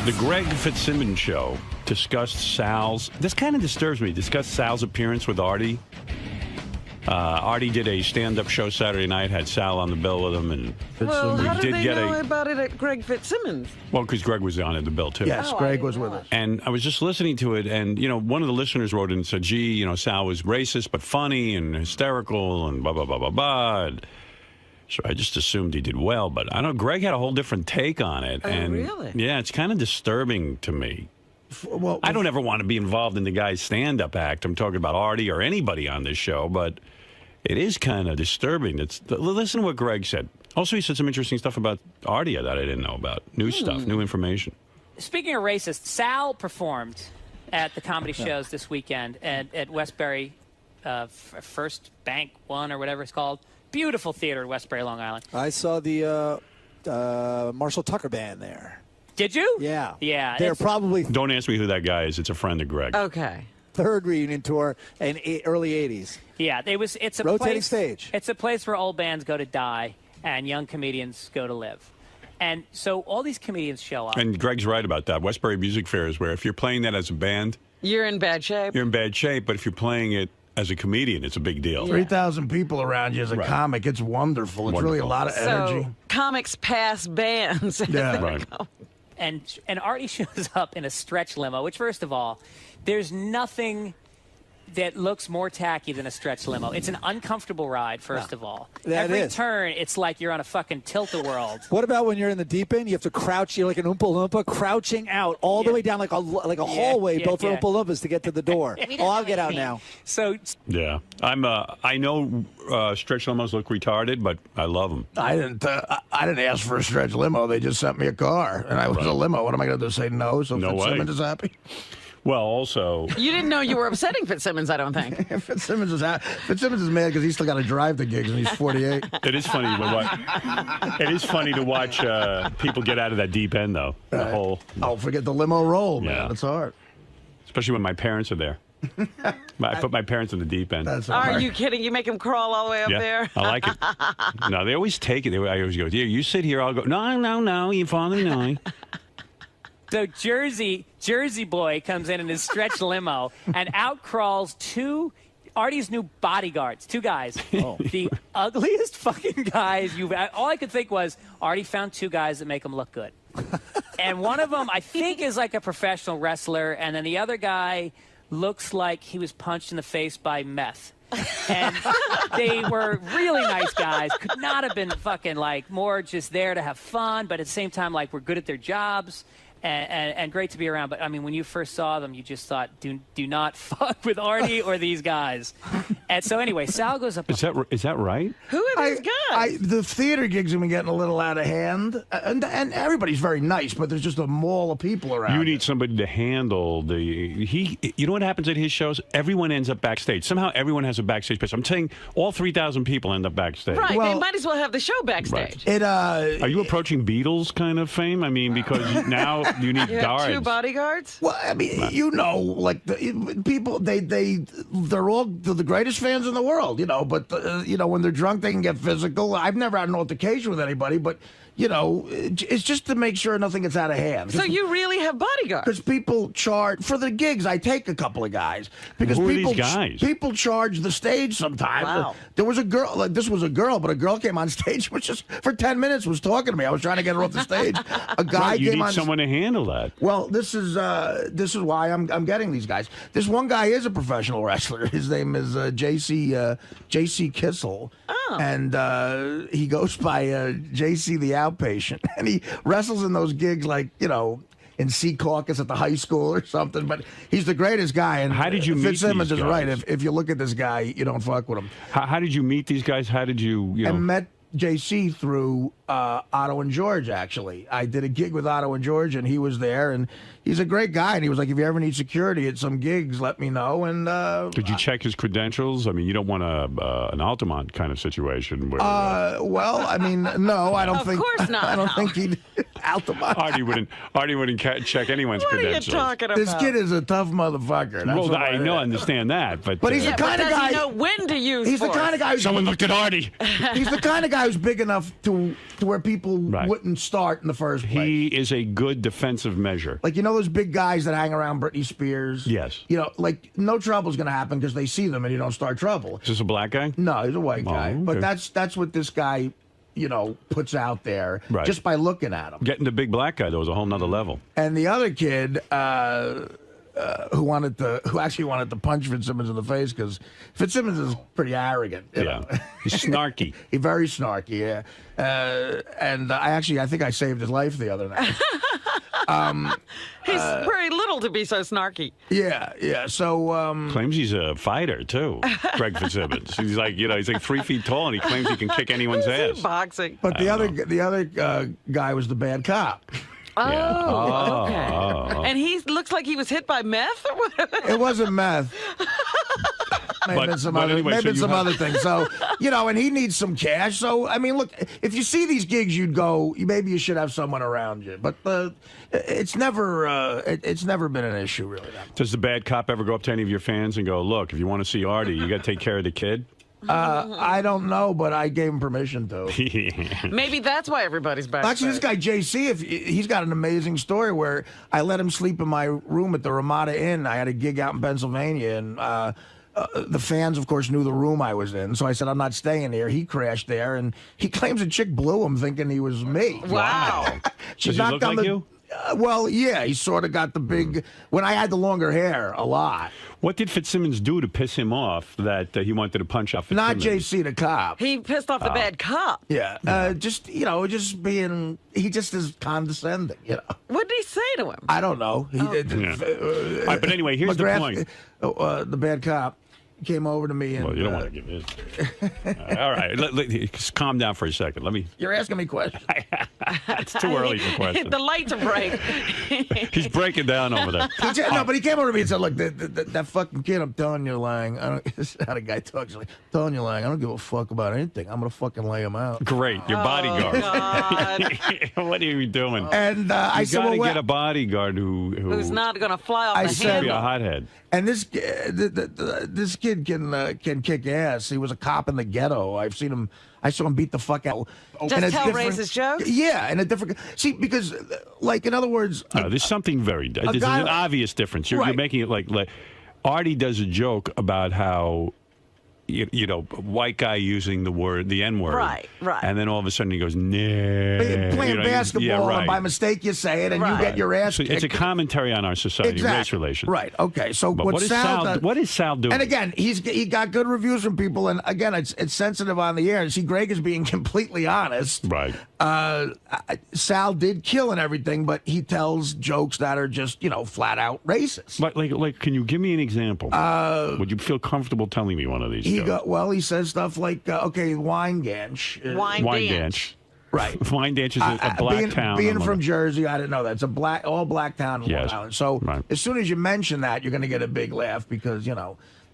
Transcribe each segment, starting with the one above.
The Greg Fitzsimmons show discussed Sal's. This kind of disturbs me. Discussed Sal's appearance with Artie. Artie did a stand-up show Saturday night. Had Sal on the bill with him, and Well, how did they know about it at Greg Fitzsimmons? Well, because Greg was on the bill too. Yes, Greg was with us. And I was just listening to it, and one of the listeners wrote in and said, "Gee, Sal was racist but funny and hysterical and blah blah blah blah blah." So I just assumed he did well, but I don't know. Greg had a whole different take on it. Oh, and really? Yeah, it's kind of disturbing to me. Well, I don't ever want to be involved in the guy's stand-up act. I'm talking about Artie or anybody on this show, but it is kind of disturbing. Listen to what Greg said. Also, he said some interesting stuff about Artie that I didn't know about. New stuff, new information. Speaking of racist, Sal performed at the comedy shows this weekend at Westbury First Bank One or whatever it's called. Beautiful theater in Westbury, Long Island. I saw the Marshall Tucker band there. Did you? Yeah. Yeah. They're probably Don't ask me who that guy is. It's a friend of Greg. Okay. third reunion tour in early 80s. Yeah, it's a rotating place, stage. It's a place where old bands go to die and young comedians go to live. And so all these comedians show up. And Greg's right about that. Westbury Music Fair is where if you're playing that as a band, you're in bad shape. You're in bad shape, but if you're playing it as a comedian, it's a big deal. 3,000 people around you as a comic. It's wonderful. It's really a lot of energy. So, comics pass bands. Yeah, right. And Artie shows up in a stretch limo, which, first of all, there's nothing that looks more tacky than a stretch limo. It's an uncomfortable ride, first of all. Every turn, it's like you're on a fucking tilt-a-whirl. What about when you're in the deep end? You have to crouch. You're like an Oompa Loompa, crouching out all the way down like a hallway built for Oompa Loompas to get to the door. I'll get out now. So yeah, I know stretch limos look retarded, but I love them. I didn't ask for a stretch limo. They just sent me a car, and I was a limo. What am I going to do? Say no? So No Fitzsimmons way. is happy. Well, also, You didn't know you were upsetting Fitzsimmons, I don't think. Fitzsimmons is mad because he's still got to drive the gigs and he's 48. it is funny. It is funny to watch people get out of that deep end, though. The whole, forget the limo roll, man. Yeah. It's hard. especially when my parents are there. I put my parents in the deep end. That's Are hard. you kidding? You make him crawl all the way up Yeah, there? I like it. No, they always take it. I always go, "Yeah, you sit here." I'll go, "No, you follow me." So Jersey boy comes in his stretch limo, and out crawls Artie's new bodyguards, two guys. The ugliest fucking guys all I could think was, Artie found two guys that make him look good. And one of them, I think, is like a professional wrestler, and then the other guy looks like he was punched in the face by meth. And they were really nice guys. Could not have been fucking more just there to have fun, but at the same time, were good at their jobs. And great to be around. But, I mean, when you first saw them, you just thought, do not fuck with Artie or these guys. And so, anyway, Sal goes up. Is that right? Who are these guys? The theater gigs have been getting a little out of hand. And everybody's very nice, but there's just a mall of people around. You need somebody to handle you know what happens at his shows? Everyone ends up backstage. Somehow everyone has a backstage place. I'm saying all 3,000 people end up backstage. Right, Well, they might as well have the show backstage. It, Are you approaching Beatles kind of fame? I mean, because now you need You have guards. two bodyguards? Well, I mean, the people, they're all the greatest fans in the world, but, when they're drunk, they can get physical. I've never had an altercation with anybody, but, it's just to make sure nothing gets out of hand. So you really have bodyguards? Because people charge, for the gigs, I take a couple of guys. Because Who are people, these guys? People charge the stage sometimes. Wow. There was a girl, this was a girl, but a girl came on stage, which just, for 10 minutes, was talking to me. I was trying to get her off the stage. A guy Right, you came need on someone to handle that. Well, this is why I'm getting these guys. This one guy is a professional wrestler. His name is JC Kissel, and he goes by JC the Outpatient, and he wrestles in those gigs in Sea Caucus at the high school or something. But he's the greatest guy. And How did you meet Fitzsimmons these is right. guys? If you look at this guy, you don't fuck with him. How did you meet these guys? How did you I met JC through Otto and George, actually. I did a gig with Otto and George, and he was there, and he's a great guy. And he was like, if you ever need security at some gigs, let me know. And Did you check his credentials? I mean, you don't want an Altamont kind of situation where... well, I mean, no, I don't think... Of course not. I don't think he... out the box. Artie wouldn't check anyone's What are you credentials. talking about? This kid is a tough motherfucker. That's Well, what I know, understand that, but But he's the but kind of does guy. he know when to use He's the force? kind of guy. Who's, someone looked at Artie. He's the kind of guy who's big enough to where people Right. wouldn't start in the first place. He is a good defensive measure. Like, you know those big guys that hang around Britney Spears? Yes. You know, like, no trouble's going to happen because they see them and you don't start trouble. Is this a black guy? No, he's a white guy. okay. But that's what this guy, you know, puts out there Right. just by looking at him. Getting the big black guy, though, is a whole nother level. And the other kid who actually wanted to punch Fitzsimmons in the face because Fitzsimmons is pretty arrogant. You know? He's snarky. He's very snarky, yeah. And I think I saved his life the other night. He's very little to be so snarky. Yeah. So Claims he's a fighter too. Greg Fitzsimmons. He's like, he's like 3 feet tall, and he claims he can kick anyone's ass. Boxing. but the other guy was the bad cop. Oh, Yeah. okay. And he looks like he was hit by meth or what? It wasn't meth. Maybe some other things. So, and he needs some cash. So, I mean, look, if you see these gigs, you'd go, maybe you should have someone around you. But it's never been an issue, really. Does the bad cop ever go up to any of your fans and go, look, if you want to see Artie, you got to take care of the kid? I don't know, but I gave him permission to. Maybe that's why everybody's back. Actually, this guy JC, he's got an amazing story where I let him sleep in my room at the Ramada Inn. I had a gig out in Pennsylvania, and the fans, of course, knew the room I was in. So I said, I'm not staying here. He crashed there, and he claims a chick blew him thinking he was me. Wow. Does he look like you? Well, yeah, he sort of got the big. When I had the longer hair, a lot. What did Fitzsimmons do to piss him off that he wanted to punch out Not Fitzsimmons? JC the cop. He pissed off the bad cop. Yeah, just being. He just is condescending. What did he say to him? I don't know. He did. All right, but anyway, here's the point. The bad cop came over to me and. Well, you don't want to give his. All right, just calm down for a second. Let me. You're asking me questions. It's too early for questions. The lights are bright. He's breaking down over there. No, but he came over to me and said, "Look, that fucking kid, I'm telling you, Lang. This is how the guy talks. Like, I'm telling you, Lang, I don't give a fuck about anything. I'm gonna fucking lay him out." Great, your bodyguard. God. What are you doing? And I You said, got to "Well, get a bodyguard Who's not going to fly off I the said- be a handle. hothead. And this kid can kick ass. He was a cop in the ghetto. I saw him beat the fuck out. Just in a tell different- racist jokes? Yeah, in a different. See, because in other words, No, there's something there's guy- an obvious difference. You're Right. making it like Artie does a joke about how white guy using the N word, Right. and then all of a sudden he goes, nah. playing basketball, yeah, right. and by mistake you say it, and you Right. get your ass So kicked. it's a commentary on our society, Exactly. race relations. Right. Okay. So But what is Sal doing? And again, he got good reviews from people, and again, it's sensitive on the air. And see, Greg is being completely honest. Right. Sal did kill and everything, but he tells jokes that are just flat out racist. Like, can you give me an example? Would you feel comfortable telling me one of these? He says stuff like, wine ganch. Wine Wine dance. dance. Right. Wine dance is a black town. Being from Jersey, I didn't know that. It's all black town in Yes. Long Island. So Right. as soon as you mention that, you're going to get a big laugh because,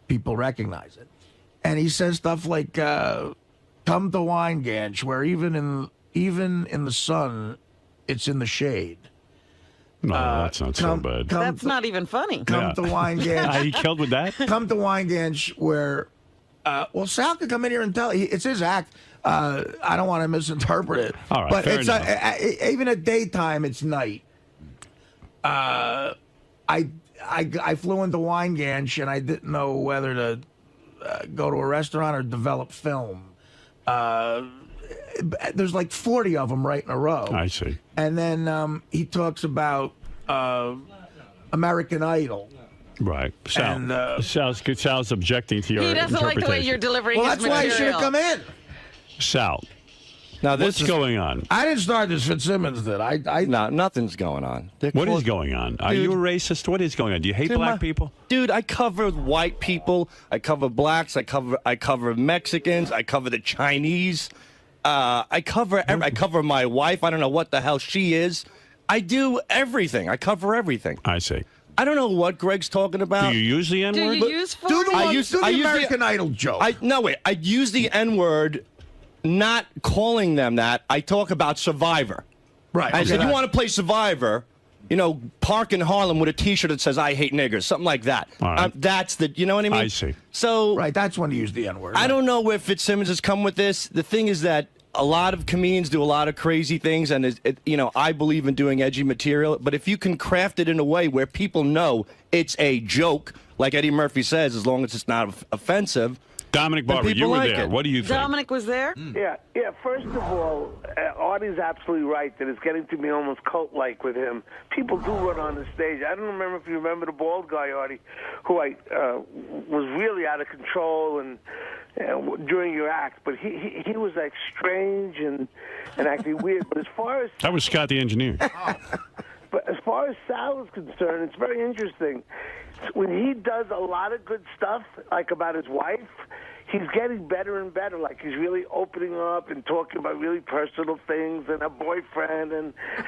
people recognize it. And he says stuff like, come to Wine Ganch, where even in the sun, it's in the shade. No, that's not so bad. That's not even funny. Come to Wine Ganch. He killed with that? Come to Wine Ganch where, Sal could come in here and tell. It's his act. I don't want to misinterpret it. All right, but fair it's enough. even at daytime, it's night. I flew into Wine Ganch and I didn't know whether to go to a restaurant or develop film. There's like 40 of them right in a row. I see. And then he talks about American Idol. Right. Sal, And, Sal's objecting to your He doesn't like the way you're delivering Well, his that's why he should material. have come in. Sal, Now this what's is going on? I didn't start this. Fitzsimmons did. no, nothing's going on. What is going on? Are you a racist? What is going on? Do you hate black people? Dude, I cover white people. I cover blacks. I cover Mexicans. I cover the Chinese. I cover my wife. I don't know what the hell she is. I do everything. I cover everything. I see. I don't know what Greg's talking about. Do you use the N Do word? you use Do the, force? one, use- do the I use the- American Idol joke. I use the N-word, not calling them that. I talk about Survivor. Right. I Okay, said, you want to play Survivor? You know, park in Harlem with a T-shirt that says "I hate niggers," something like that. All right. That's the, you know what I mean? I see. So Right, that's when you use the N-word. I right. don't know where Fitzsimmons has come with this. The thing is that a lot of comedians do a lot of crazy things, and you know, I believe in doing edgy material. But if you can craft it in a way where people know it's a joke, like Eddie Murphy says, as long as it's not offensive. Dominic then Barber, you people were like there. it. What do you think? Dominic was there? Yeah. First of all, Artie's absolutely right that it's getting to be almost cult-like with him. People do run on the stage. I don't remember if you remember the bald guy, Artie, who was really out of control and during your act, but he was like strange and actually weird. But as far as That was Scott the engineer. But as far as Sal is concerned, it's very interesting. When he does a lot of good stuff, like about his wife, he's getting better and better. Like he's really opening up and talking about really personal things and a boyfriend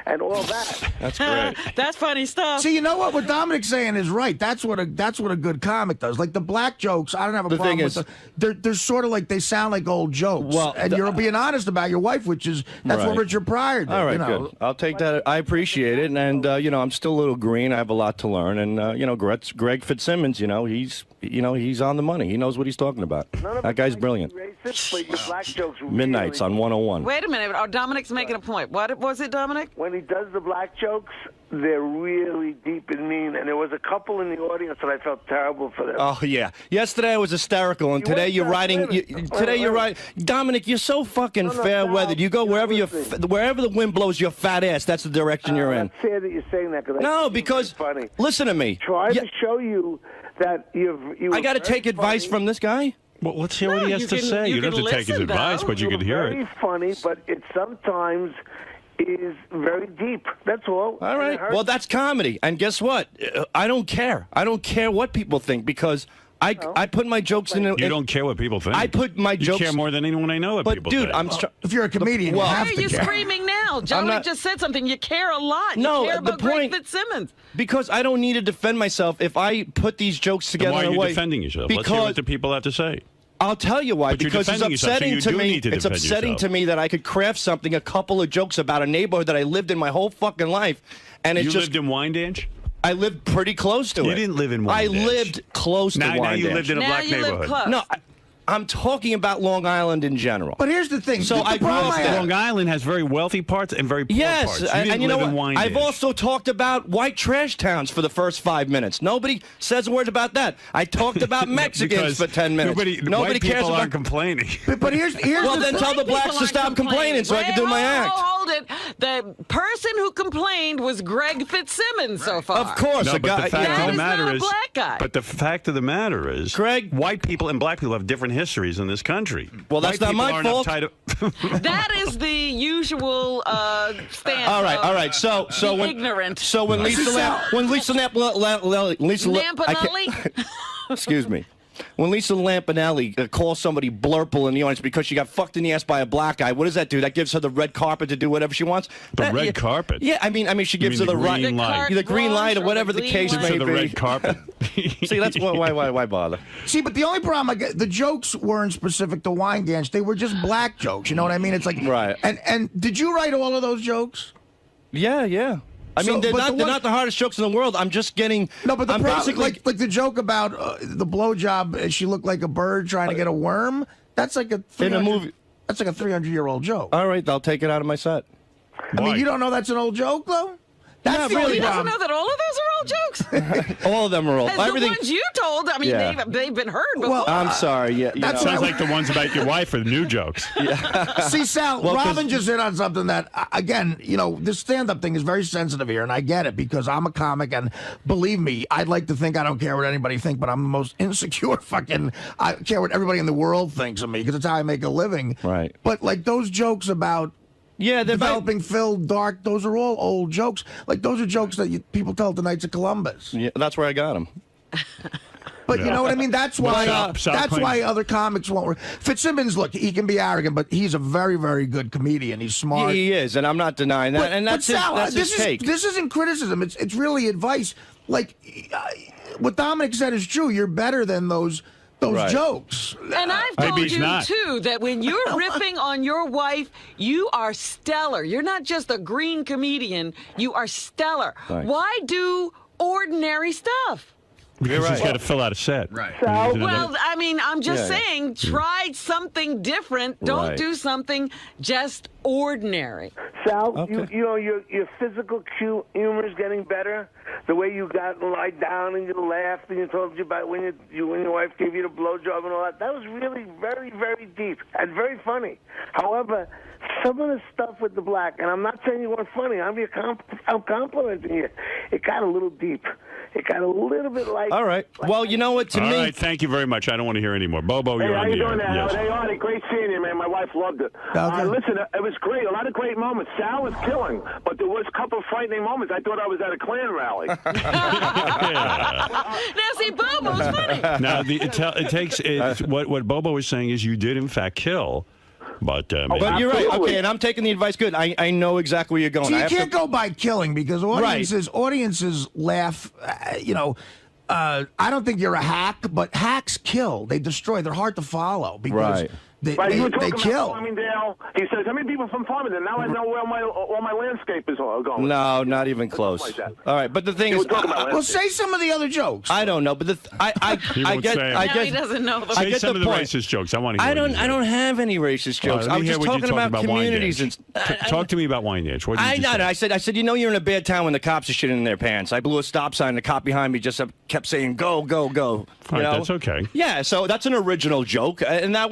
and all that. That's great. That's funny stuff. See, you know what Dominic's saying is right. That's what a good comic does. Like the black jokes, I don't have a problem thing with is- they're sort of like they sound like old jokes. Well, and you're being honest about your wife, which is that's what Right. Richard Pryor did. All right, you know. good. I'll take that. I appreciate it, and you know, I'm still a little green. I have a lot to learn, and you know, Greg Fitzsimmons, you know, he's on the money. He knows what he's talking about. That guy's brilliant. Racist, but your black jokes Midnights really, on 101. Wait a minute. Oh, Dominic's making a point. What was it, Dominic? when he does the black jokes, they're really deep and mean. And there was a couple in the audience that I felt terrible for them. Oh yeah. Yesterday I was hysterical, and today went you're back writing. later. Today you're right, Dominic. You're so fucking fair weathered. You go wherever wherever the wind blows your fat ass. That's the direction you're in. That's fair that you're saying that. No, because funny. listen to me. Try Yeah, to show you that you. I got to take advice from this guy. Well, let's hear what he has you to can- say. you You don't can have to take his listen, advice, though. but you could hear very it. funny, but it sometimes is very deep. That's all. All And right. it hurts. Well, that's comedy, and guess what? I don't care. I don't care what people think because I put my jokes in. You don't care what people think. I put my You jokes. care more than anyone I know what But people dude, think. I'm. If you're a comedian, Well- you Why have are to you care. screaming now? Dominic not- just said something. You care a lot. No, you care the about Greg point- Fitzsimmons. Because I don't need to defend myself if I put these jokes Then together why in are a you way. defending yourself? Let's hear Because what the people have to say. I'll tell you why. But you're Because it's defending yourself, so upsetting you to do me. need to It's defend upsetting yourself. to me that I could craft something, a couple of jokes about a neighborhood that I lived in my whole fucking life, and it's You just. lived in Wyandanch? I lived pretty close to it. You didn't live in I Wyandanch. lived close to Now Wyandanch. you lived in a Now black you live neighborhood. close. No, I'm talking about Long Island in general. But here's the thing. So the I grew problem up I there. have- Long Island has very wealthy parts and very poor Yes, parts. You didn't and you know live in what? Wyandanch. I've also talked about white trash towns for the first 5 minutes. Nobody says a word about that. I talked about Mexicans Because for 10 minutes. Nobody Nobody white cares people about. aren't complaining. But here's Well, the then tell the blacks to People stop aren't complaining so I can do my act. Hold it. The person who complained was Greg Fitzsimmons so far. Of course, No, a but guy. the fact That of the is matter not a is, black guy. but the fact of the matter is, Greg- white people and black people have different histories in this country. Well, that's White not people my aren't fault. uptight- That is the usual stance. All right. So the when ignorant. So when Lisa Lampanelli? excuse me. When Lisa Lampanelli calls somebody blurple in the audience because she got fucked in the ass by a black guy, what does that do? That gives her the red carpet to do whatever she wants. The That- red carpet? Yeah, I mean, she gives her mean the the right, green light? the green light or Blanche whatever or the the case green may to light? the be. red carpet. See, that's why bother? See, but the only problem I get, the jokes weren't specific to Wyandanch. They were just black jokes. You know what I mean? It's like Right. And did you write all of those jokes? Yeah. I So, mean, they're but not the they're one- not the hardest jokes in the world. I'm just getting. No, but the I'm problem, basically like the joke about the blowjob, she looked like a bird trying to get a worm. That's like a 300 movie. That's like a 300-year-old joke. All right, I'll take it out of my set. I mean, you don't know that's an old joke though. That's Not the really. only He doesn't problem. know that all of those are old jokes. All of them are old. As Everything. the ones you told, I mean, Yeah. they've been heard before. Well, I'm sorry. Yeah, that's Sounds like the ones about your wife are the new jokes. See, Sal, Well, 'cause- Robin just hit on something that, again, you know, this stand-up thing is very sensitive here, and I get it because I'm a comic, and believe me, I'd like to think I don't care what anybody thinks, but I'm the most insecure fucking. I care what everybody in the world thinks of me because it's how I make a living. Right. But like those jokes about. Yeah, they're Developing Phil, Dark, those are all old jokes. Like, those are jokes that people tell at the Knights of Columbus. Yeah, that's where I got them. But you know what I mean? That's why Sal that's claims- why other comics won't. Fitzsimmons, look, he can be arrogant, but he's a very, very good comedian. He's smart. He is, and I'm not denying that. But- and but that's his, Sal, that's his this take. This isn't criticism. It's really advice. Like what Dominic said is true. You're better than those those jokes. And I've Maybe told he's you, not. too, that when you're riffing on your wife, you are stellar. You're not just a green comedian. You are stellar. Thanks. Why do ordinary stuff? Because he's got to fill out a set. Right. Well, I mean, I'm just Yeah. saying, try something different. Don't Right. do something just ordinary. Sal, Okay. you know your physical humor is getting better. The way you got and lied down and you laughed and you told you about when your wife gave you the blowjob and all that. That was really very, very deep and very funny. However, some of the stuff with the black, and I'm not saying you weren't funny. I'm complimenting you. It got a little deep. It got a little bit like. All right. Well, you know what? To All me, right, thank you very much. I don't want to hear anymore. Bobo, Hey, you're how on you the doing air. now? Yes. Hey, Artie, great seeing you, man. My wife loved it. Okay. Listen, it was great. A lot of great moments. Sal was killing, but there was a couple of frightening moments. I thought I was at a Klan rally. Yeah. Now, see, Bobo's funny. Now, what Bobo was saying is you did, in fact, kill. But, maybe- but you're right. Absolutely. Okay, and I'm taking the advice good. I know exactly where you're going. So I you have can't to- go by killing because audiences laugh. I don't think you're a hack, but hacks kill. They destroy. They're hard to follow because Right. they, Right, you were they talking kill. about Farmingdale. He says, how many people from Farmingdale? Now I know where all my landscape is going. No, not even close. like that. All right, but the thing You is, were talking about Well, say some of the other jokes. I don't know, but I won't get, say it. I Now get, he doesn't know the Say get some the of the point. racist jokes. I want to hear I what you don't say. have any racist jokes. Let I me was hear just what you're talking about Wine communities Dance. and. Talk to me about Wine Dance. What did you say? I said, you know, you're in a bad town when the cops are shitting in their pants. I blew a stop sign. The cop behind me just kept saying, "Go, go, go." All right, You know? that's okay. Yeah, so that's an original joke, and that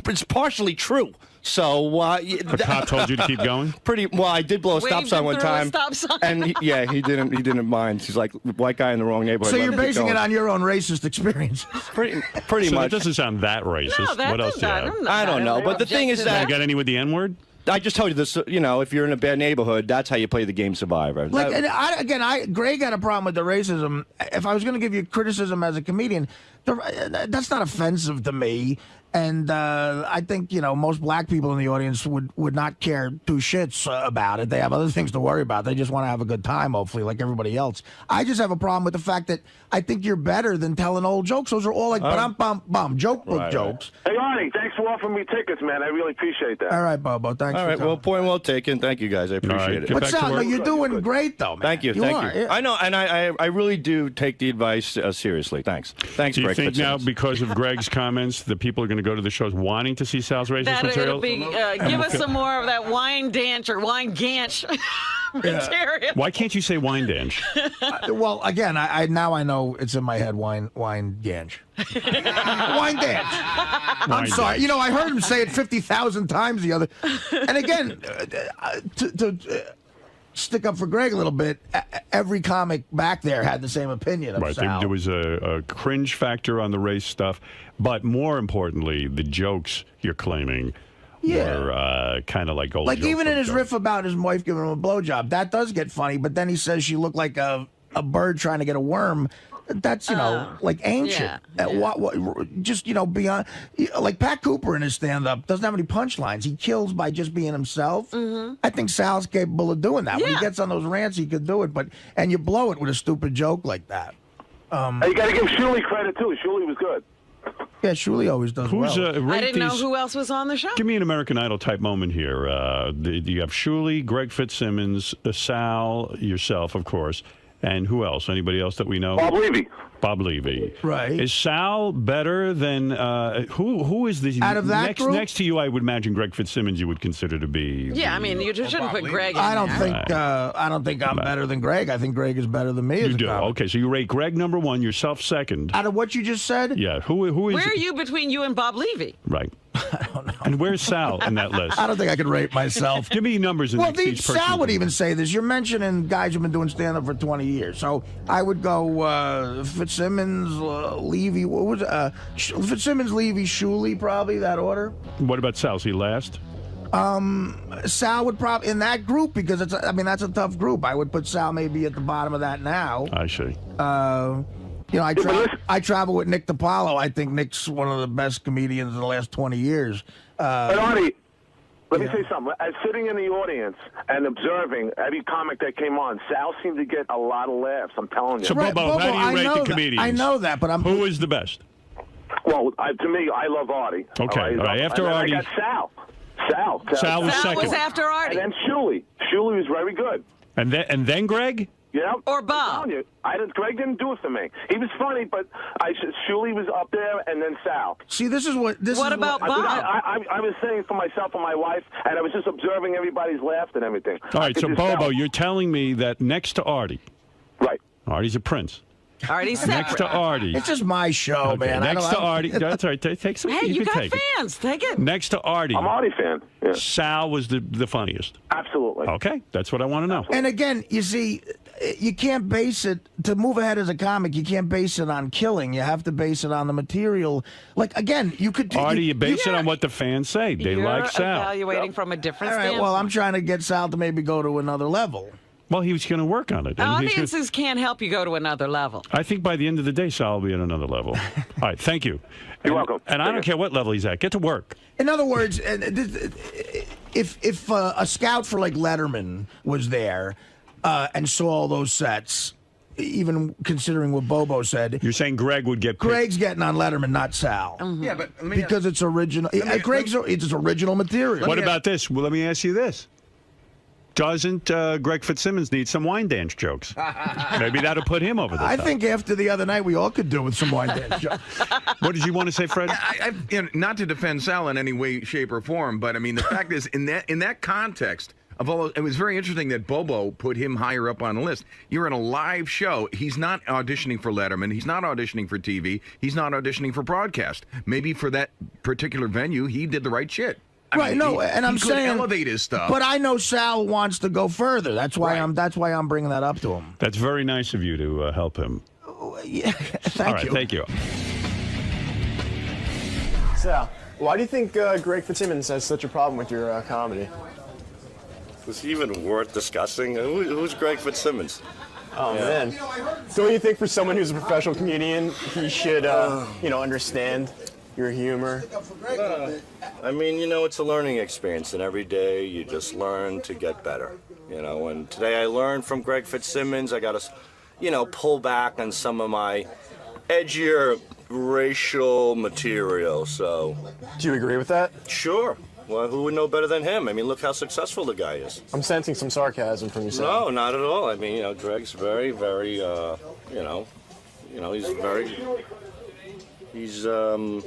is partially true. So The cop told you to keep going? pretty well. I did blow a stop Waved sign him one through a time, stop sign. and he didn't mind. He's like, white guy in the wrong neighborhood. So let you're me keep basing going. it on your own racist experience. pretty So much. that doesn't sound that racist. No, that What else do you have? I don't know, but the thing is You that got any with the N-word? I just told you this. You know, if you're in a bad neighborhood, that's how you play the game Survivor. Like, and Greg had a problem with the racism. If I was going to give you criticism as a comedian, that's not offensive to me. And I think, most black people in the audience would not care two shits about it. They have other things to worry about. They just want to have a good time, hopefully, like everybody else. I just have a problem with the fact that I think you're better than telling old jokes. Those are all like bum joke book jokes. Hey, Artie, thanks for offering me tickets, man. I really appreciate that. All right, Bobo. Thanks. all right. for Well, coming. point well taken. Thank you, guys. I appreciate it. Get But back to Sal, no, work. you're doing great, though, man. Thank you. You Thank are, you. yeah. I know, and I really do take the advice seriously. Thanks. Thanks, Do you Greg. think now, Fitzsimmons. because of Greg's comments, the people are going to go to the shows wanting to see Sal's racist That material? it'll be, give us some more of that wine dance or wine ganch material. Why can't you say wine dance? Well, again, I now I know it's in my head. Wine ganch, wine dance. I'm sorry. dance. I heard him say it 50,000 times the other. And again, to stick up for Greg a little bit, every comic back there had the same opinion of Right, Sal. there was a cringe factor on the race stuff, but more importantly, the jokes you're claiming were kind of like old Like joke even in book his jokes. riff about his wife giving him a blowjob, that does get funny. But then he says she looked like a bird trying to get a worm. That's like ancient. What just beyond like Pat Cooper in his stand-up doesn't have any punchlines. He kills by just being himself. Mm-hmm. I think Sal's capable of doing that. When he gets on those rants, he could do it. And you blow it with a stupid joke like that. Hey, you got to give Shuli credit, too. Shuli was good. Yeah, Shuli always does Who's well. I didn't know who else was on the show. Give me an American Idol type moment here. You have Shuli, Greg Fitzsimmons, Sal, yourself, of course, and who else? Anybody else that we know? Bob Levy. Bob Levy. Right. Is Sal better than who is the Out of that next group? next to you? I would imagine Greg Fitzsimmons you would consider to be. Yeah, I mean, you just shouldn't put Greg in I don't there. think I'm better than Greg. I think Greg is better than me. You as a do. comic. Okay, so you rate Greg number one, yourself second. Out of what you just said, Yeah. Who is? Where are you between you and Bob Levy? Right. I don't know. And where's Sal in that list? I don't think I could rate myself. Give me numbers. Well, each person. Sal would even say this. You're mentioning guys who've been doing stand-up for 20 years. So I would go Fitzsimmons, Levy. What was Fitzsimmons, Levy, Shuli, probably that order. What about Sal? Is he last? Sal would probably in that group because that's a tough group. I would put Sal maybe at the bottom of that now. I see. I travel with Nick DiPaolo. I think Nick's one of the best comedians in the last 20 years. But Artie, let me say something. As sitting in the audience and observing every comic that came on, Sal seemed to get a lot of laughs. I'm telling you. So, Bobo, how do you I rate know the that. comedians? I know that, but Who is the best? Well, to me, I love Artie. Okay, all right. After and then Artie, I got Sal. Sal was Sal was second. after Artie. And then Shuli. Shuli was very good. And then Greg? Yeah. Or I'm Bob. telling you, Greg didn't do it for me. He was funny, but Shuli was up there, and then Sal. See, this is what. What about Bob? I was saying for myself and my wife, and I was just observing everybody's laugh and everything. All right, so Bobo, you're telling me that next to Artie, right? Artie's a prince. Artie's separate. Next to Artie. It's just my show, Okay, man. next to Artie. That's all right. Take some. Hey, you can got take it. fans. Take it. Next to Artie. I'm an Artie fan. Yeah. Sal was the funniest. Absolutely. Okay, that's what I want to know. And again, you see, you can't base it to move ahead as a comic. You can't base it on killing. You have to base it on the material. Like again, you could. Artie, you base it on what the fans say. They You're like Sal. evaluating from a different All right. standpoint. Well, I'm trying to get Sal to maybe go to another level. Well, he was going to work on it. and he's gonna- Audiences can't help you go to another level. I think by the end of the day, Sal will be at another level. All right, thank you. You're welcome. And I don't care what level he's at. Get to work. In other words, if a scout for like Letterman was there and saw all those sets, even considering what Bobo said, You're saying Greg would get picked. Greg's getting on Letterman, not Sal. Yeah, but let me Because it's original. It's original material. What about this? Well, let me ask you this. Doesn't Greg Fitzsimmons need some wine dance jokes? Maybe that'll put him over the I top. think after the other night, we all could do with some wine dance jokes. What did you want to say, Fred? not to defend Sal in any way, shape, or form, but I mean the fact is, in that context of all, it was very interesting that Bobo put him higher up on the list. You're in a live show. He's not auditioning for Letterman. He's not auditioning for TV. He's not auditioning for broadcast. Maybe for that particular venue, he did the right shit. I mean, I'm saying he could elevate his stuff. But I know Sal wants to go further. That's why I'm bringing that up to him. That's very nice of you to help him. Yeah, thank All right, you. thank you. Sal, why do you think Greg Fitzsimmons has such a problem with your comedy? Was he even worth discussing? Who's Greg Fitzsimmons? Oh, man. Don't you think for someone who's a professional comedian, he should, understand your humor? I mean, it's a learning experience, and every day you just learn to get better. And today I learned from Greg Fitzsimmons. I got to, pull back on some of my edgier racial material. So, do you agree with that? Sure. Well, who would know better than him? I mean, look how successful the guy is. I'm sensing some sarcasm from you, Sal. No, not at all. I mean, Greg's very, very, he's very. He's who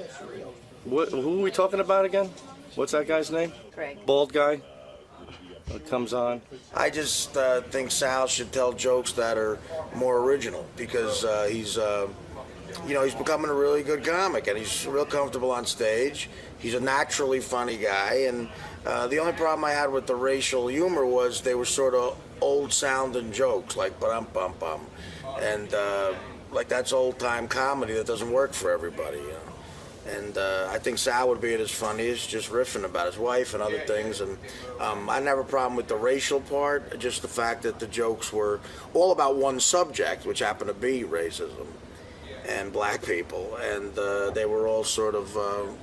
are we talking about again? What's that guy's name? Greg. Bald guy that comes on. I just think Sal should tell jokes that are more original because he's becoming a really good comic and he's real comfortable on stage. He's a naturally funny guy, and the only problem I had with the racial humor was they were sort of old-sounding jokes, like bum-bum-bum, and like that's old-time comedy that doesn't work for everybody. And I think Sal would be at his funniest just riffing about his wife and other things. And I didn't have a problem with the racial part, just the fact that the jokes were all about one subject, which happened to be racism and black people. And they were all sort of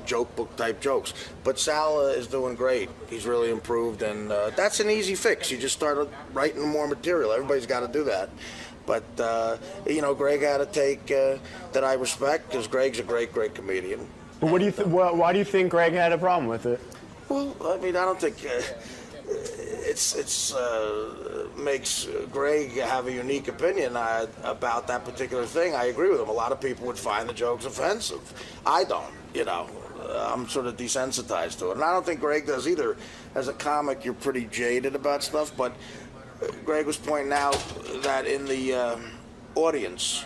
joke book type jokes. But Sal is doing great. He's really improved. And that's an easy fix. You just start writing more material. Everybody's got to do that. But, Greg had a take that I respect because Greg's a great, great comedian. But what do you why do you think Greg had a problem with it? Well, I mean, I don't think it's makes Greg have a unique opinion about that particular thing. I agree with him. A lot of people would find the jokes offensive. I don't, I'm sort of desensitized to it. And I don't think Greg does either. As a comic, you're pretty jaded about stuff, but Greg was pointing out that in the audience,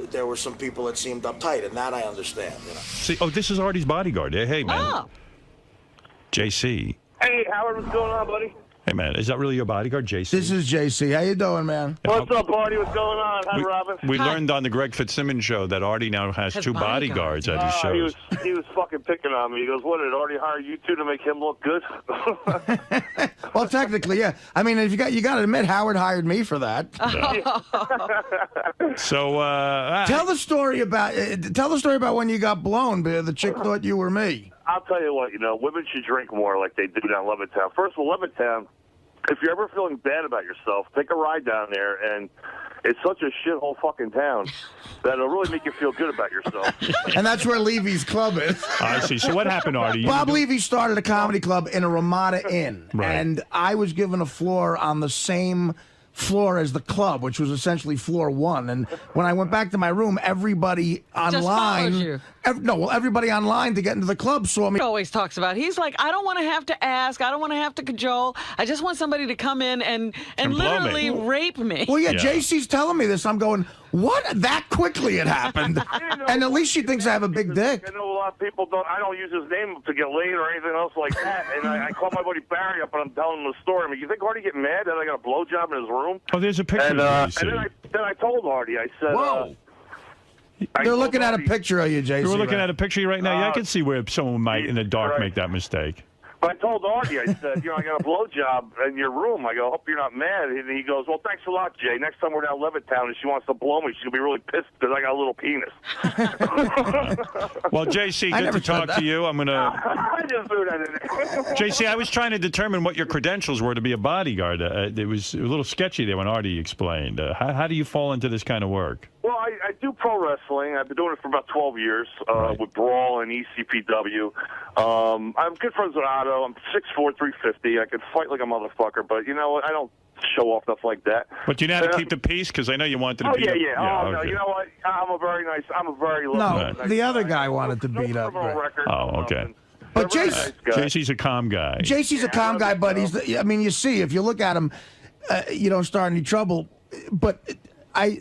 there were some people that seemed uptight, and that I understand. See, this is Artie's bodyguard. Hey, man. Oh. JC. Hey, Howard, what's going on, buddy? Hey, man, is that really your bodyguard, JC? This is JC. How you doing, man? What's up, Artie? What's going on? Hi, Robin. We learned on the Greg Fitzsimmons show that Artie now has two bodyguards at his shows. He was fucking picking on me. He goes, "What, did Artie hire you two to make him look good?" Well, technically, yeah. I mean, you got to admit, Howard hired me for that. So tell the story about when you got blown. The chick thought you were me. I'll tell you what, women should drink more like they do down Levittown. First of all, Levittown, if you're ever feeling bad about yourself, take a ride down there, and it's such a shithole fucking town that it'll really make you feel good about yourself. And that's where Levy's club is. I see. So what happened, Artie? Bob Levy started a comedy club in a Ramada Inn, Right. and I was given a floor on the same floor as the club, which was essentially floor 1. And when I went back to my room, everybody online, followed you. Everybody online to get into the club saw me. He always talks about. He's like, I don't want to have to ask. I don't want to have to cajole. I just want somebody to come in and blow literally me. rape me. Well, yeah, JC's telling me this. I'm going, what? That quickly it happened. And at least she thinks I have a big dick. I know a lot of people don't. I don't use his name to get laid or anything else like that. And I call my buddy Barry up and I'm telling him the story. I mean, you think Artie get mad that I got a blowjob in his room? Oh, there's a picture And, of JC. and then I told Artie. I said, Whoa. I They're told looking at a Artie- picture of you, JC. We're looking right? at a picture right now. Yeah, I can see where someone might, in the dark, right. make that mistake. But I told Artie, I said, I got a blowjob in your room. I go, hope you're not mad. And he goes, well, thanks a lot, Jay. Next time we're down Levittown and she wants to blow me, she's going to be really pissed because I got a little penis. Well, JC, I good never to said talk that. to you. I'm going to... I just threw that in there. JC, I was trying to determine what your credentials were to be a bodyguard. It was a little sketchy there when Artie explained. How do you fall into this kind of work? Well, I do pro wrestling. I've been doing it for about 12 years with Brawl and ECPW. I'm good friends with Otto. I'm 6'4", 350. I could fight like a motherfucker, but you know what? I don't show off stuff like that. But you know how to keep the peace? Because I know you wanted to beat up. No, Okay. you know what? I'm a very No, nice the other guy wanted to beat up. criminal Greg. record. Oh, okay. But Very JC, nice guy. JC's a calm guy. JC's a calm guy, but I mean, you see, if you look at him, you don't start any trouble. But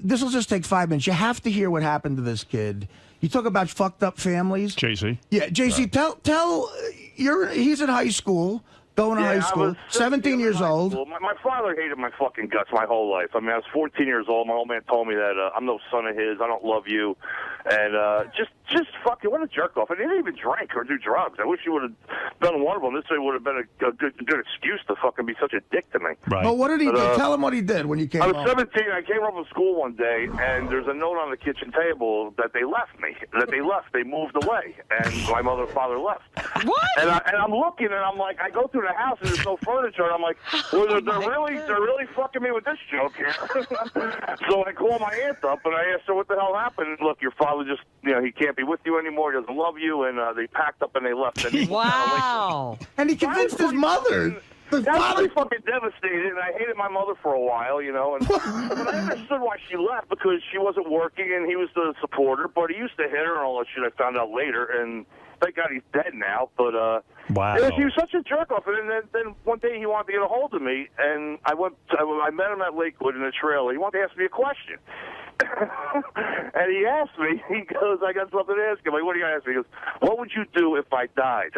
this will just take 5 minutes. You have to hear what happened to this kid. You talk about fucked up families. JC? Yeah, JC, tell he's in high school, going to high I school, was 17 years in high old. school. My father hated my fucking guts my whole life. I mean, I was 14 years old. My old man told me that I'm no son of his. I don't love you. And just fucking, what a jerk off. And he didn't even drink or do drugs. I wish he would have done one of them. This would have been a good excuse to fucking be such a dick to me. Right. But what did he do? Tell him what he did when you came I was home. 17. I came home from school one day, and there's a note on the kitchen table that they left me. That they left. They moved away, and my mother and father left. What? And I'm looking, and I'm like, I go through the house, and there's no furniture, and I'm like, well, they're really fucking me with this joke here. So I call my aunt up, and I asked her what the hell happened. And look, your father just, he can't be with you anymore. He doesn't love you, and they packed up and they left. And Wow. And he convinced his mother. The I was father. pretty fucking devastated, and I hated my mother for a while, and but I understood why she left, because she wasn't working, and he was the supporter, but he used to hit her and all that shit. I found out later, and thank God he's dead now, but Wow. he was such a jerk off, and then one day he wanted to get a hold of me, and I met him at Lakewood in the trailer. He wanted to ask me a question. And he asked me, he goes, I got something to ask him. Like, what are you going to ask me? He goes, what would you do if I died?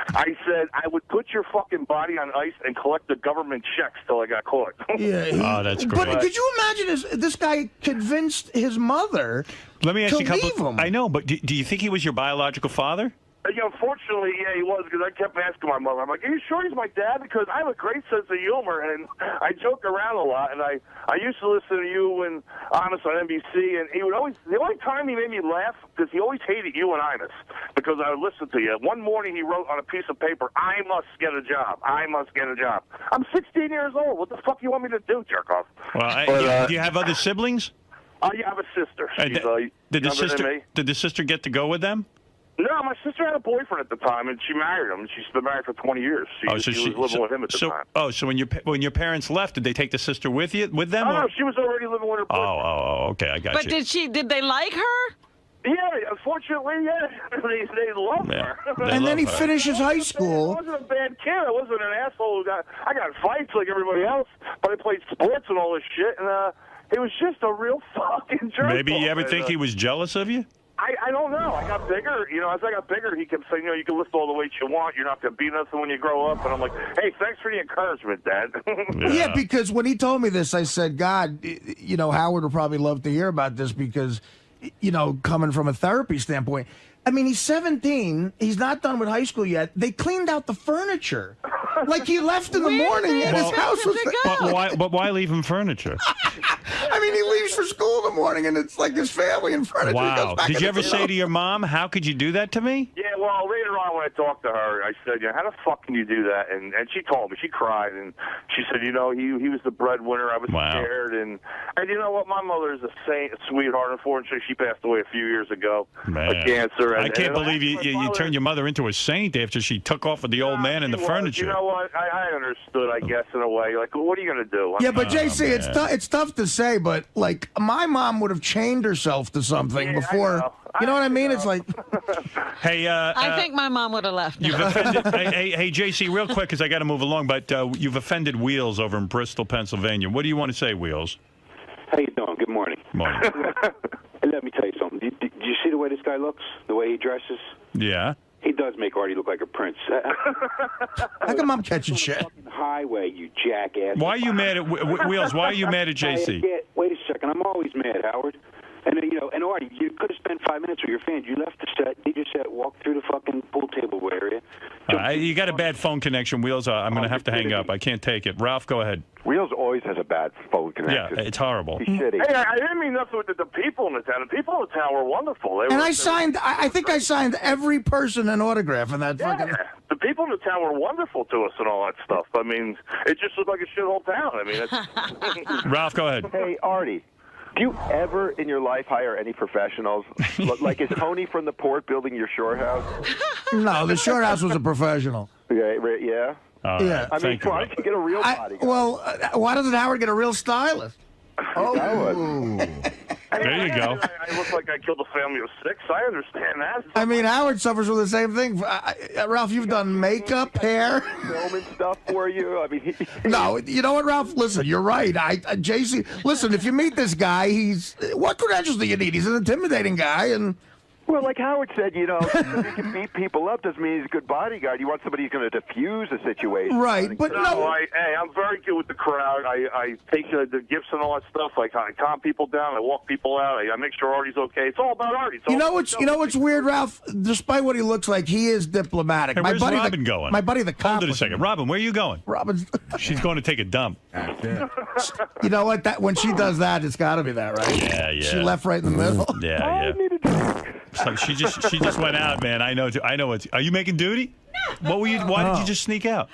I said, I would put your fucking body on ice and collect the government checks till I got caught. Yeah. Oh, that's great. But could you imagine this guy convinced his mother Let me ask to you a couple. leave him? I know, but do you think he was your biological father? Unfortunately, yeah, he was, because I kept asking my mother, I'm like, are you sure he's my dad? Because I have a great sense of humor, and I joke around a lot, and I used to listen to you and Honest on NBC, and he would always, the only time he made me laugh, because he always hated you and Honest, because I would listen to you. One morning he wrote on a piece of paper, I must get a job. I must get a job. I'm 16 years old. What the fuck do you want me to do, jerk off? Well, do you have other siblings? Yeah, I have a sister. She's Did the younger than me. Did the sister get to go with them? No, my sister had a boyfriend at the time, and she married him. She's been married for 20 years. She was living with him at the time. Oh, so when your parents left, did they take the sister with them? Oh, no, she was already living with her boyfriend. Oh, okay, I got But you. did they like her? Yeah, unfortunately, yeah. They loved her. And then he finishes high school. I wasn't a bad kid. I wasn't an asshole. I got fights like everybody else, but I played sports and all this shit, and he was just a real fucking jerk. Maybe you ever think he was jealous of you? I don't know. I got bigger. As I got bigger, he kept saying, you can lift all the weights you want. You're not going to be nothing when you grow up. And I'm like, hey, thanks for the encouragement, Dad. Yeah, because when he told me this, I said, God, Howard would probably love to hear about this because, coming from a therapy standpoint. I mean, he's 17. He's not done with high school yet. They cleaned out the furniture. Like he left in the morning and his house was... But why leave him furniture? I mean, he leaves for school in the morning and it's like his family and furniture. He goes Wow. back Did in you the ever say to your mom, how could you do that to me? Yeah, well, later on when I talked to her, I said, how the fuck can you do that? And she told me, she cried, and she said, he was the breadwinner. I was scared, and you know what? My mother is a saint, a sweetheart. Unfortunately, she passed away a few years ago of cancer. And, I can't believe you turned your mother into a saint after she took off with the old man and the furniture. You know what? I understood, I guess, in a way. Like, what are you going to do? Yeah, but JC, it's tough to say, but like my mom would have chained herself to something before. You know what I mean? It's like, hey, I think my mom would have left. You've offended, hey, JC, real quick, because I got to move along. But you've offended Wheels over in Bristol, Pennsylvania. What do you want to say, Wheels? How you doing? Good morning. Morning. And let me tell you something. Do you see the way this guy looks? The way he dresses? Yeah. He does make Artie look like a prince. How come I'm catching shit? Highway, you jackass. Why are you mad at Wheels? Why are you mad at JC? Wait a second. I'm always mad, Howard. And and Artie, you could have spent 5 minutes with your fans. You left the set. You just walked through the fucking pool table area. You got a bad phone connection, Wheels. I'm going to have to hang up. I can't take it. Ralph, go ahead. Wheels always has a bad phone connection. Yeah, it's horrible. He's shitty. Hey, I didn't mean nothing with the people in the town. The people in the town were wonderful. I think I signed every person an autograph in that fucking. The people in the town were wonderful to us and all that stuff. I mean, it just looked like a shithole town. I mean, it's... Ralph, go ahead. Hey, Artie. Do you ever in your life hire any professionals? Like, is Tony from the port building your shore house? No, the shore house was a professional. Yeah? Yeah. I mean, why don't you get a real bodyguard? Well, why doesn't Howard get a real stylist? There you go. I look like I killed a family of 6. I understand that. I mean, Howard suffers with the same thing. Ralph, you've done makeup, hair, film and stuff for you. I mean, no, you know what, Ralph? Listen, you're right. JC, listen, if you meet this guy, what credentials do you need? He's an intimidating guy, and. Well, like Howard said, you can beat people up doesn't mean he's a good bodyguard. You want somebody who's going to diffuse a situation. Right, but I'm very good with the crowd. I take the gifts and all that stuff. I calm people down. I walk people out. I make sure Artie's okay. It's all about Artie. You know what's weird, Ralph? Despite what he looks like, he is diplomatic. Hey, where's Robin going? My buddy, the cop. Hold it a second. Robin, where are you going? Robin's. She's going to take a dump. You know what? When she does that, it's got to be that, right? Yeah. She left right in the middle. Yeah. It's like she just went out, man. I know. Are you making duty? No. What were you? Why did you just sneak out?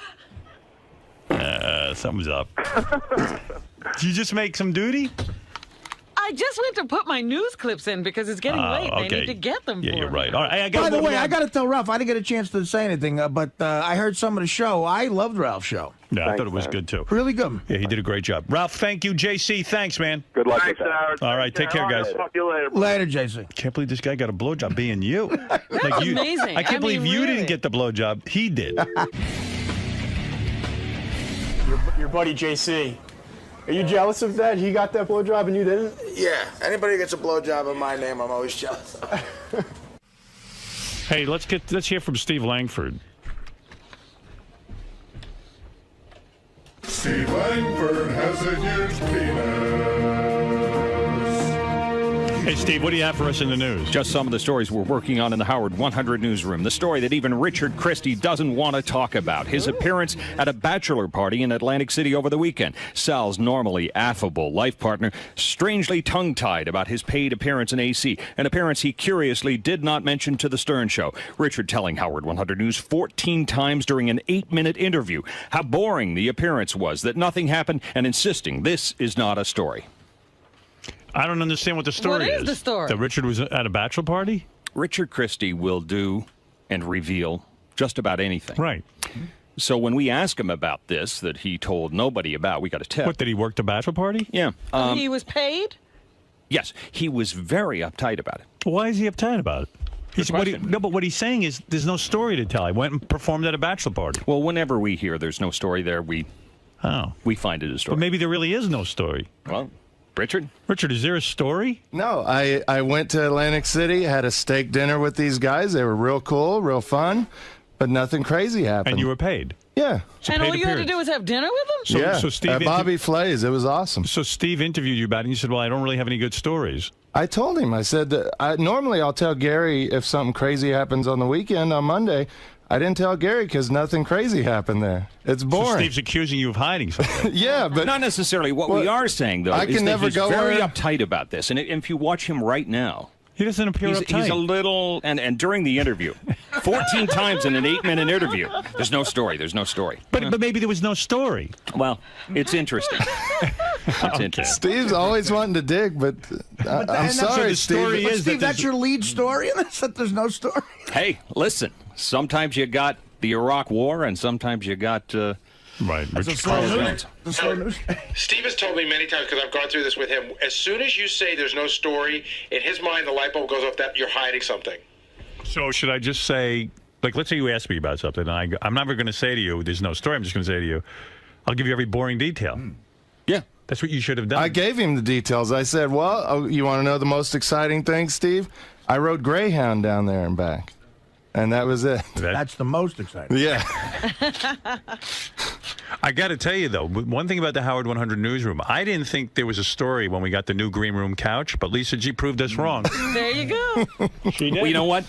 Something's up. Did you just make some duty? I just went to put my news clips in because it's getting late. Okay. They need to get them. Yeah, you're me. right. All right. By the way, I got to tell Ralph, I didn't get a chance to say anything, but I heard some of the show. I loved Ralph's show. Yeah, I thought it was good too. Really good. Yeah, he did a great job. Ralph, thank you. JC, thanks, man. Good luck. Thanks, Howard. All right, take care, guys. Talk to you later. Later, JC. Can't believe this guy got a blowjob being you. Amazing. I can't believe you really. didn't get the blowjob. He did. Your buddy JC. Are you jealous of that? He got that blowjob and you didn't? Yeah. Anybody who gets a blowjob in my name, I'm always jealous of. Hey, let's hear from Steve Langford. Steve Langford has a huge penis. Hey, Steve, what do you have for us in the news? Just some of the stories we're working on in the Howard 100 newsroom. The story that even Richard Christie doesn't want to talk about. His appearance at a bachelor party in Atlantic City over the weekend. Sal's normally affable life partner strangely tongue-tied about his paid appearance in AC, an appearance he curiously did not mention to the Stern Show. Richard telling Howard 100 News 14 times during an 8-minute interview how boring the appearance was, that nothing happened, and insisting this is not a story. I don't understand what the story is. What is the story? That Richard was at a bachelor party? Richard Christie will do and reveal just about anything. Right. So when we ask him about this, that he told nobody about, we got a tip. What, did he work the bachelor party? Yeah. He was paid? Yes. He was very uptight about it. Why is he uptight about it? No, but what he's saying is there's no story to tell. I went and performed at a bachelor party. Well, whenever we hear there's no story there, we find it a story. But maybe there really is no story. Well, Richard, is there a story? No, I went to Atlantic City, had a steak dinner with these guys. They were real cool, real fun, but nothing crazy happened. And you were paid? Yeah. And all you had to do was have dinner with them? So Steve at Bobby Flay's. It was awesome. So Steve interviewed you about it, and you said, well, I don't really have any good stories. I told him. I said, that normally I'll tell Gary if something crazy happens on the weekend on Monday. I didn't tell Gary because nothing crazy happened there. It's boring. So Steve's accusing you of hiding something. Yeah, but not necessarily. What we are saying, though, I is can that never he's go very where... uptight about this. And if you watch him right now, He doesn't appear uptight. He's a little, and during the interview, 14 times in an 8-minute interview, there's no story. But maybe there was no story. Well, it's interesting. It's interesting. Steve's always wanting to dig, but I'm sorry, Steve. Steve, that's your lead story, and that's that there's no story. Hey, listen. Sometimes you got the Iraq War, and sometimes you got right. Steve has told me many times, because I've gone through this with him, as soon as you say there's no story, in his mind the light bulb goes off that you're hiding something. So should I just say, like, let's say you ask me about something, and I'm never going to say to you, there's no story. I'm just going to say to you, I'll give you every boring detail. Yeah. That's what you should have done. I gave him the details. I said, well, you want to know the most exciting thing, Steve? I rode Greyhound down there and back. And that was it. That's the most exciting. Yeah. I got to tell you, though, one thing about the Howard 100 newsroom, I didn't think there was a story when we got the new green room couch, but Lisa G proved us wrong. There you go. She did. Well, you know what?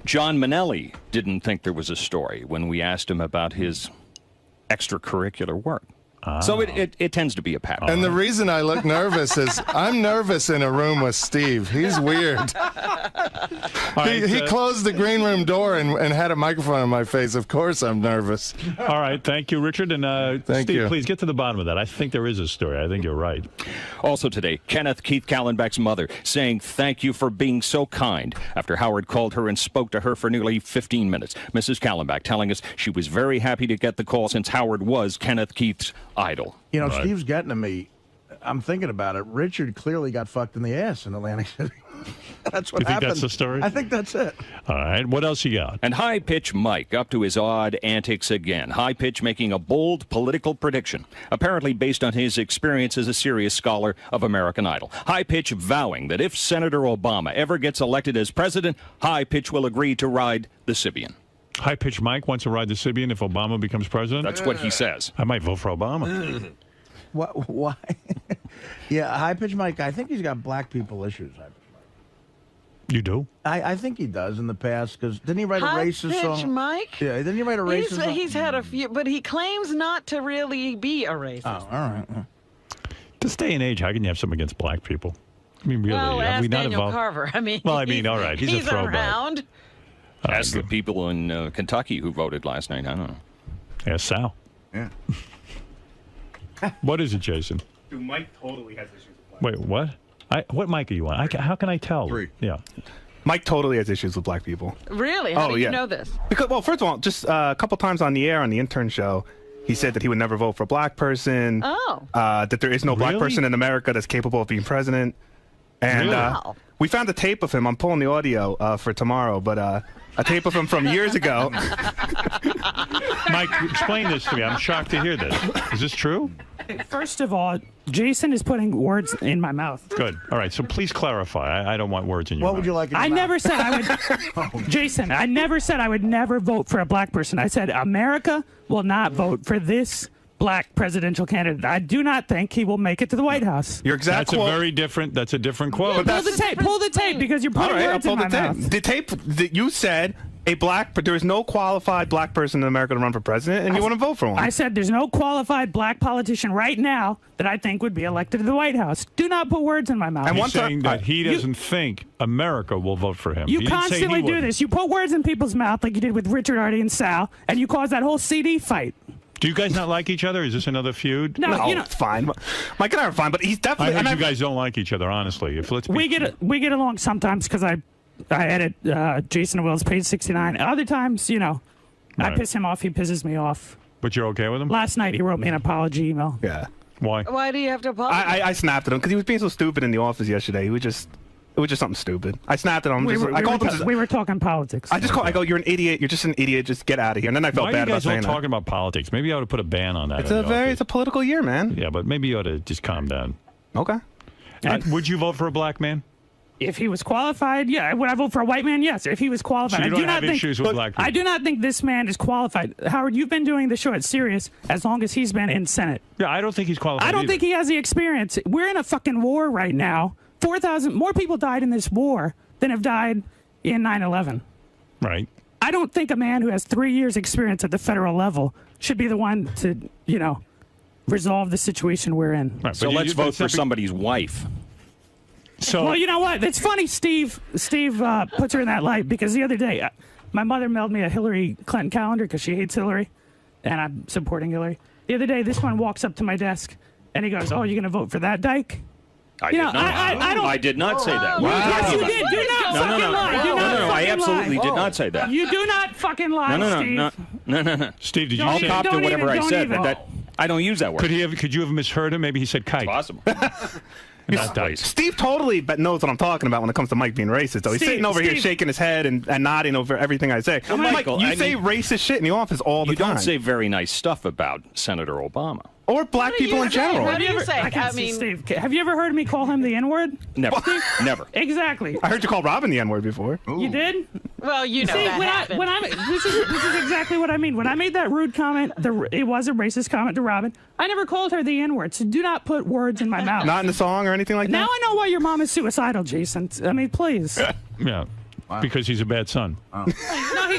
John Minnelli didn't think there was a story when we asked him about his extracurricular work. So it tends to be a pattern. And the reason I look nervous is I'm nervous in a room with Steve. He's weird. He closed the green room door and had a microphone in my face. Of course I'm nervous. All right. Thank you, Richard. And Thank Steve, you. please get to the bottom of that. I think there is a story. I think you're right. Also today, Kenneth Keith Kallenbach's mother saying thank you for being so kind after Howard called her and spoke to her for nearly 15 minutes. Mrs. Kallenbach telling us she was very happy to get the call since Howard was Kenneth Keith's idol. You know, Steve's getting to me. I'm thinking about it. Richard clearly got fucked in the ass in Atlantic City. That's what You think happened. that's the story? I think that's it. All right. What else you got? And High Pitch Mike up to his odd antics again. High Pitch making a bold political prediction, apparently based on his experience as a serious scholar of American Idol. High Pitch vowing that if Senator Obama ever gets elected as president, High Pitch will agree to ride the Sibian. High Pitch Mike wants to ride the Sibian if Obama becomes president? That's what he says. I might vote for Obama. What? Why? Yeah, High Pitch Mike, I think he's got black people issues. You do? I think he does in the past, because didn't he write a racist High Pitch song? Mike? Yeah, didn't he write a racist song? He's had a few, but he claims not to really be a racist. Oh, all right. This day and age, how can you have something against black people? I mean, really? Well, have ask we not Daniel evolved? Carver. I mean, Well, I mean, all right, he's a throwback. around. Ask the people in Kentucky who voted last night. I don't know. Yeah, Sal. Yeah. What is it, Jason? Dude, Mike totally has issues with Wait, what? What mic are you on? How can I tell? 3. Yeah. Mike totally has issues with black people. Really? How do you know this? Because, well, first of all, just a couple times on the air on the intern show, he said that he would never vote for a black person. Oh. That there is no black person in America that's capable of being president. And Wow. we found a tape of him. I'm pulling the audio for tomorrow, but a tape of him from years ago. Mike, explain this to me. I'm shocked to hear this. Is this true? First of all, Jason is putting words in my mouth. Good. All right. So please clarify. I don't want words in your mouth. What would you like? I never said I would. Jason, I never said I would never vote for a black person. I said America will not vote for this black presidential candidate. I do not think he will make it to the White House. Your exact That's quote. a very different. That's a different quote. Pull the tape because you're All putting right, I'll words pull in the my tape. mouth. The tape that you said there is no qualified black person in America to run for president, and you want to vote for one. I said there's no qualified black politician right now that I think would be elected to the White House. Do not put words in my mouth. He's saying that he doesn't think America will vote for him. You He didn't say constantly he do would. this. You put words in people's mouth like you did with Richard, Artie, and Sal, and you caused that whole CD fight. Do you guys not like each other? Is this another feud? No, you know, fine. Mike and I are fine, but he's definitely. I heard and you guys don't like each other, honestly. If let's be we get along sometimes because I edit Jason Will's page 69. Other times, you know, I Right. piss him off. He pisses me off. But you're okay with him? Last night he wrote me an apology email. Yeah. Why? Why do you have to apologize? I snapped at him because he was being so stupid in the office yesterday. It was just something stupid. I snapped at him. We were talking politics. I go, you're an idiot. You're just an idiot. Just get out of here. And then I felt Why bad are you about guys all saying that. talking about politics? Maybe I ought to put a ban on that. It's a political year, man. Yeah, but maybe you ought to just calm down. Okay. Would you vote for a black man? If he was qualified, yeah. Would I vote for a white man? Yes. If he was qualified, So you I don't do not have think issues with black people? I do not think this man is qualified. Howard, you've been doing the show at Sirius as long as he's been in Senate. Yeah, I don't think he's qualified. I don't either. think he has the experience. We're in a fucking war right now. 4,000 more people died in this war than have died in 9/11. Right. I don't think a man who has 3 years experience at the federal level should be the one to, you know, resolve the situation we're in. So let's vote for somebody's wife. Well, you know what? It's funny. Steve puts her in that light because the other day, my mother mailed me a Hillary Clinton calendar because she hates Hillary, and I'm supporting Hillary. The other day, this one walks up to my desk, and he goes, "Oh, you're gonna vote for that dyke?" I did not say that. Yes, you did. Do not fucking lie. Do not I absolutely lie. did not say that. You do not fucking lie, No. Steve, did you I'll say cop to whatever I said, but that I don't use that word. Could you have misheard him? Maybe he said kite. Possible. Not dice. Steve totally knows what I'm talking about when it comes to Mike being racist, though. He's sitting over here shaking his head and nodding over everything I say. Well, Michael, you say racist shit in the office all the time. You don't say very nice stuff about Senator Obama. Or black people in general. What do you say? I mean, Steve, have you ever heard me call him the N-word? Never. Never. Exactly. I heard you call Robin the N-word before. You did? Well, you know See, that happened. this is exactly what I mean. When I made that rude comment, it was a racist comment to Robin. I never called her the N-word, so do not put words in my mouth. Not in the song or anything like that? Now I know why your mom is suicidal, Jason. I mean, please. Yeah. Wow. Because he's a bad son. No,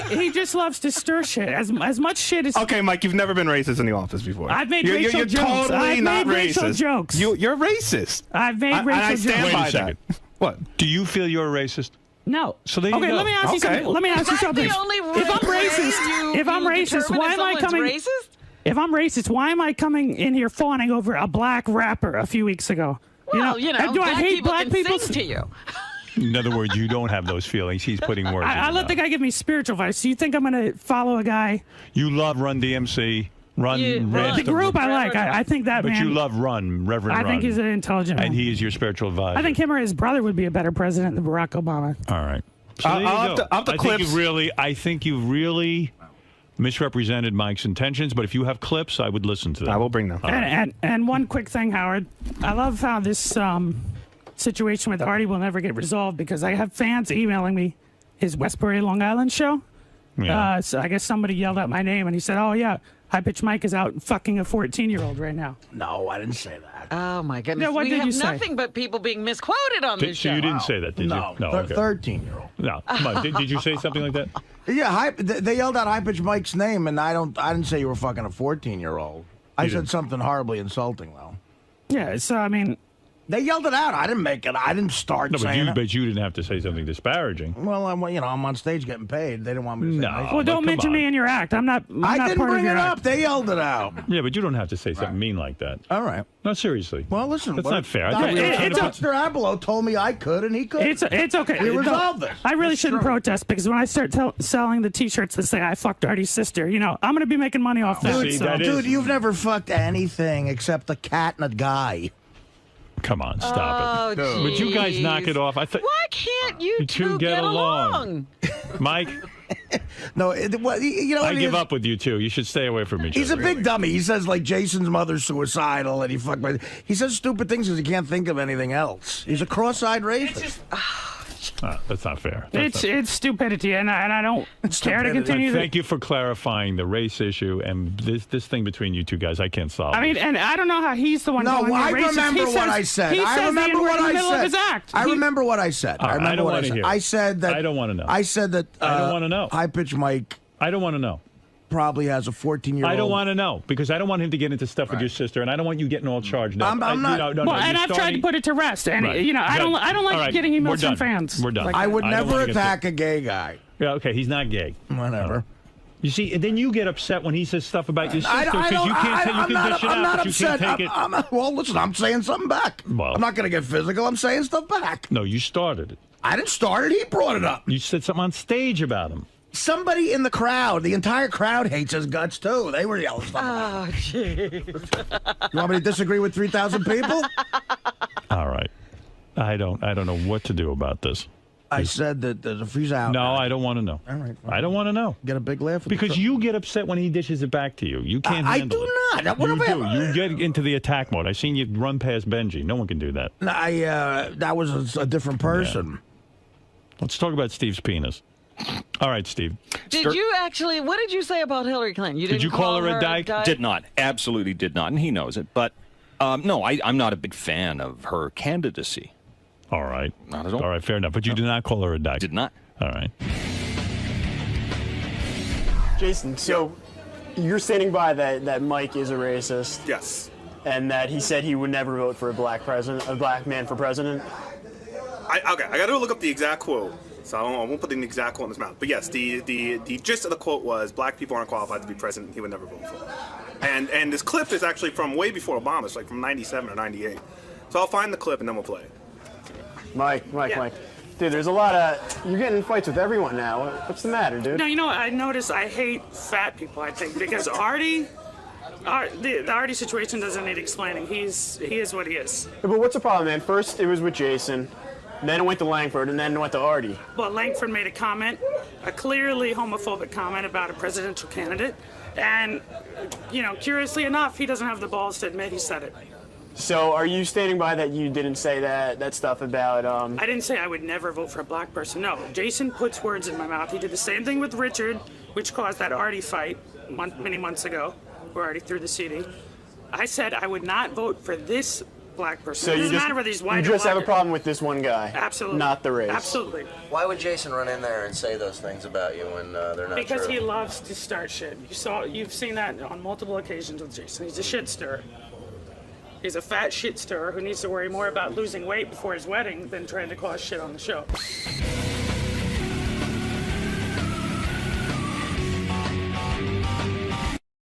he just loves to stir shit. As much shit as... Okay, Mike, you've never been racist in the office before. I've made you're racial jokes. Totally I've not made racist. racial jokes. You're racist. I've made racial and I jokes. stand by Wait a second. that. What? Do you feel you're a racist? No. So there you okay, go. let me ask you something. Let me ask you something. The only If I'm racist, why am I coming? Racist? If I'm racist, why am I coming in here fawning over a black rapper a few weeks ago? Well, and do I hate black people? To you. In other words, you don't have those feelings. He's putting words. I let the guy give me spiritual advice. So you think I'm going to follow a guy? You love Run DMC. The group I like. I think that but man. you love Reverend Run. I think he's an intelligent and man. he is your spiritual advisor. I think him or his brother would be a better president than Barack Obama. All right. So there you go. I think you've really misrepresented Mike's intentions, but if you have clips, I would listen to them. I will bring them. And one quick thing, Howard. I love how this situation with Artie will never get resolved because I have fans emailing me his Westbury, Long Island show. Yeah. So I guess somebody yelled out my name and he said, "Oh yeah, High Pitch Mike is out fucking a 14-year-old right now." No, I didn't say that. Oh my goodness. No, what we did have you say? nothing but people being misquoted on this show. So you didn't say that, did you? No, okay. 13-year-old. No, come on. Did you say something like that? Yeah, they yelled out High Pitch Mike's name, and I didn't say you were fucking a 14-year-old. I said something horribly insulting, though. Yeah, so I mean, they yelled it out. I didn't make it. I didn't start saying it. But you didn't have to say something disparaging. Well, I'm on stage getting paid. They didn't want me to say anything. Well, don't mention me in your act. I'm not. I didn't part bring of your it act. up. They yelled it out. Yeah, but you don't have to say something mean like that. All right. No, seriously. Well, listen. That's not fair. I think Mr. Abelo told me I could, and he could. It's okay. We resolved this. I really shouldn't protest because when I start selling the T-shirts that say "I fucked Artie's sister," I'm going to be making money off that. Dude, you've never fucked anything except a cat and a guy. Come on, stop it. Would you guys knock it off? Why can't you two get along? Mike? No, I give up with you two. You should stay away from each other. He's a big dummy. He says like Jason's mother's suicidal, and he says stupid things because he can't think of anything else. He's a cross-eyed racist. That's not fair. It's stupidity, and I don't care to continue. Thank you for clarifying the race issue and this thing between you two guys. I can't solve. I mean, and I don't know how he's the one. No, calling I you racist. remember what I said. I remember what I said. His act. I remember what I said. Right, I don't want to hear. I said that. I don't want to know. I said that. I don't want to know. High Pitch Mike. I don't want to know. Probably has a 14-year-old. I don't want to know because I don't want him to get into stuff with your sister, and I don't want you getting all charged up. I'm not. No, and I've tried to put it to rest, and I don't like getting emails from fans. We're done. Like I would never attack a gay guy. Yeah, okay, he's not gay. Whatever. You see, and then you get upset when he says stuff about your sister because you can't dish it out, but you can't take it. Well, listen, I'm saying something back. Well, I'm not going to get physical. I'm saying stuff back. No, you started it. I didn't start it. He brought it up. You said something on stage about him. Somebody in the crowd, the entire crowd hates his guts too. They were yelling stuff. Oh, jeez. You want me to disagree with 3,000 people? All right. I don't know what to do about this. I said that if he's out. No, I don't want to know. All right. I don't want to know. Get a big laugh. Because you get upset when he dishes it back to you. You can't handle it. I do not. What You do. You get into the attack mode. I seen you run past Benji. No one can do that. That was a different person. Yeah. Let's talk about Steve's penis. All right, Steve. Did you actually? What did you say about Hillary Clinton? Did you call her a dyke? Did not. Absolutely did not, and he knows it. But no, I'm not a big fan of her candidacy. All right. Not at all. All right, fair enough. But you did not call her a dyke. Did not. All right. Jason, so you're standing by that Mike is a racist. Yes. And that he said he would never vote for a black man for president. I got to look up the exact quote, so I won't put an exact quote in his mouth. But yes, the gist of the quote was, black people aren't qualified to be president, he would never vote for. And this clip is actually from way before Obama. It's like from 97 or 98. So I'll find the clip and then we'll play it. Mike. Dude, there's a lot of... You're getting in fights with everyone now. What's the matter, dude? No, you know what? I noticed I hate fat people, I think, because Artie... the Artie situation doesn't need explaining. He is what he is. Yeah, but what's the problem, man? First, it was with Jason. Then it went to Langford, and then it went to Artie. Well, Langford made a clearly homophobic comment about a presidential candidate. And, curiously enough, he doesn't have the balls to admit he said it. So are you standing by that you didn't say that stuff about... I didn't say I would never vote for a black person. No, Jason puts words in my mouth. He did the same thing with Richard, which caused that Artie fight many months ago, where Artie threw the CD. I said I would not vote for this black person. So it doesn't matter whether he's white or black. You just have a problem with this one guy. Absolutely. Not the race. Absolutely. Why would Jason run in there and say those things about you when they're not because true? He loves to start shit. You've seen that on multiple occasions with Jason. He's a shit stirrer. He's a fat shit stirrer who needs to worry more about losing weight before his wedding than trying to cause shit on the show.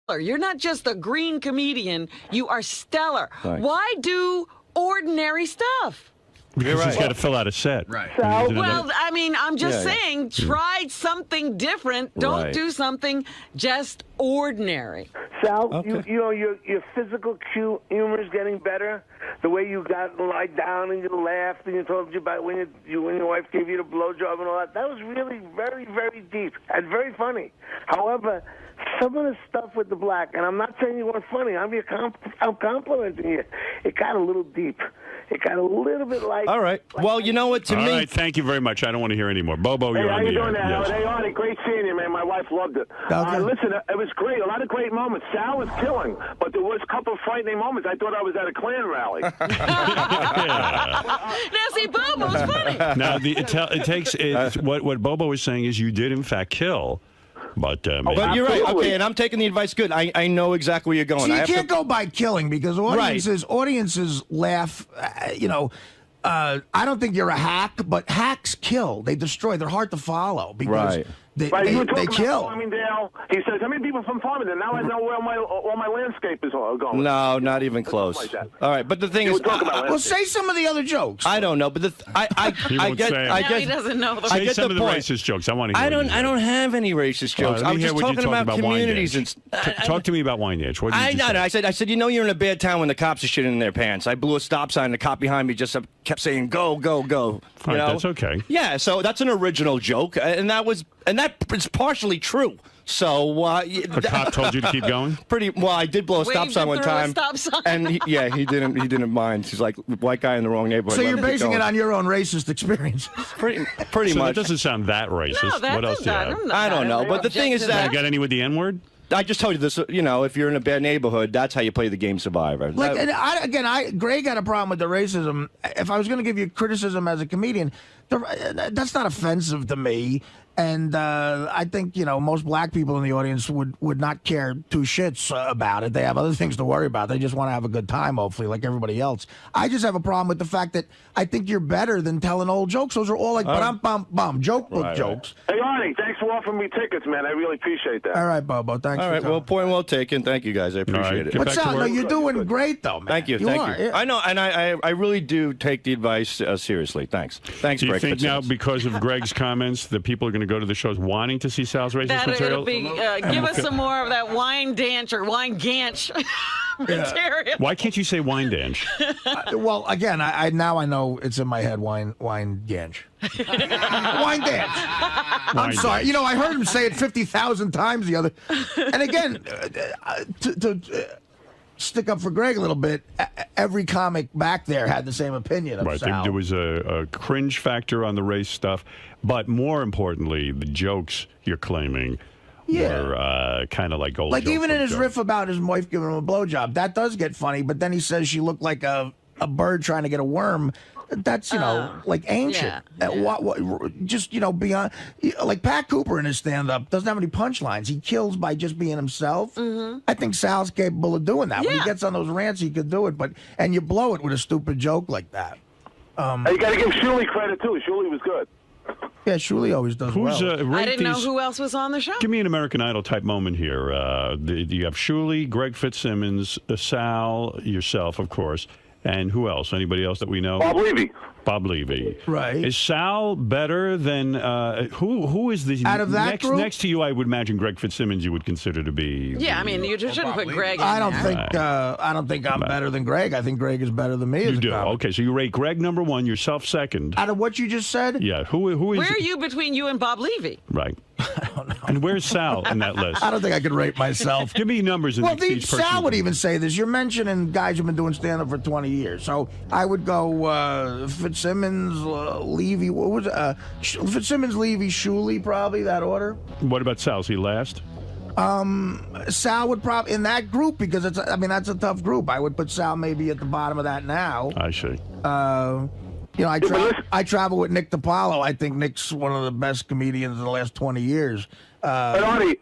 You're not just a green comedian, you are stellar. Thanks. Why do ordinary stuff? Because he's got to fill out a set. Right. Well, I mean, I'm just saying, try something different. Don't do something just ordinary. Sal, your physical humor is getting better. The way you got to lie down and you laughed and you told you about when your wife gave you the blowjob and all that. That was really very, very deep and very funny. However, some of the stuff with the black, and I'm not saying you weren't funny. I'm complimenting you. It got a little deep. It got a little bit like... All right. Well, you know what, to me... All right, thank you very much. I don't want to hear any more. Bobo, you're on the air. Yes. Hey, Artie, great seeing you, man. My wife loved it. Listen, it was great. A lot of great moments. Sal was killing, but there was a couple of frightening moments. I thought I was at a Klan rally. Now, see, Bobo's funny. Now, what Bobo is saying is you did, in fact, kill. But you're right. Okay, and I'm taking the advice good. I know exactly where you're going. So you can't go by killing because audiences laugh. I don't think you're a hack, but hacks kill. They destroy. They're hard to follow because they kill. Farmingdale. He says, how many people from Farmingdale? Now I know where all my landscape is going. No, not even close. Like that. All right, but the thing is, well, say some of the other jokes. I don't know, but I get. He doesn't know the Say some of the racist jokes. I want to hear. I don't have any racist jokes. I'm just talking about communities and. Talk to me about wine dance. What did you say? I said, you're in a bad town when the cops are shitting in their pants. I blew a stop sign. The cop behind me just kept saying, "Go, go, go." All right, that's okay. Yeah, so that's an original joke, and that is partially true. So the cop told you to keep going. I did blow a stop sign one time, and he didn't mind. He's like, white guy in the wrong neighborhood. So you're basing it on your own racist experience. Pretty so much. That doesn't sound that racist. No, what else do you have? I don't know, but the thing is that you got any with the N-word? I just told you this. If you're in a bad neighborhood, that's how you play the game Survivor. Greg had a problem with the racism. If I was going to give you criticism as a comedian, that's not offensive to me. And I think, most black people in the audience would not care two shits about it. They have other things to worry about. They just want to have a good time, hopefully, like everybody else. I just have a problem with the fact that I think you're better than telling old jokes. Those are all like joke book jokes. Hey, Artie, thanks for offering me tickets, man. I really appreciate that. All right, Bobo. Thanks. All right, well, point well taken. Thank you, guys. I appreciate it. But Sal, no, you're doing great, though, man. Thank you. Thank you. I know, and I really do take the advice seriously. Thanks. Thanks, Greg. Do you think now, because of Greg's comments, that people are going to go to the shows wanting to see Sal's racist material? Give us some more of that wine dance or wine ganch material. Why can't you say wine dance? Well, again, I know it's in my head. Wine ganch. Wine dance. I'm sorry. I heard him say it 50,000 times the other. And again, to stick up for Greg a little bit, every comic back there had the same opinion of Sal. There was a cringe factor on the race stuff, but more importantly, the jokes you're claiming were kind of like old Like even in his jokes. riff about his wife giving him a blowjob, that does get funny, but then he says she looked like a bird trying to get a worm. That's, like ancient. Just, beyond. Like Pat Cooper in his stand-up doesn't have any punchlines. He kills by just being himself. I think Sal's capable of doing that. When he gets on those rants, he could do it. And you blow it with a stupid joke like that. you got to give Shuli credit too. Shuli was good. Yeah, Shuli always does Who's, well. I didn't know who else was on the show. Give me an American Idol type moment here. You have Shuli, Greg Fitzsimmons, Sal, yourself, of course, and who else? Anybody else that we know? Bob Levy. Bob Levy. Right. Is Sal better than who is the out of that next group? next to you? I would imagine Greg Fitzsimmons you would consider to be. Yeah, I mean you shouldn't put Greg in I don't there. think I'm better than Greg. I think Greg is better than me. You as a do. comic. Okay, so you rate Greg number one, yourself second. Out of what you just said? Yeah. Who is? Where are you between you and Bob Levy? Right. And where's Sal in that list? I don't think I could rate myself. Give me numbers. In Well, each person. Sal would even say this. You're mentioning guys who've been doing stand-up for 20 years. So I would go Fitzsimmons, Levy. What was Fitzsimmons, Levy, Shuli, probably that order. What about Sal? Is he last? Sal would probably in that group because that's a tough group. I would put Sal maybe at the bottom of that now. I see. I travel with Nick DiPaolo. I think Nick's one of the best comedians in the last 20 years. But Artie,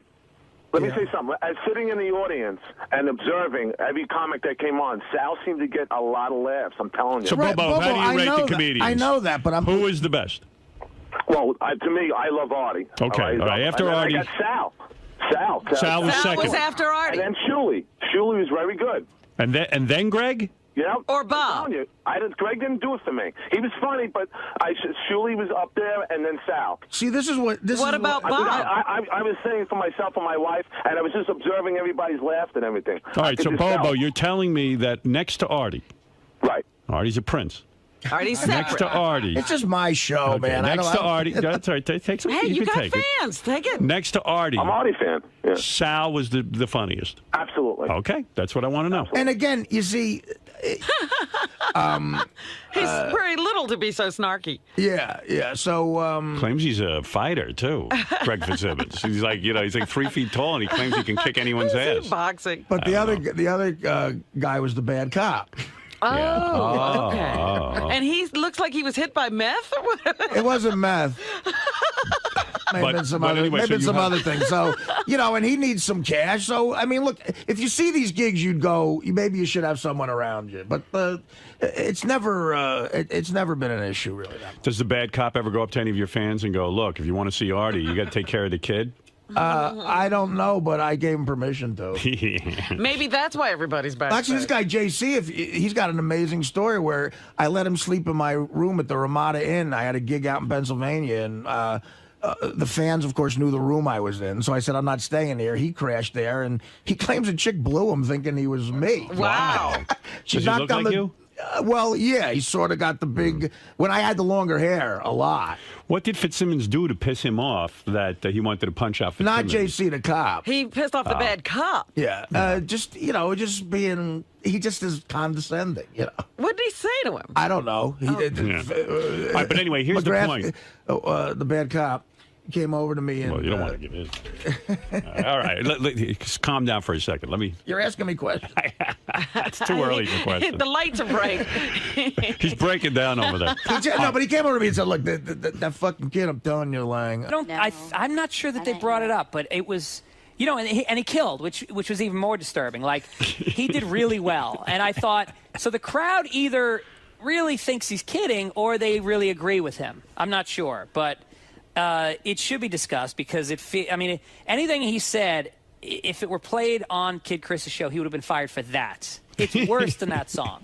let me say something. As sitting in the audience and observing every comic that came on, Sal seemed to get a lot of laughs. I'm telling you. So, Bobo, how do you rate the comedians? I know that, but who is the best? Well, to me, I love Artie. Okay, all right. After and then Artie, I got Sal. Sal was second. was after Artie. And then Shuli. Shuli was very good. And then Greg. Yeah. Or Bob. Greg didn't do it for me. He was funny, but Shuli was up there, and then Sal. See, this is what. What about Bob? I was saying for myself and my wife, and I was just observing everybody's laugh and everything. All right, so Bobo, you're telling me that next to Artie, right? Artie's a prince. Artie's separate. Next to Artie. It's just my show, Okay, man. Next to Artie. That's all right. Take some. Hey, you can got take fans. Take it. Next to Artie. I'm an Artie fan. Yeah. Sal was the funniest. Absolutely. Okay, that's what I want to know. And again, you see, He's very little to be so snarky. yeah. So claims he's a fighter too. Greg Fitzsimmons. He's like 3 feet tall, and he claims he can kick anyone's ass. Boxing. But the other guy was the bad cop. Oh, okay. And he looks like he was hit by meth or whatever. It wasn't meth. Maybe some other things. So, and he needs some cash. So, I mean, look, if you see these gigs, you'd go, maybe you should have someone around you. But it's never been an issue, really. Does the bad cop ever go up to any of your fans and go, look, if you want to see Artie, you got to take care of the kid? I don't know, but I gave him permission to. Maybe that's why everybody's back. Actually, this guy JC, he's got an amazing story where I let him sleep in my room at the Ramada Inn. I had a gig out in Pennsylvania, and the fans, of course, knew the room I was in. So I said, I'm not staying here. He crashed there, and he claims a chick blew him thinking he was me. Wow. Does he look like you? Well, yeah, he sort of got the big. When I had the longer hair, a lot. What did Fitzsimmons do to piss him off that he wanted to punch out Fitzsimmons? Not JC the cop. He pissed off the bad cop. Yeah, just being. He just is condescending. What did he say to him? I don't know. All right, but anyway, here's the point. The bad cop came over to me and. Well, you don't want to give in. All right, just calm down for a second. Let me. You're asking me questions. It's too early for questions. The lights are bright. He's breaking down over there. No, but he came over to me and said, "Look, that fucking kid, I'm telling you, lying." I'm not sure that they brought it up, but it was. And he killed, which was even more disturbing. Like, he did really well. And I thought, so the crowd either really thinks he's kidding or they really agree with him. I'm not sure. But it should be discussed because, anything he said, if it were played on Kid Chris's show, he would have been fired for that. It's worse than that song.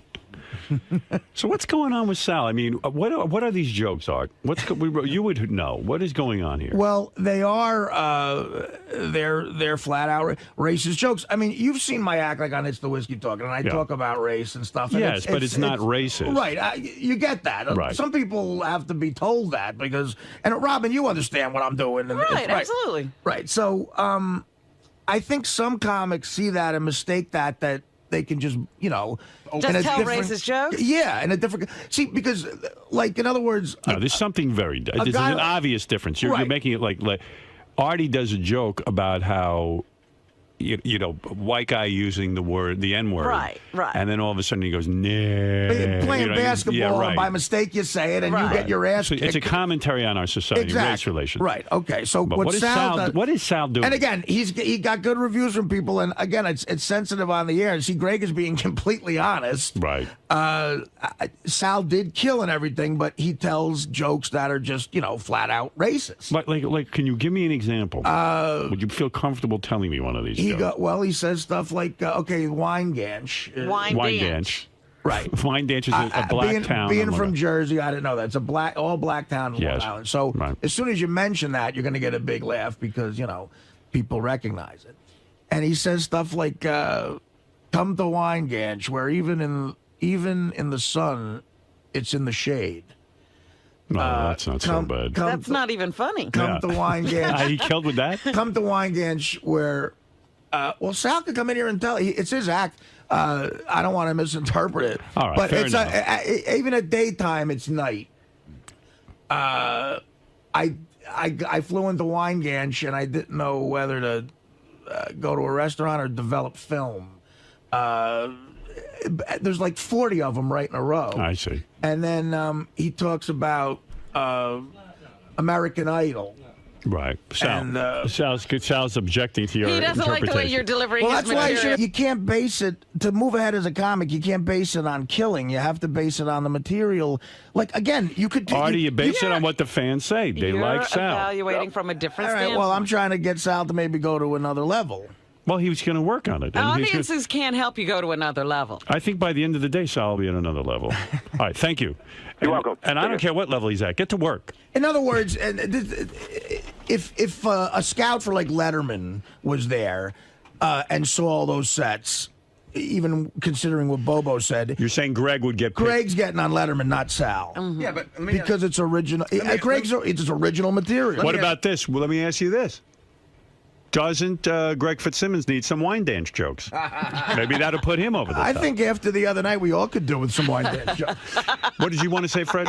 So what's going on with Sal? I mean, what are these jokes, Art? You would know. What is going on here? Well, they are they're flat out racist jokes. I mean, you've seen my act like on It's the Whiskey Talk, and I talk about race and stuff. And yes, but it's not racist. Right. You get that. Right. Some people have to be told that because, and Robin, you understand what I'm doing. Right, absolutely. Right. So I think some comics see that and mistake that they can just, just tell racist jokes? Yeah, in a different. See, because, like, in other words. No, there's something there's an obvious difference. You're making it like Artie does a joke about how. White guy using the N-word. Right. And then all of a sudden he goes, nah. Playing basketball, and by mistake you say it, and you get your ass kicked. It's a commentary on our society, race relations. Right, okay. So what is Sal doing? And again, he got good reviews from people, and again, it's sensitive on the air. And see, Greg is being completely honest. Right. Sal did kill and everything, but he tells jokes that are just, flat out racist. Like, can you give me an example? Would you feel comfortable telling me one of these? He says stuff like, wine ganch. Wine ganch. Right. Wine ganch is a black town. Being from Jersey, I didn't know that. It's all black town in Long Island. So as soon as you mention that, you're going to get a big laugh because, people recognize it. And he says stuff like, come to wine ganch, where even in the sun, it's in the shade. No, that's not so bad. That's not even funny. Come to wine ganch. He killed with that? Come to wine ganch where, Sal could come in here and tell. It's his act. I don't want to misinterpret it. All right, but fair it's enough. Even at daytime, it's night. I flew into wine ganch and I didn't know whether to go to a restaurant or develop film. There's like 40 of them right in a row. I see. And then he talks about American Idol. Right. Sal's objecting to your He doesn't like the way you're delivering his that's material. why you can't base it, to move ahead as a comic, you can't base it on killing. You have to base it on the material. Like, again, you could... Artie, you base it on what the fans say. They like Sal. You're evaluating from a different standpoint. Well, I'm trying to get Sal to maybe go to another level. Well, he was going to work on it. Audiences can't help you go to another level. I think by the end of the day, Sal will be at another level. All right, thank you. You're welcome. And I don't care what level he's at. Get to work. In other words, if a scout for like Letterman was there and saw all those sets, even considering what Bobo said, you're saying Greg would get. Greg's getting on Letterman, not Sal. Yeah, but because it's original. It's original material. What about this? Well, let me ask you this. Doesn't Greg Fitzsimmons need some wine dance jokes? Maybe that'll put him over the top. I think after the other night, we all could do with some wine dance jokes. What did you want to say, Fred?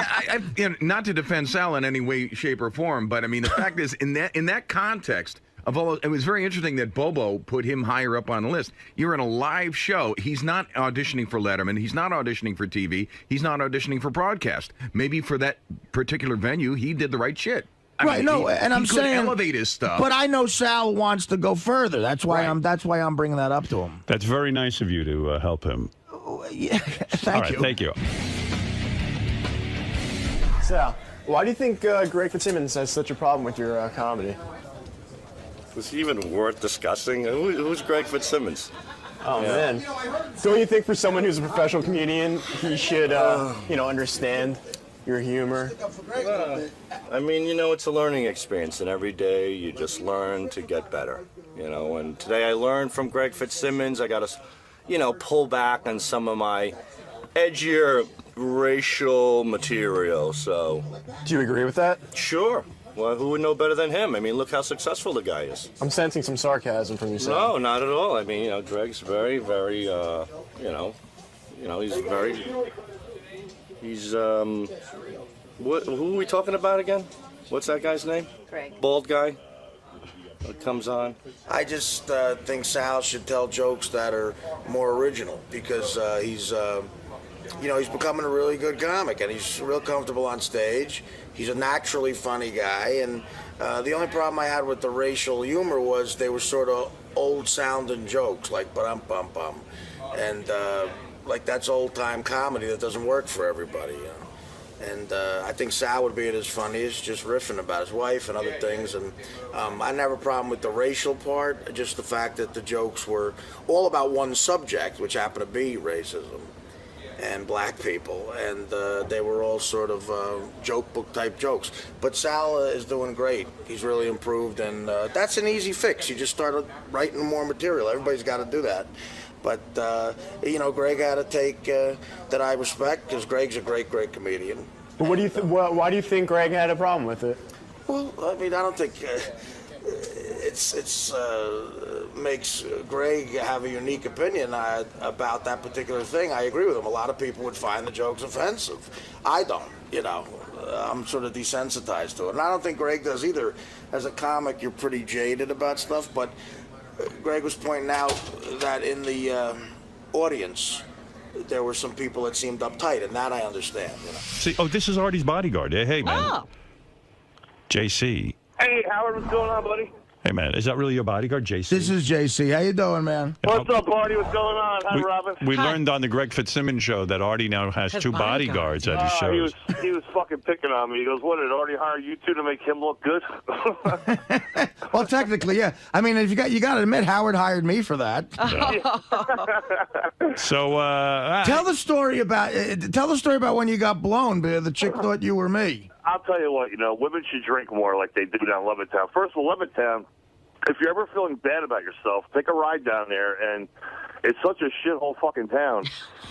Not to defend Sal in any way, shape, or form, but I mean the fact is, in that context of all, it was very interesting that Bobo put him higher up on the list. You're in a live show. He's not auditioning for Letterman. He's not auditioning for TV. He's not auditioning for broadcast. Maybe for that particular venue, he did the right shit. And I'm saying elevate his stuff. But I know Sal wants to go further. That's why I'm bringing that up to him. That's very nice of you to help him. Yeah, thank you. Thank you. Sal, why do you think Greg Fitzsimmons has such a problem with your comedy? Was he even worth discussing? Who's Greg Fitzsimmons? Oh, man. Don't you think for someone who's a professional comedian, he should, understand your humor? I mean, it's a learning experience, and every day you just learn to get better, and today I learned from Greg Fitzsimmons. I got to, pull back on some of my edgier racial material, so... Do you agree with that? Sure. Well, who would know better than him? I mean, look how successful the guy is. I'm sensing some sarcasm from you, Sam. No, not at all. I mean, Greg's very, very, he's very... He's, who are we talking about again? What's that guy's name? Greg. Bald guy that comes on. I just think Sal should tell jokes that are more original because he's becoming a really good comic and he's real comfortable on stage. He's a naturally funny guy, and the only problem I had with the racial humor was they were sort of old-sounding jokes, like ba-dum-bum-bum, and like that's old-time comedy that doesn't work for everybody, And I think Sal would be at his funniest, just riffing about his wife and other things. And I didn't have a problem with the racial part, just the fact that the jokes were all about one subject, which happened to be racism and black people. And they were all sort of joke book type jokes. But Sal is doing great. He's really improved. And that's an easy fix. You just start writing more material. Everybody's got to do that. But, Greg had a take that I respect because Greg's a great, great comedian. But why do you think Greg had a problem with it? Well, I mean, I don't think it's makes Greg have a unique opinion about that particular thing. I agree with him. A lot of people would find the jokes offensive. I don't, I'm sort of desensitized to it. And I don't think Greg does either. As a comic, you're pretty jaded about stuff, but Greg was pointing out that in the audience, there were some people that seemed uptight, and that I understand. See, this is Artie's bodyguard. Hey, man. Oh. JC. Hey, Howard, what's going on, buddy? Hey, man, is that really your bodyguard, JC? This is JC. How you doing, man? What's up, Artie? What's going on? Hi, Robin. We learned on the Greg Fitzsimmons show that Artie now has two bodyguards at his shows. He was fucking picking on me. He goes, "What did Artie hire you two to make him look good?" Well, technically, yeah. I mean, if you got to admit, Howard hired me for that. So tell the story about when you got blown. The chick thought you were me. I'll tell you what, women should drink more like they do down Levittown. First of all, Levittown, if you're ever feeling bad about yourself, take a ride down there, and it's such a shithole fucking town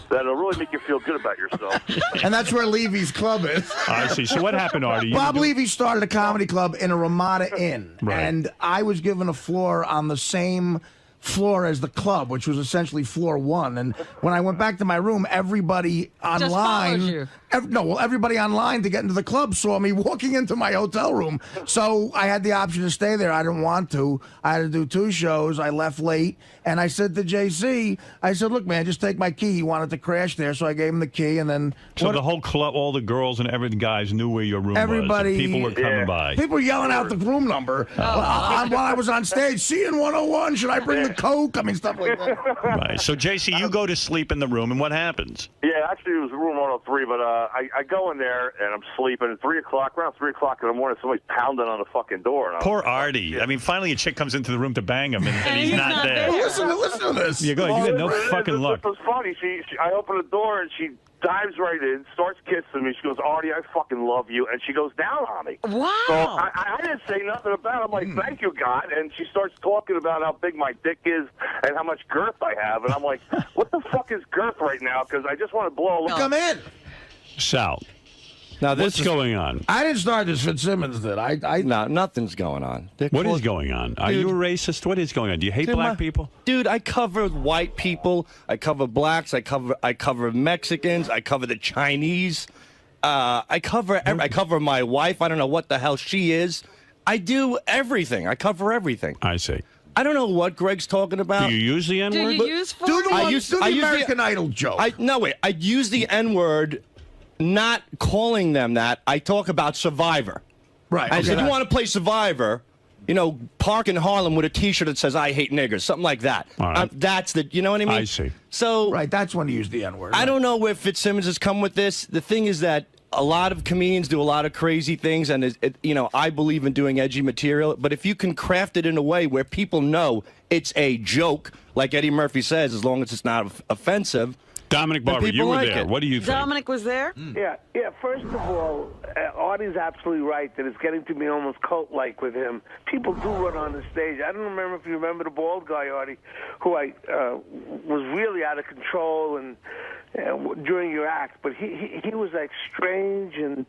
that it'll really make you feel good about yourself. And that's where Levy's club is. I see. So what happened, Artie? Bob Levy started a comedy club in a Ramada Inn, Right. and I was given a floor on the same floor as the club, which was essentially floor 1. And when I went back to my room, everybody online, everybody online to get into the club saw me walking into my hotel room. So I had the option to stay there. I didn't want to. I had to do 2 shows. I left late, and I said to JC, I said, "Look, man, just take my key." He wanted to crash there, so I gave him the key, and then So the whole club, all the girls and every guys knew where your room Everybody, was. And people were coming by. People were yelling out the room number while I was on stage. CN 101, should I bring the Coke? I mean, stuff like that. Right. So, JC, you go to sleep in the room, and what happens? Yeah, actually, it was room 103, but I go in there, and I'm sleeping. At 3 o'clock, around 3 o'clock in the morning, somebody's pounding on the fucking door. And Poor Artie. I mean, finally a chick comes into the room to bang him, and he's not there. Listen to this. You got no fucking luck. This was funny. I open the door, and she dives right in, starts kissing me. She goes, "Artie, I fucking love you," and she goes down on me. Wow. So I didn't say nothing about it. I'm like, "Thank you, God," and she starts talking about how big my dick is and how much girth I have, and I'm like, "What the fuck is girth right now?" Because I just want to blow a load. Come in. Sal. Now, what's going on? I didn't start this. Fitzsimmons did. No, nothing's going on. What is going on? Are you a racist? What is going on? Do you hate black people? Dude, I cover white people. I cover blacks. I cover Mexicans. I cover the Chinese. I cover my wife. I don't know what the hell she is. I do everything. I cover everything. I see. I don't know what Greg's talking about. Do you use the N-word? Do you use for Do the, it? one, do the American Idol joke. I use the N-word, not calling them that. I talk about Survivor. Right. I said, you want to play Survivor, park in Harlem with a T-shirt that says, "I hate niggers," something like that. All right. That's the, you know what I mean? I see. So, right, that's when you use the N-word. I don't know where Fitzsimmons has come with this. The thing is that a lot of comedians do a lot of crazy things, and I believe in doing edgy material. But if you can craft it in a way where people know it's a joke, like Eddie Murphy says, as long as it's not offensive. Dominic Barber, you were there. What do you think? Dominic was there? Yeah. First of all, Artie's absolutely right that it's getting to be almost cult-like with him. People do run on the stage. I don't remember if you remember the bald guy, Artie, who was really out of control and during your act, but he was like strange and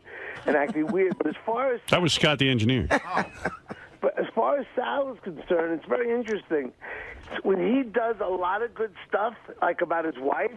acting weird. But as far as that was Scott the engineer. But as far as Sal is concerned, it's very interesting. When he does a lot of good stuff, like about his wife,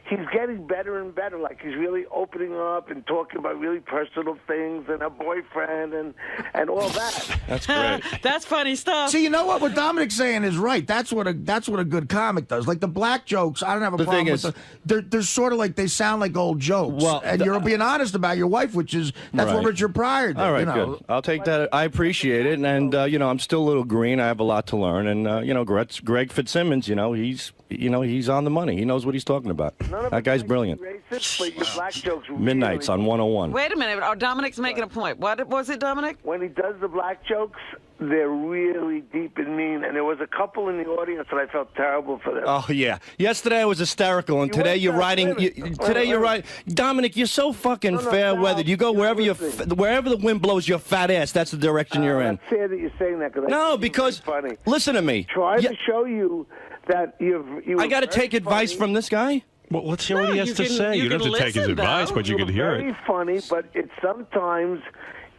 he's getting better and better. Like he's really opening up and talking about really personal things and her boyfriend and all that. That's great. That's funny stuff. See, you know what Dominic's saying is right. That's what a good comic does. Like the black jokes, I don't have a problem with them. They're sort of like they sound like old jokes. Well, and you're being honest about your wife, which is that's what Right. Richard Pryor did. All right, you know. good. I'll take that. I appreciate it, and I'm still a little green. I have a lot to learn, and Greg Fitzsimmons, he's on the money. He knows what he's talking about. That guy's brilliant. Racist, but your black jokes Midnights on 101. Wait a minute. Dominic's making a point. What was it, Dominic? When he does the black jokes, they're really deep and mean. And there was a couple in the audience that I felt terrible for them. Oh yeah. Yesterday I was hysterical, and today you're writing. Today you're right, Dominic. You're so fucking fair weathered. You go wherever wherever the wind blows your fat ass. That's the direction you're in. It's fair that you're saying that. Because funny. Listen to me. Try to show you that you. I got to take advice from this guy. Well, let's hear what he has to say. You don't have to take his advice, but you can hear Very it. funny, but it sometimes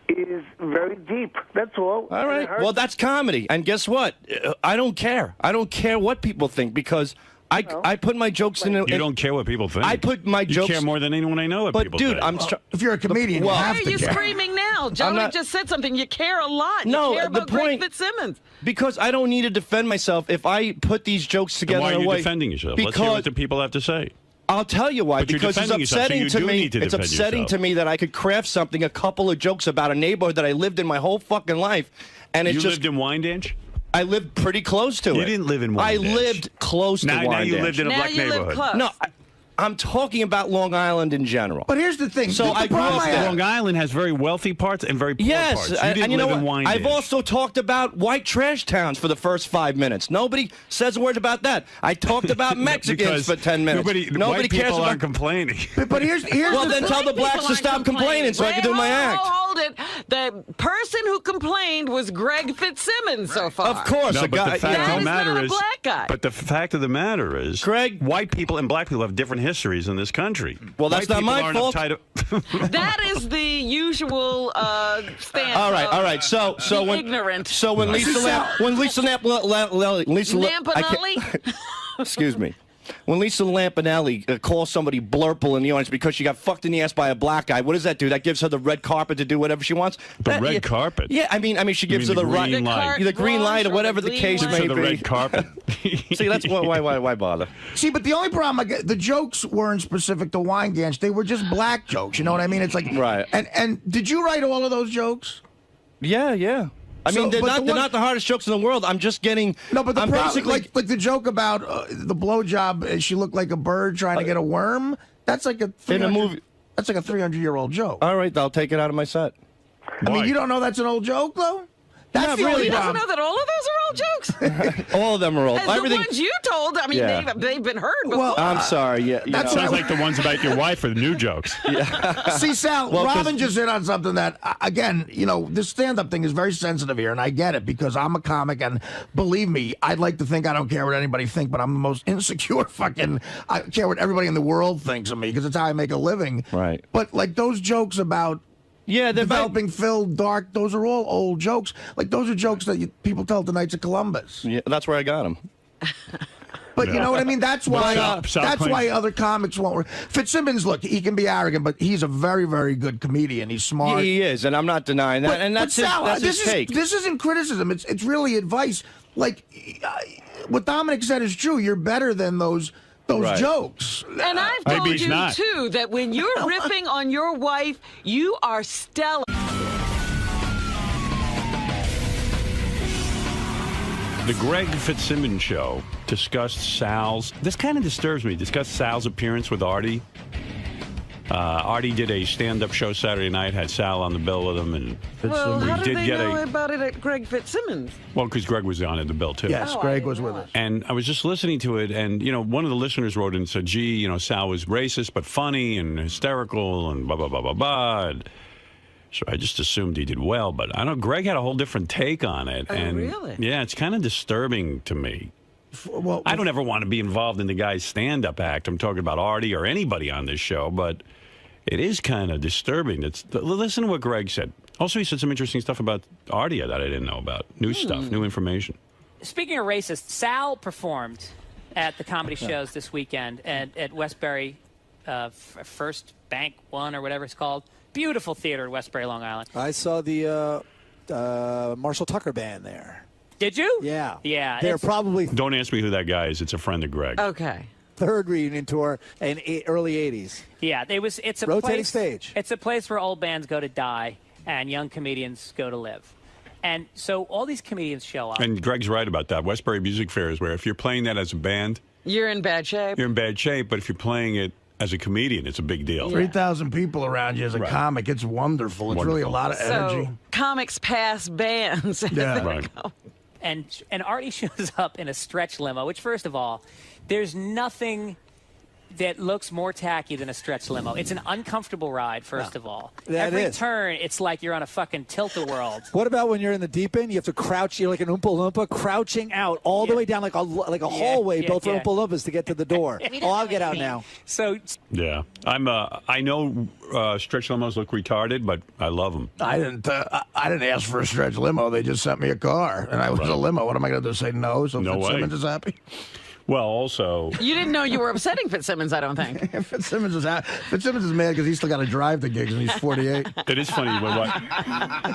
is very deep. That's all. All right. Well, that's comedy, and guess what? I don't care. I don't care what people think because I put my jokes in. You don't care what people think. I put my jokes. You care more than anyone I know what people think. If you're a comedian, you Why have are to you care. screaming now? Dominic just said something. You care a lot. No, you care the about Greg point- Fitzsimmons. Because I don't need to defend myself if I put these jokes Then together why are in a you way. defending yourself? Let's hear what the people have to say. I'll tell you why. But you're because it's defending yourself, so upsetting you to do me. need to It's defend upsetting yourself. to me that I could craft something, a couple of jokes about a neighborhood that I lived in my whole fucking life, and it's You just lived in Wyandanch? I lived pretty close to it. You didn't live in I Wyandanch. lived close to Now Wyandanch. you lived in a Now black you live neighborhood. close. No, I'm talking about Long Island in general. But here's the thing. So The I grew problem up I there. have- Long Island has very wealthy parts and very poor Yes, parts. You didn't and you know live in what? Wyandanch. I've also talked about white trash towns for the first 5 minutes. Nobody says a word about that. I talked about Mexicans for 10 minutes. Nobody white cares people about. aren't complaining. But here's Well, the then tell the blacks to stop complaining so I can do my act. Hold it. The person who complained was Greg Fitzsimmons so far. Of course, No, a but guy. the fact That of is the matter not a is, black guy. but the fact of the matter is, Greg, white people and black people have different histories in this country. Well, that's White not people my aren't fault. uptight- That is the usual stance. All right. So the when ignorant. So when Lisa Lampanelli? excuse me. When Lisa Lampanelli calls somebody blurple in the audience because she got fucked in the ass by a black guy, what does that do? That gives her the red carpet to do whatever she wants. The red carpet? Yeah, I mean, she gives her mean the the right, green light. the green light or whatever the case Gives may her the be. red carpet. See, that's why bother? See, but the only problem I get, the jokes weren't specific to Wyandanch. They were just black jokes. You know what I mean? It's like right. And did you write all of those jokes? Yeah. I mean, they're not the hardest jokes in the world. I'm just getting. No, but the I'm problem, basically like the joke about the blowjob, she looked like a bird trying to get a worm. That's like a in a movie. That's like a 300-year-old joke. All right, I'll take it out of my set. I mean, you don't know that's an old joke though. That's Not the really. only He doesn't problem. know that all of those are old jokes? All of them are old. As Everything. the ones you told, I mean, Yeah. they've been heard before. Well, I'm sorry. Yeah, That's Sounds like the ones about your wife are the new jokes. See, Sal, Well, 'cause- Robin just hit on something that, again, this stand-up thing is very sensitive here, and I get it because I'm a comic, and believe me, I'd like to think I don't care what anybody thinks, but I'm the most insecure I care what everybody in the world thinks of me because it's how I make a living. Right. But, like, those jokes about they're developing Phil, Dark, those are all old jokes. Like, those are jokes that people tell at the Knights of Columbus. Yeah, that's where I got them. But you know what I mean? That's why. Sal That's claims- why other comics won't. Fitzsimmons, look, he can be arrogant, but he's a very, very good comedian. He's smart. He is, and I'm not denying that. And that's Sal, that's his take. This isn't criticism. It's really advice. Like what Dominic said is true. You're better than those Right. jokes. And I've Maybe told he's you, not. too, that when you're riffing on your wife, you are stellar. The Greg Fitzsimmons show discussed Sal's. This kind of disturbs me. Discussed Sal's appearance with Artie. Artie did a stand-up show Saturday night. Had Sal on the bill with him, and Well, how we did did they get know about it at Greg Fitzsimmons? Well, because Greg was on the bill too. Yes, Greg was with us. And I was just listening to it, and one of the listeners wrote in and said, "Gee, Sal was racist but funny and hysterical and blah blah blah blah blah." And so I just assumed he did well, but I don't know. Greg had a whole different take on it, Oh, and really? yeah, it's kind of disturbing to me. Well, I don't ever want to be involved in the guy's stand-up act. I'm talking about Artie or anybody on this show, but it is kind of disturbing. Listen to what Greg said. Also, he said some interesting stuff about Artie that I didn't know about. New stuff, new information. Speaking of racist, Sal performed at the comedy shows this weekend at Westbury First Bank One or whatever it's called. Beautiful theater in Westbury, Long Island. I saw the Marshall Tucker band there. Did you? Yeah. Yeah. They're it's- probably Don't ask me who that guy is. It's a friend of Greg. Okay. third reunion tour in early 80s. Yeah, it's a rotating place, stage. It's a place where old bands go to die and young comedians go to live. And so all these comedians show up. And Greg's right about that. Westbury Music Fair is where if you're playing that as a band, You're in bad shape. you're in bad shape. But if you're playing it as a comedian, it's a big deal. 3,000 people around you as a comic. It's wonderful. It's really a lot of energy. So comics pass bands. Yeah. Right. And Artie shows up in a stretch limo, which, first of all, there's nothing that looks more tacky than a stretch limo. It's an uncomfortable ride, first of all. That Every is. turn, it's like you're on a fucking tilt-a-whirl. What about when you're in the deep end? You have to crouch. You're like an Oompa Loompa, crouching out all the way down like a hallway built for Oompa Loompas to get to the door. I'll get out now. So Yeah, I know stretch limos look retarded, but I love them. I didn't ask for a stretch limo. They just sent me a car, and I was a limo. What am I going to do? Say no? So No Fitzsimmons way. is happy. Well, also, You didn't know you were upsetting Fitzsimmons, I don't think. Fitzsimmons is mad because he's still got to drive the gigs, and he's 48. it is funny.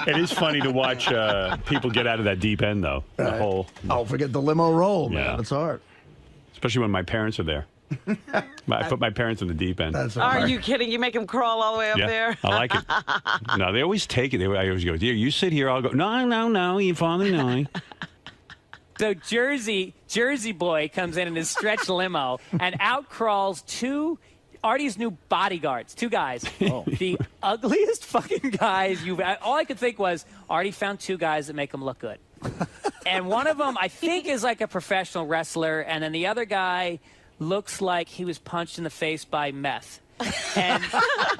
It is funny to watch people get out of that deep end, though. The whole, Oh, forget the limo roll, man. Yeah. It's hard. especially when my parents are there. I put my parents in the deep end. Are you kidding? You make him crawl all the way up there? I like it. No, they always take it. I always go, dear, you sit here. I'll go, no, you father, no. So Jersey boy comes in his stretch limo, and out crawls Artie's new bodyguards, two guys. The ugliest fucking guys all I could think was, Artie found two guys that make him look good. And one of them, I think, is like a professional wrestler, and then the other guy looks like he was punched in the face by meth. And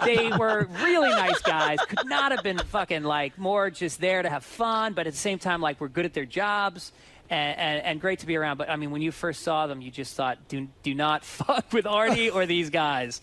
they were really nice guys. Could not have been fucking like more just there to have fun, but at the same time, like, were good at their jobs. And great to be around. But, I mean, when you first saw them, you just thought, do not fuck with Artie or these guys.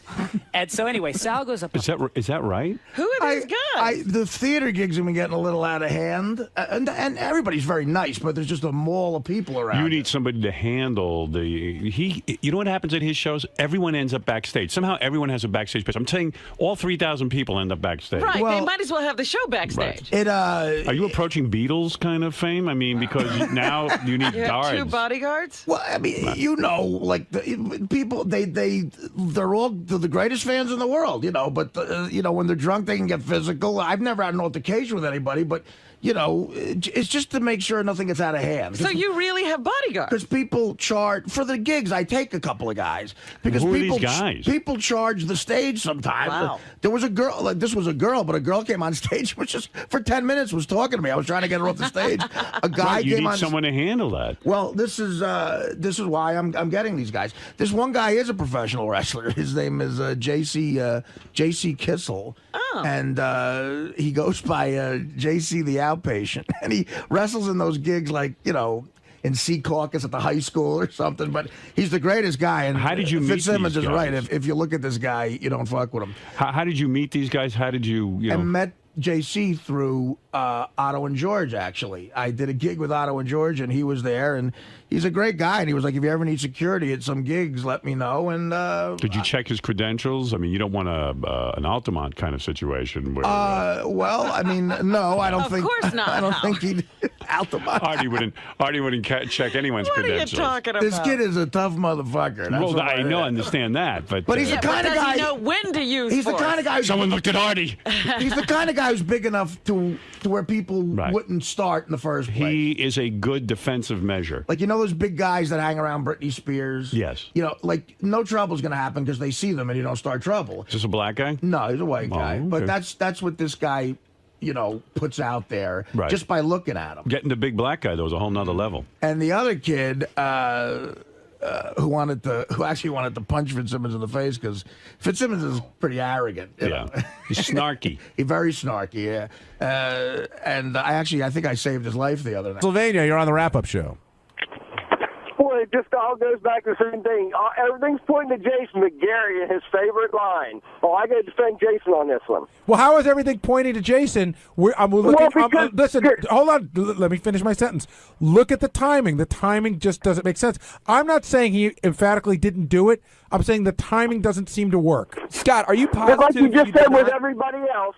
And so, anyway, Sal goes up. Is that right? Who are these guys? The theater gigs have been getting a little out of hand. And everybody's very nice, but there's just a mall of people around. You need somebody to handle you know what happens at his shows? Everyone ends up backstage. Somehow everyone has a backstage place. I'm saying all 3,000 people end up backstage. Right. They might as well have the show backstage. Right. Are you approaching Beatles kind of fame? I mean, because now you need guards. 2 bodyguards? Well, I mean, like the people, they're all the greatest fans in the world, but when they're drunk, they can get physical. I've never had an altercation with anybody, but it's just to make sure nothing gets out of hand. So you really have bodyguards? Because people charge for the gigs. I take a couple of guys because Who are people these guys? People charge the stage sometimes. Wow. There was a girl. This was a girl, but a girl came on stage, which just for 10 minutes was talking to me. I was trying to get her off the stage. A guy you came need on. someone to handle that. Well, this is why I'm getting these guys. This one guy is a professional wrestler. His name is JC Kissel. Oh. And he goes by JC the Outpatient. And he wrestles in those gigs like, in Sea Caucus at the high school or something. But he's the greatest guy. And how did you meet Fitzsimmons these is guys? right. If you look at this guy, you don't fuck with him. How did you meet these guys? How did you I met JC through Otto and George, actually. I did a gig with Otto and George, and he was there, and he's a great guy. And he was like, if you ever need security at some gigs, let me know. And did you check his credentials? I mean, you don't want an Altamont kind of situation. Where, well, I mean, no, I don't think. Of course not. I don't think he'd Altamont. Artie wouldn't check anyone's What credentials. are you talking about? This kid is a tough motherfucker. That's Well, what I understand that, but he's the kind of guy. Does he know when to use He's the force? kind of guy. Someone looked at Artie. He's the kind of guy who's big enough to where people wouldn't start in the first place. He is a good defensive measure. Like, those big guys that hang around Britney Spears? Yes. Like, no trouble's going to happen because they see them and you don't start trouble. Is this a black guy? No, he's a white guy. okay. But that's what this guy, puts out there just by looking at him. Getting the big black guy, though, is a whole nother level. And the other kid, who actually wanted to punch Fitzsimmons in the face because Fitzsimmons is pretty arrogant. You know? He's snarky. He's very snarky, yeah. And I think I saved his life the other night. Pennsylvania, you're on the wrap-up show. Well, it just all goes back to the same thing. Everything's pointing to Jason McGarry and his favorite line. Oh, I got to defend Jason on this one. Well, how is everything pointing to Jason? Listen, hold on. Let me finish my sentence. Look at the timing. The timing just doesn't make sense. I'm not saying he emphatically didn't do it. I'm saying the timing doesn't seem to work. Scott, are you positive? Like you just said with everybody else,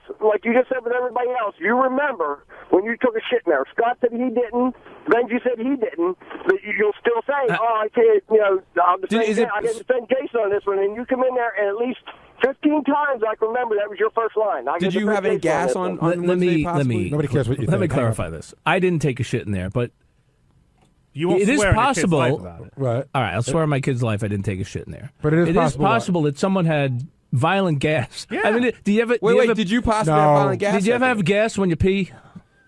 you remember when you took a shit in there. Scott said he didn't. Benji said he didn't. But you'll still say, I can't, I got to defend Jason on this one. And you come in there and at least 15 times I can remember that was your first line. Did you have any gas on Wednesday, possibly? Nobody cares what you think. Let me clarify this. I didn't take a shit in there, but you won't it is swear possible. on your kid's life about it. Right. All right, I'll swear on my kid's life I didn't take a shit in there. But it is possible that someone had violent gas. Yeah. I mean, do you ever? Did you possibly have violent gas? Did you ever have gas when you pee?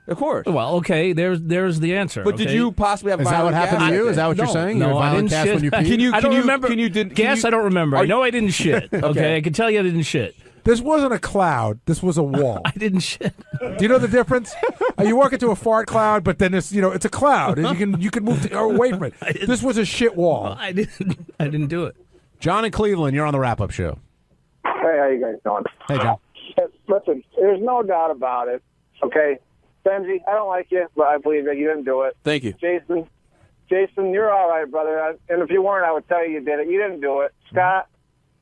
Of course. Well, okay, there's the answer. But did you possibly have violent gas? Is that what happened to you? Is that what you're saying? No, you I didn't gas shit. when you pee? I don't remember. Gas, I don't remember. I know I didn't shit. Okay, I can tell you I didn't shit. This wasn't a cloud. This was a wall. I didn't shit. Do you know the difference? You walk into a fart cloud, but then it's a cloud, and you can move away from it. This was a shit wall. Well, I didn't do it. John in Cleveland, you're on the wrap-up show. Hey, how you guys doing? Hey, John. Listen, there's no doubt about it. Okay, Benji, I don't like you, but I believe that you didn't do it. Thank you, Jason, you're all right, brother. And if you weren't, I would tell you did it. You didn't do it, Scott.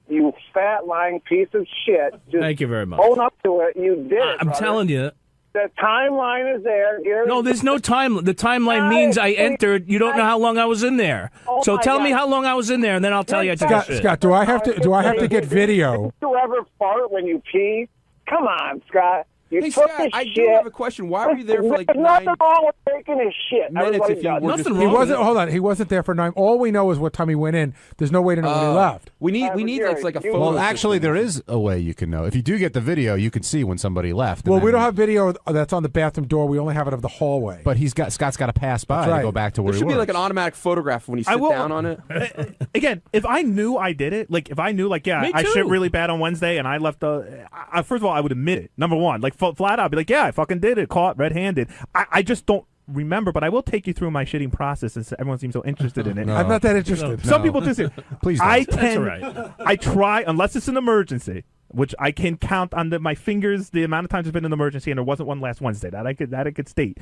You fat lying piece of shit. Just thank you very much. own up to it. You did it. I'm brother. telling you, The timeline is there. Gary. No, there's no time. The timeline means I entered. You don't know how long I was in there. So tell me how long I was in there, and then I'll tell you I took a shit. Scott, do I have to get video? Do you ever fart when you pee? Come on, Scott. You Hey, took Scott, a I shit. do have a question. Why were you there for like There's nothing wrong with taking a shit. minutes Everybody if you does. were just- He wasn't. Hold on. He wasn't there for 9. All we know is what time he went in. There's no way to know when he left. We need like a photo. Well, actually, there is a way you can know. If you do get the video, you can see when somebody left. Well, we don't have video that's on the bathroom door. We only have it of the hallway. But Scott's got to pass by That's right. to go back to where There he should be works. like an automatic photograph when you sit down on it. Again, if I knew I did it, like if I knew, like, yeah, Me I too. shit really bad on Wednesday and I left first of all, I would admit it. Number one, like flat out, I'd be like, yeah, I fucking did it, caught red-handed. I just don't remember, but I will take you through my shitting process since everyone seems so interested in it. I'm not that interested. Some people just Please don't. That's all right. I try, unless it's an emergency, which I can count on my fingers the amount of times there's been an emergency, and there wasn't one last Wednesday. That I could state.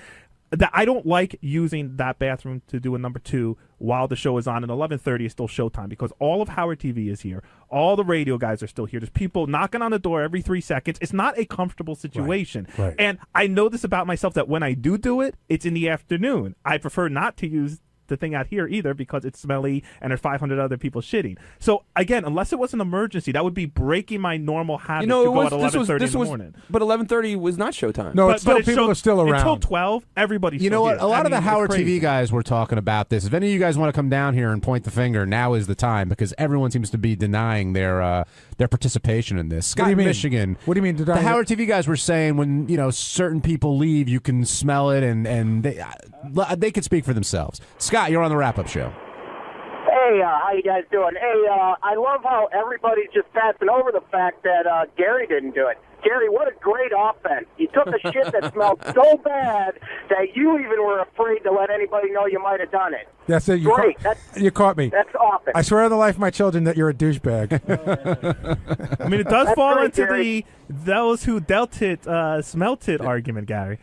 That I don't like using that bathroom to do a number 2 while the show is on, and 11:30 is still showtime because all of Howard TV is here. All the radio guys are still here. There's people knocking on the door every 3 seconds. It's not a comfortable situation. Right. And I know this about myself that when I do it, it's in the afternoon. I prefer not to use the thing out here either because it's smelly and there's 500 other people shitting. So again, unless it was an emergency, that would be breaking my normal habit to go at 11:30 in the morning. But 11:30 was not showtime. No, people are still around. Until 12, everybody's You know still what? here. A lot I of the mean, Howard it's crazy. TV guys were talking about this. If any of you guys want to come down here and point the finger, now is the time because everyone seems to be denying their participation in this. Scott What do you in mean? Michigan. What do you mean The denying Howard TV guys were saying when certain people leave, you can smell it, and they could speak for themselves. Scott, you're on the wrap-up show. Hey, how you guys doing? Hey, I love how everybody's just passing over the fact that Gary didn't do it. Gary, what a great offense. You took a shit that smelled so bad that you even were afraid to let anybody know you might have done it. That's it. Great. You caught me. That's offense. I swear on the life of my children that you're a douchebag. I mean, it does That's fall right, into Gary. those who dealt it, smelt it argument, Gary.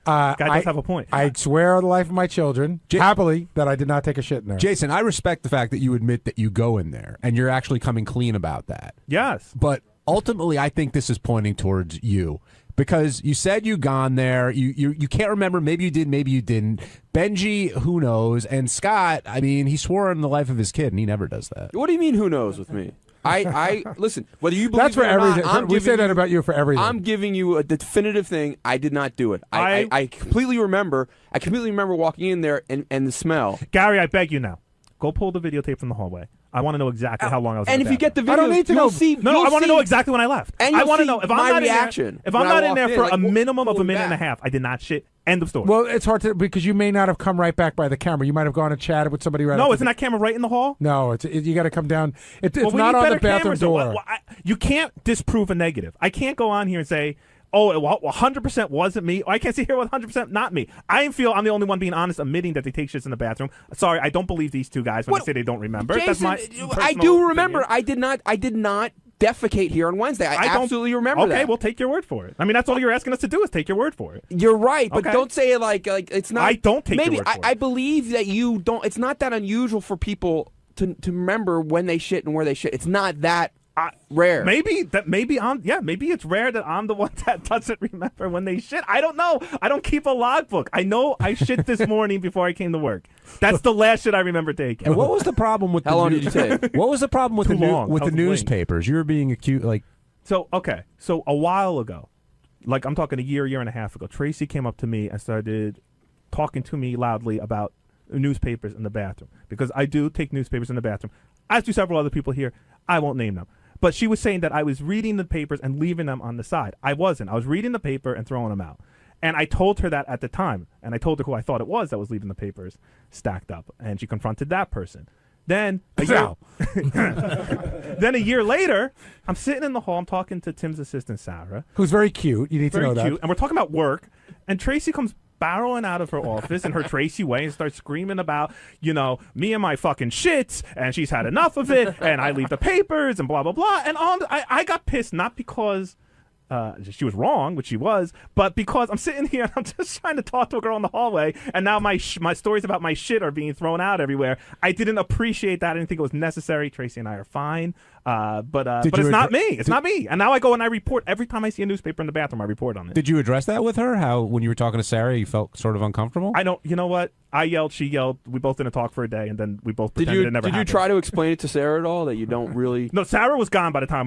Guy does have a point. I swear on the life of my children, happily, that I did not take a shit in there. Jason, I respect the fact that you admit that you go in there and you're actually coming clean about that. Yes. But ultimately, I think this is pointing towards you because you said you gone there. You can't remember. Maybe you did. Maybe you didn't. Benji, who knows? And Scott, I mean, he swore on the life of his kid, and he never does that. What do you mean? Who knows with me? I listen. Whether you believe That's for it or not, everything. We say that about you for everything. I'm giving you a definitive thing. I did not do it. I completely remember. I completely remember walking in there and the smell. Gary, I beg you now. Go pull the videotape from the hallway. I want to know exactly how long I was. And in if you get the bathroom. video, you'll see. No, you'll I want to see- know exactly when I left. And I you'll want to see know if I'm my not reaction in there. If when I'm I not in walked there for like, a minimum of a pulling minute and a back. half, I did not shit. End of story. Well, it's hard to because you may not have come right back by the camera. You might have gone and chatted with somebody right. No, after isn't that camera right in the hall? No, you got to come down. It's Well, we not need on better the bathroom cameras, though. door. You can't disprove a negative. I can't go on here and say, oh, well, 100% wasn't me. Or I can't sit here with 100% not me. I feel I'm the only one being honest, admitting that they take shits in the bathroom. Sorry, I don't believe these two guys when they say they don't remember. That's Jason, my I personal do remember. opinion. I did not defecate here on Wednesday. I don't- absolutely remember okay, that. we'll take your word for it. I mean, that's all you're asking us to do is take your word for it. You're right, but Okay. don't say it like it's not. I don't take your maybe word for I believe that you don't. It's not that unusual for people to remember when they shit and where they shit. It's not that rare. Maybe it's rare that I'm the one that doesn't remember when they shit. I don't know. I don't keep a logbook. I know I shit this morning before I came to work. That's the last shit I remember taking. And what was the problem with How long did you take? What was the problem with Too the long. with I the was late. newspapers? You were being accused like. So a while ago, like I'm talking a year and a half ago, Tracy came up to me and started talking to me loudly about newspapers in the bathroom because I do take newspapers in the bathroom, as do several other people here. I won't name them. But she was saying that I was reading the papers and leaving them on the side. I wasn't. I was reading the paper and throwing them out. And I told her that at the time. And I told her who I thought it was that was leaving the papers stacked up. And she confronted that person. Then a year later, I'm sitting in the hall. I'm talking to Tim's assistant, Sarah. Who's very cute. You need to know Very cute. that. And we're talking about work. And Tracy comes barreling out of her office in her Tracy way and starts screaming about, me and my fucking shits, and she's had enough of it, and I leave the papers, and blah, blah, blah. And I got pissed, not because she was wrong, which she was, but because I'm sitting here and I'm just trying to talk to a girl in the hallway, and now my stories about my shit are being thrown out everywhere. I didn't appreciate that. I didn't think it was necessary. Tracy and I are fine. But it's not me. It's not me. And now I go and I report every time I see a newspaper in the bathroom. I report on it. Did you address that with her? How when you were talking to Sarah, you felt sort of uncomfortable? I don't. You know what? I yelled. She yelled. We both didn't talk for a day, and then we both pretended it never happened. Did you try to explain it to Sarah at all that you don't really? No, Sarah was gone by the time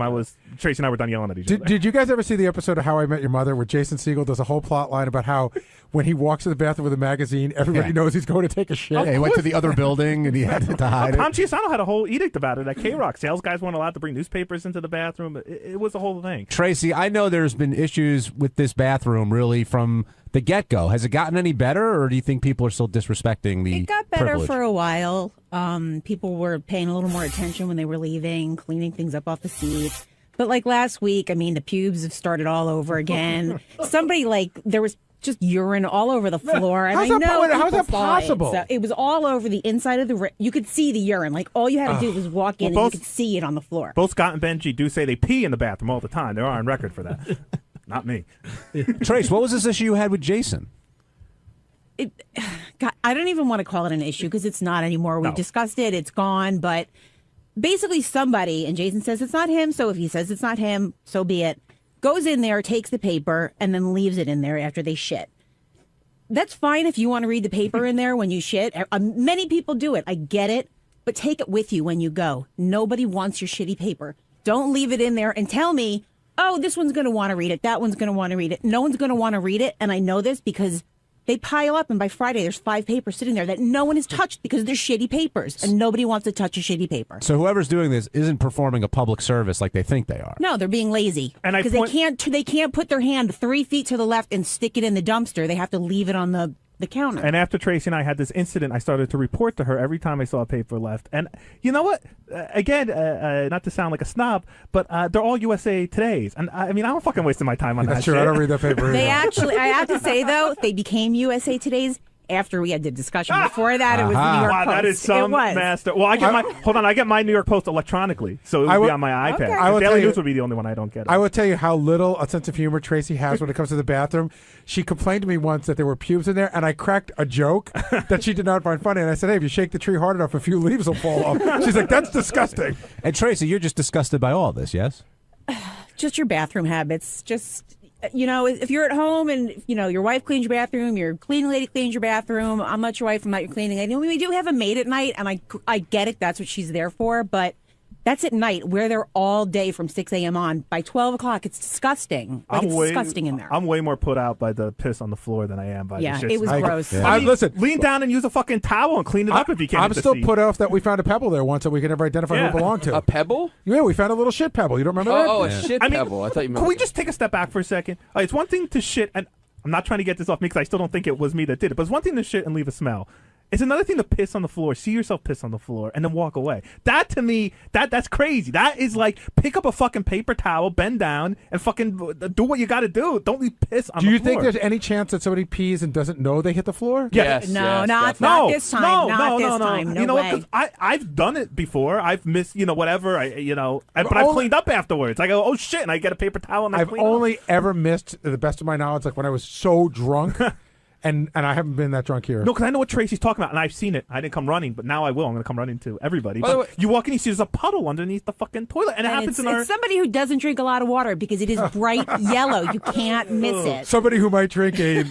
Tracy and I were done yelling at each other. Did you guys ever see the episode of How I Met Your Mother where Jason Segel does a whole plot line about how when he walks to the bathroom with a magazine, everybody knows he's going to take a shit? Yeah, he went to the other building and he had to hide it. Tom Chiusano had a whole edict about it at K-Rock. Sales guys weren't allowed to bring newspapers into the bathroom. It was a whole thing. Tracy, I know there's been issues with this bathroom really from the get-go. Has it gotten any better, or do you think people are still disrespecting the It got better privilege? for a while. People were paying a little more attention when they were leaving, cleaning things up off the seats. But like last week, I mean, the pubes have started all over again. There was just urine all over the floor. And How's I that know how's that people saw possible? So it was all over the inside of the. You could see the urine. Like all you had to do was walk in and you could see it on the floor. Both Scott and Benji do say they pee in the bathroom all the time. They're on record for that. Not me. Trace, what was this issue you had with Jason? God, I don't even want to call it an issue because it's not anymore. We've discussed it. It's gone. But basically somebody, and Jason says it's not him, so if he says it's not him, so be it, goes in there, takes the paper, and then leaves it in there after they shit. That's fine if you want to read the paper in there when you shit. Many people do it. I get it. But take it with you when you go. Nobody wants your shitty paper. Don't leave it in there and tell me, oh, this one's going to want to read it. That one's going to want to read it. No one's going to want to read it. And I know this because they pile up, and by Friday, there's 5 papers sitting there that no one has touched because they're shitty papers, and nobody wants to touch a shitty paper. So whoever's doing this isn't performing a public service like they think they are. No, they're being lazy because they can't put their hand 3 feet to the left and stick it in the dumpster. They have to leave it on the counter. And after Tracy and I had this incident, I started to report to her every time I saw a paper left. And you know what? Again, not to sound like a snob, but they're all USA Today's. And I mean, I'm fucking wasting my time on that shit. I don't read that paper They actually, I have to say though, they became USA Today's after we had the discussion. Before that, it was the New York Post. That is some master. Well, I get my New York Post electronically, so it would be on my iPad. Okay. Daily News would be the only one I don't get. I will tell you how little a sense of humor Tracy has when it comes to the bathroom. She complained to me once that there were pubes in there, and I cracked a joke that she did not find funny. And I said, hey, if you shake the tree hard enough, a few leaves will fall off. She's like, that's disgusting. And Tracy, you're just disgusted by all this, yes? Just your bathroom habits. Just, if you're at home and, your wife cleans your bathroom, your cleaning lady cleans your bathroom. I'm not your wife, I'm not your cleaning lady. We do have a maid at night, and I get it. That's what she's there for. But that's at night. We're there all day from 6 a.m. on. By 12 o'clock, it's disgusting. It's disgusting in there. I'm way more put out by the piss on the floor than I am by the shit. It was gross. Yeah. I mean, listen, lean down and use a fucking towel and clean it up if you can. I'm still put off that we found a pebble there once that we could never identify who it belonged to. A pebble? Yeah, we found a little shit pebble. You don't remember that? Oh, a shit pebble. I thought you meant. Can we just take a step back for a second? It's one thing to shit, and I'm not trying to get this off me because I still don't think it was me that did it, but it's one thing to shit and leave a smell. It's another thing to piss on the floor, see yourself piss on the floor, and then walk away. That, to me, that's crazy. That is like, pick up a fucking paper towel, bend down, and fucking do what you got to do. Don't leave piss on the floor. Do you think there's any chance that somebody pees and doesn't know they hit the floor? Yes. Not this time. Not this time. No you know way. what? 'Cause I've done it before. I've missed, whatever. But I've cleaned up afterwards. I go, oh shit, and I get a paper towel and I I've clean up. only ever missed, to the best of my knowledge, like when I was so drunk. And I haven't been that drunk here. No, because I know what Tracy's talking about, and I've seen it. I didn't come running, but now I will. I'm going to come running to everybody. By the way, you walk in, you see there's a puddle underneath the fucking toilet, and it happens in our... It's somebody who doesn't drink a lot of water because it is bright yellow. You can't miss it. Somebody who might drink a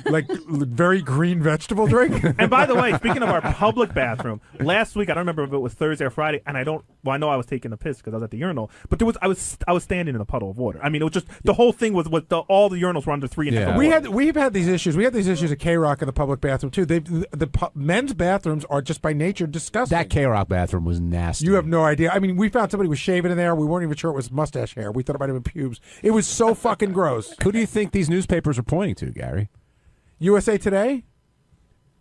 very green vegetable drink. And by the way, speaking of our public bathroom, last week, I don't remember if it was Thursday or Friday, and I know I was taking a piss because I was at the urinal, but I was standing in a puddle of water. I mean, it was just, the whole thing was all the urinals were under 3 inches of water. We've had these issues. We had these issues at K-Rock in the public bathroom too. The men's bathrooms are just by nature disgusting. That K-Rock bathroom was nasty. You have no idea. I mean, we found somebody was shaving in there. We weren't even sure it was mustache hair. We thought it might have been pubes. It was so fucking gross. Who do you think these newspapers are pointing to, Gary? USA Today?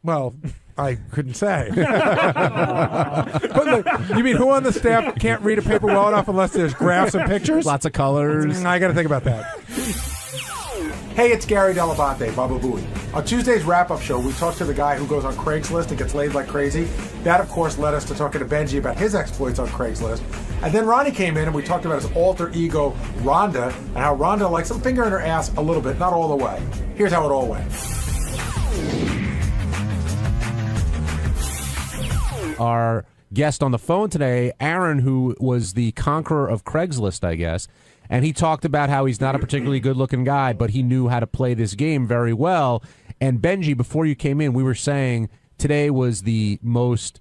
Well, I couldn't say. But look, you mean who on the staff can't read a paper well enough unless there's graphs and pictures? Lots of colors. I got to think about that. Hey, it's Gary Dell'Abate, Baba Booey. On Tuesday's wrap-up show, we talked to the guy who goes on Craigslist and gets laid like crazy. That, of course, led us to talking to Benji about his exploits on Craigslist. And then Ronnie came in and we talked about his alter ego, Rhonda, and how Rhonda likes some finger in her ass a little bit, not all the way. Here's how it all went. Our guest on the phone today, Aaron, who was the conqueror of Craigslist, I guess. And he talked about how he's not a particularly good-looking guy, but he knew how to play this game very well. And Benji, before you came in, we were saying today was the most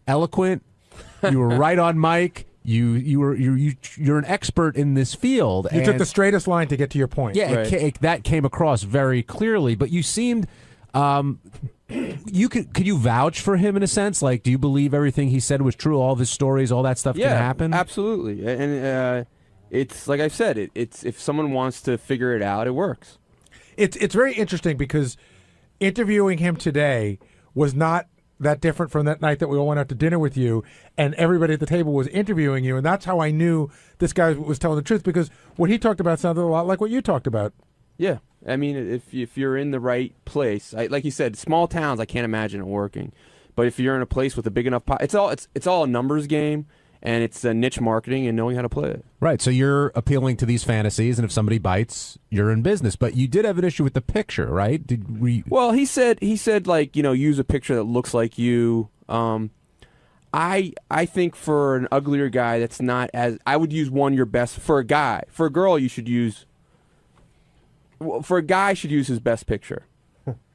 eloquent. You were right on mic. You're an expert in this field. You took the straightest line to get to your point. Yeah, that came across very clearly. But you seemed, could you vouch for him in a sense? Like, do you believe everything he said was true? All of his stories, all that stuff can happen. Absolutely. And it's like I said, it's if someone wants to figure it out, it works. It's very interesting because interviewing him today was not that different from that night that we all went out to dinner with you, and everybody at the table was interviewing you, and that's how I knew this guy was telling the truth, because what he talked about sounded a lot like what you talked about. Yeah, I mean, if you're in the right place, like you said, small towns, I can't imagine it working, but if you're in a place with a big enough it's all a numbers game, and it's a niche marketing and knowing how to play it. Right, so you're appealing to these fantasies, and if somebody bites, you're in business. But you did have an issue with the picture, right? Well, he said like, use a picture that looks like you. I think for an uglier guy, that's not as I would use your best for a guy. For a girl, you should use. For a guy, should use his best picture.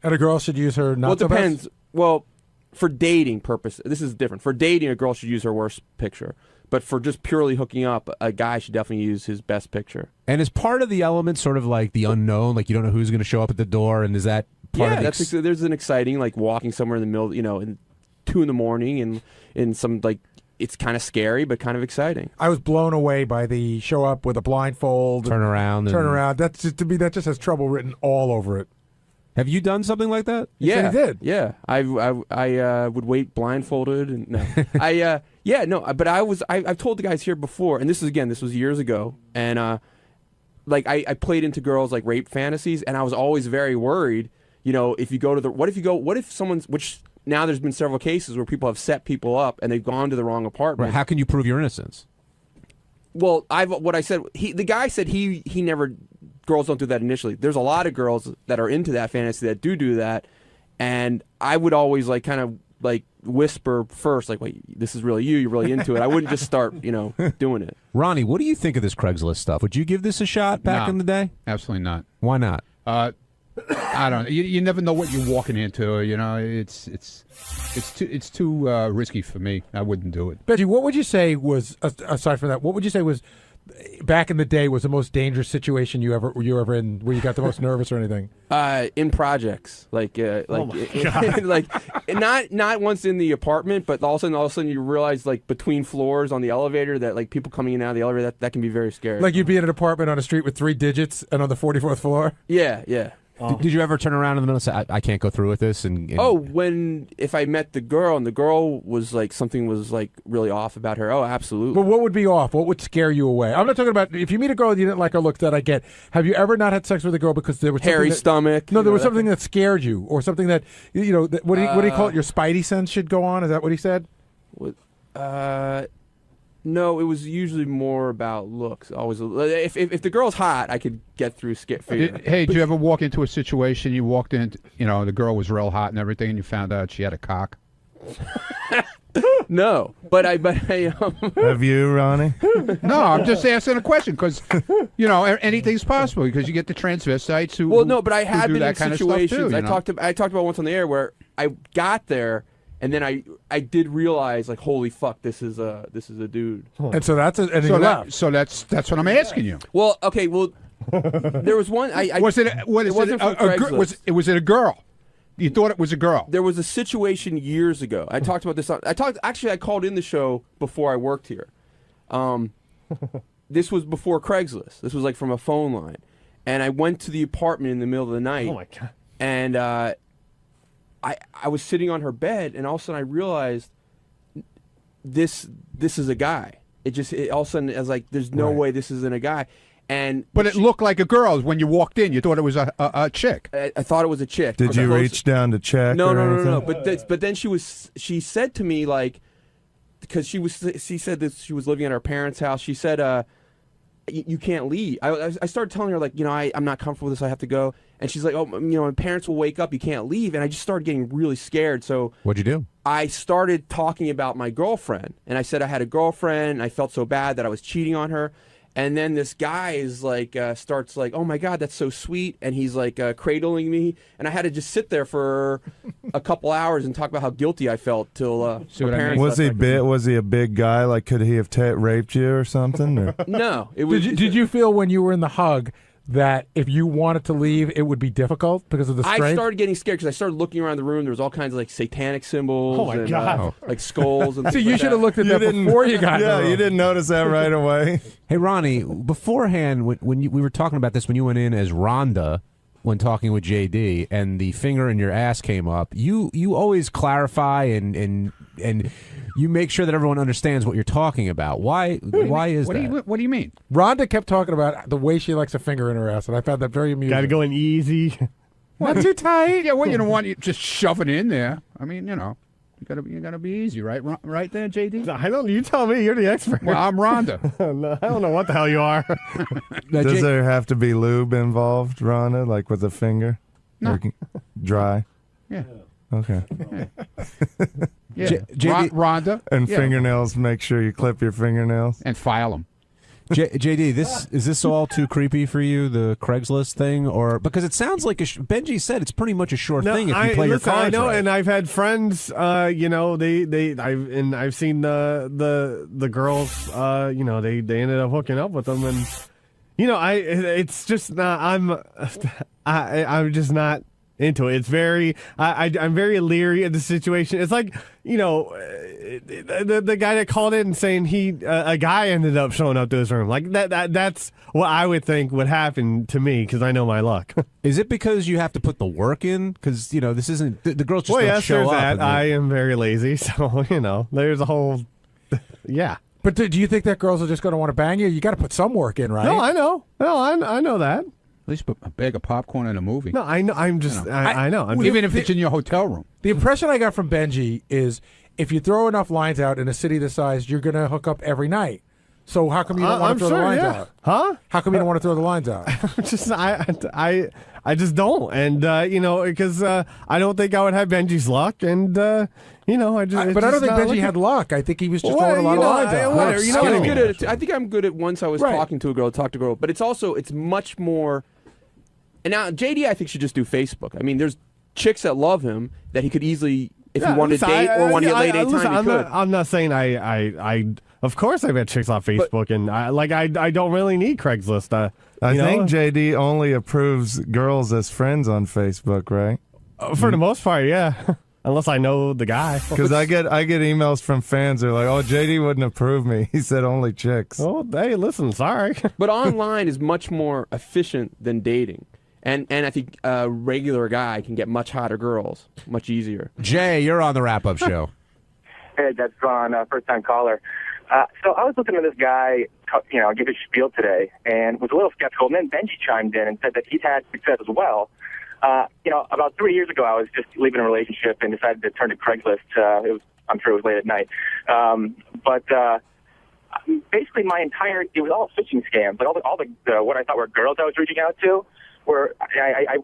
And a girl should use her not Well, it so depends. best? Well, for dating purpose, this is different. For dating, a girl should use her worst picture. But for just purely hooking up, a guy should definitely use his best picture. And is part of the element sort of like the unknown, like you don't know who's going to show up at the door, and is that part of the there's an exciting, like walking somewhere in the middle, in 2 a.m. and in some, like, it's kind of scary, but kind of exciting. I was blown away by the show up with a blindfold. Turn around. That's just, to me, that just has trouble written all over it. Have you done something like that? Yeah, you did. Yeah, I would wait blindfolded and no, but I've told the guys here before, and this was years ago, and like I played into girls like rape fantasies, and I was always very worried. If you go to what if someone's, which now there's been several cases where people have set people up and they've gone to the wrong apartment. Right. How can you prove your innocence? Well, the guy said he never. Girls don't do that initially. There's a lot of girls that are into that fantasy that do that, and I would always kind of whisper first, like, wait, this is really you. You're really into it. I wouldn't just start, doing it. Ronnie, what do you think of this Craigslist stuff? Would you give this a shot back in the day? Absolutely not. Why not? I don't know. You never know what you're walking into. It's too risky for me. I wouldn't do it. Benji, what would you say was, aside from that, what would you say was back in the day was the most dangerous situation you ever in, where you got the most nervous or anything? In projects, like not once in the apartment, but all of a sudden you realize, like, between floors on the elevator, that like people coming in and out of the elevator, that can be very scary. Like you'd be in an apartment on a street with 3 digits and on the 44th floor. Yeah. Did you ever turn around in the middle and say, I can't go through with this? If I met the girl and the girl was like, something was like really off about her. Oh, absolutely. But what would be off? What would scare you away? I'm not talking about if you meet a girl and you didn't like her looks, that I get. Have you ever not had sex with a girl because there was hairy stomach? No, there was something that scared you, or something that what do you call it? Your spidey sense should go on. Is that what he said? No, it was usually more about looks. Always, if the girl's hot, I could get through fear. Hey, did you ever walk into a situation? You walked in, the girl was real hot and everything, and you found out she had a cock. No, but I Have you, Ronnie? No, I'm just asking a question because anything's possible because you get the transvestites who. But I have been in situations. Too, I talked about once on the air where I got there. And then I did realize, like, holy fuck, this is a dude. And so that's that's what I'm asking you. Well, okay, there was one. Was it a girl? You thought it was a girl? There was a situation years ago. I talked about this. I called in the show before I worked here. This was before Craigslist. This was like from a phone line, and I went to the apartment in the middle of the night. Oh my God! And I was sitting on her bed, and all of a sudden I realized this is a guy. All of a sudden I was like, there's no way this isn't a guy. But it looked like a girl when you walked in. You thought it was a chick. I thought it was a chick. Did you reach down to check? No. But then she said to me, like, because she said that she was living at her parents' house. She said, you can't leave. I started telling her, like, you know, I'm not comfortable with this. I have to go. And she's like, oh, you know, my parents will wake up. You can't leave. And I just started getting really scared. So what'd you do? I started talking about my girlfriend. And I said I had a girlfriend. And I felt so bad that I was cheating on her. And then this guy is like, starts like, oh my God, that's so sweet. And he's like cradling me. And I had to just sit there for a couple hours and talk about how guilty I felt till my parents Was left. was he a big guy? Like, could he have raped you or something? Or? No. It was. Did you feel when you were in the hug that if you wanted to leave, it would be difficult because of the strength? I started getting scared because I started looking around the room. There was all kinds of like satanic symbols. Oh my and, God! Like skulls. And so things you like should have that. looked at that before you got. Yeah, you didn't notice that right away. Hey, Ronnie, beforehand, when we were talking about this, when you went in as Rhonda, when talking with JD, and the finger in your ass came up, you always clarify and you make sure that everyone understands what you're talking about. Why is that? What do you mean? Rhonda kept talking about the way she likes a finger in her ass, and I found that very amusing. Got to go in easy. Not too tight. Yeah, well, you don't want you just shove it in there. I mean, you know, you gotta be easy, right? Right there, JD. I don't. You tell me. You're the expert. Well, I'm Rhonda. No, I don't know what the hell you are. Does there have to be lube involved, Rhonda, like with a finger? No. Or dry? Yeah. Okay. Yeah. Rhonda. And yeah. fingernails, make sure you clip your fingernails. And file them. JD, is this all too creepy for you, the Craigslist thing, or because it sounds like Benji said it's pretty much a sure thing if you play your cards I know, right. and I've had friends, you know, I've seen the girls, you know, they ended up hooking up with them, and you know, it's just not. I'm just not into it. It's very, I'm very leery of the situation. It's like, you know, the guy that called in saying a guy ended up showing up to his room. Like that's what I would think would happen to me because I know my luck. Is it because you have to put the work in? Because, you know, this isn't, the girls just don't show there's up. That. I am very lazy, so, you know, there's a whole, yeah. But do you think that girls are just going to want to bang you? You got to put some work in, right? No, I know. No, I know that. At least put a bag of popcorn in a movie. No, I know. I'm just. You know, I know. Even if it's in your hotel room. The impression I got from Benji is if you throw enough lines out in a city this size, you're going to hook up every night. So how come you don't want to throw the lines out? Huh? How come you don't want to throw the lines out? I just don't, and you know, because I don't think I would have Benji's luck, and you know, I just. But I don't think Benji had luck. I think he was just throwing a lot of lines out. Whatever, you know what I mean? I think I'm good at once I was talking to a girl, talk to a girl, but it's much more. And now JD, I think should just do Facebook. I mean, there's chicks that love him that he could easily, if he wanted to date or wanted to get laid anytime, he could. I'm not saying I of course I've had chicks on Facebook, and I don't really need Craigslist. I think JD only approves girls as friends on Facebook, right? For the most part, yeah. Unless I know the guy. Because I get emails from fans. They're like, "Oh, JD wouldn't approve me. He said only chicks." Oh, hey, listen, sorry. But online is much more efficient than dating. And I think a regular guy can get much hotter girls much easier. Jay, you're on the wrap-up show. Hey, that's Ron, first-time caller. So I was looking at this guy, you know, give his spiel today, and was a little skeptical. And then Benji chimed in and said that he's had success as well. You know, about 3 years ago, I was just leaving a relationship and decided to turn to Craigslist. I'm sure it was late at night. But basically, it was all phishing scams. Like all the what I thought were girls I was reaching out to. Where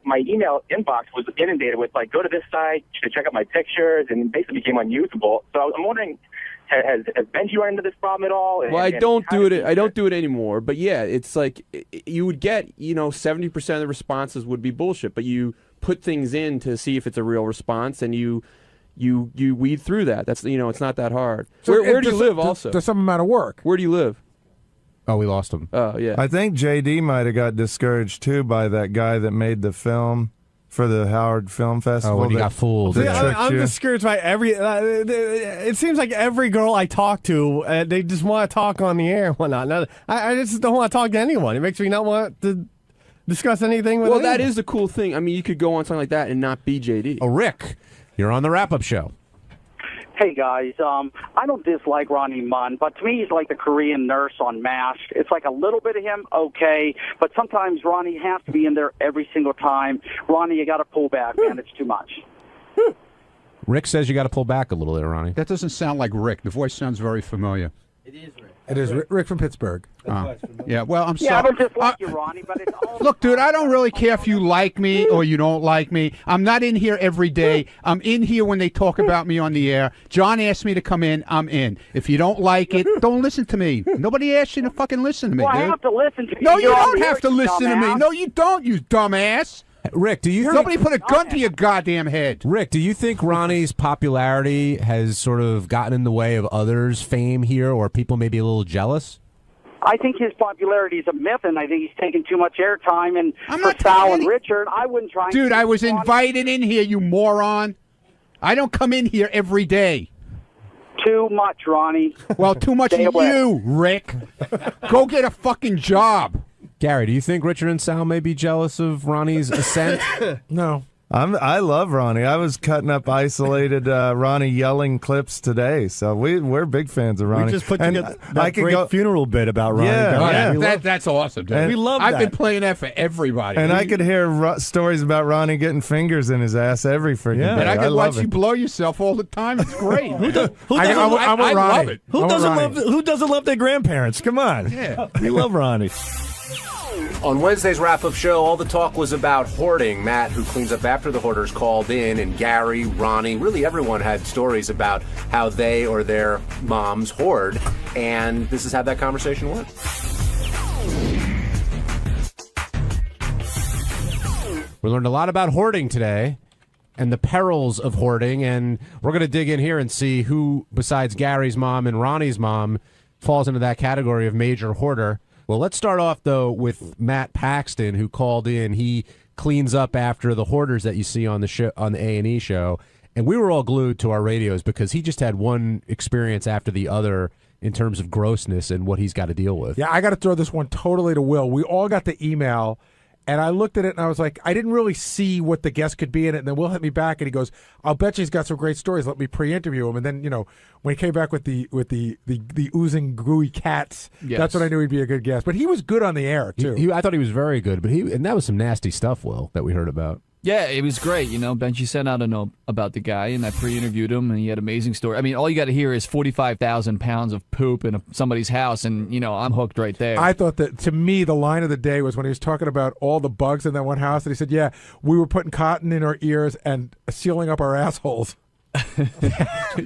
my email inbox was inundated with, like, go to this site to check out my pictures, and basically became unusable. So I'm wondering, has Benji run into this problem at all? Well, I don't do it. I don't do it anymore. But yeah, it's like you would get, you know, 70% of the responses would be bullshit. But you put things in to see if it's a real response, and you weed through that. That's, you know, it's not that hard. So where do you live? Also, there's some amount of work. Where do you live? Oh, we lost him. Oh, yeah. I think JD might have got discouraged, too, by that guy that made the film for the Howard Film Festival. Oh, when he got fooled. I'm discouraged by it seems like every girl I talk to, they just want to talk on the air and whatnot. I just don't want to talk to anyone. It makes me not want to discuss anything with anyone. That is the cool thing. I mean, you could go on something like that and not be JD. Oh, Rick, you're on the wrap-up show. Hey, guys. I don't dislike Ronnie Munn, but to me he's like the Korean nurse on MASH. It's like a little bit of him, okay, but sometimes Ronnie has to be in there every single time. Ronnie, you got to pull back, man. It's too much. Rick says you got to pull back a little there, Ronnie. That doesn't sound like Rick. The voice sounds very familiar. It is Rick. It is Rick from Pittsburgh. Yeah, well, I'm Yeah, I sorry. don't just like you, Ronnie, but it's all Look, dude, I don't really care if you like me or you don't like me. I'm not in here every day. I'm in here when they talk about me on the air. John asked me to come in. I'm in. If you don't like it, don't listen to me. Nobody asked you to fucking listen to me, Well, I dude. have to listen to you. No, you You're on don't the have air, to you listen to me. dumbass. No, you don't, you dumbass. Rick, do you Somebody put a gun to your goddamn head. Rick, do you think Ronnie's popularity has sort of gotten in the way of others' fame here, or people may be a little jealous? I think his popularity is a myth, and I think he's taking too much airtime. And for Sal and Richard, I wouldn't try. Dude, I was invited in here, you moron. I don't come in here every day. Too much, Ronnie. Well, too much Stay of away. you, Rick. Go get a fucking job. Gary, do you think Richard and Sal may be jealous of Ronnie's ascent? No. I love Ronnie. I was cutting up isolated Ronnie yelling clips today, so we're big fans of Ronnie. We just put And together I that could great go, funeral bit about Ronnie. Yeah, yeah. That's awesome, dude. And we love I've that. been playing that for everybody. And I could hear stories about Ronnie getting fingers in his ass every freaking day. And I could watch love you it. blow yourself all the time. It's great. Who doesn't I love it. Who doesn't love their grandparents? Come on. Yeah. We love Ronnie. On Wednesday's wrap-up show, all the talk was about hoarding. Matt, who cleans up after the hoarders, called in, and Gary, Ronnie, really everyone had stories about how they or their moms hoard, and this is how that conversation went. We learned a lot about hoarding today and the perils of hoarding, and we're going to dig in here and see who, besides Gary's mom and Ronnie's mom, falls into that category of major hoarder. Well, let's start off, though, with Matt Paxton, who called in. He cleans up after the hoarders that you see on the show, on the A&E show, and we were all glued to our radios because he just had one experience after the other in terms of grossness and what he's got to deal with. Yeah, I got to throw this one totally to Will. We all got the email, and I looked at it, and I was like, I didn't really see what the guest could be in it. And then Will hit me back, and he goes, "I'll bet you he's got some great stories. Let me pre-interview him." And then, when he came back with the oozing gooey cats, Yes. that's when I knew he'd be a good guest. But he was good on the air too. I thought he was very good, but and that was some nasty stuff, Will, that we heard about. Yeah, it was great. Benji said I don't know about the guy, and I pre-interviewed him, and he had an amazing story. I mean, all you got to hear is 45,000 pounds of poop in somebody's house, and, I'm hooked right there. I thought that, to me, the line of the day was when he was talking about all the bugs in that one house, and he said, "Yeah, we were putting cotton in our ears and sealing up our assholes."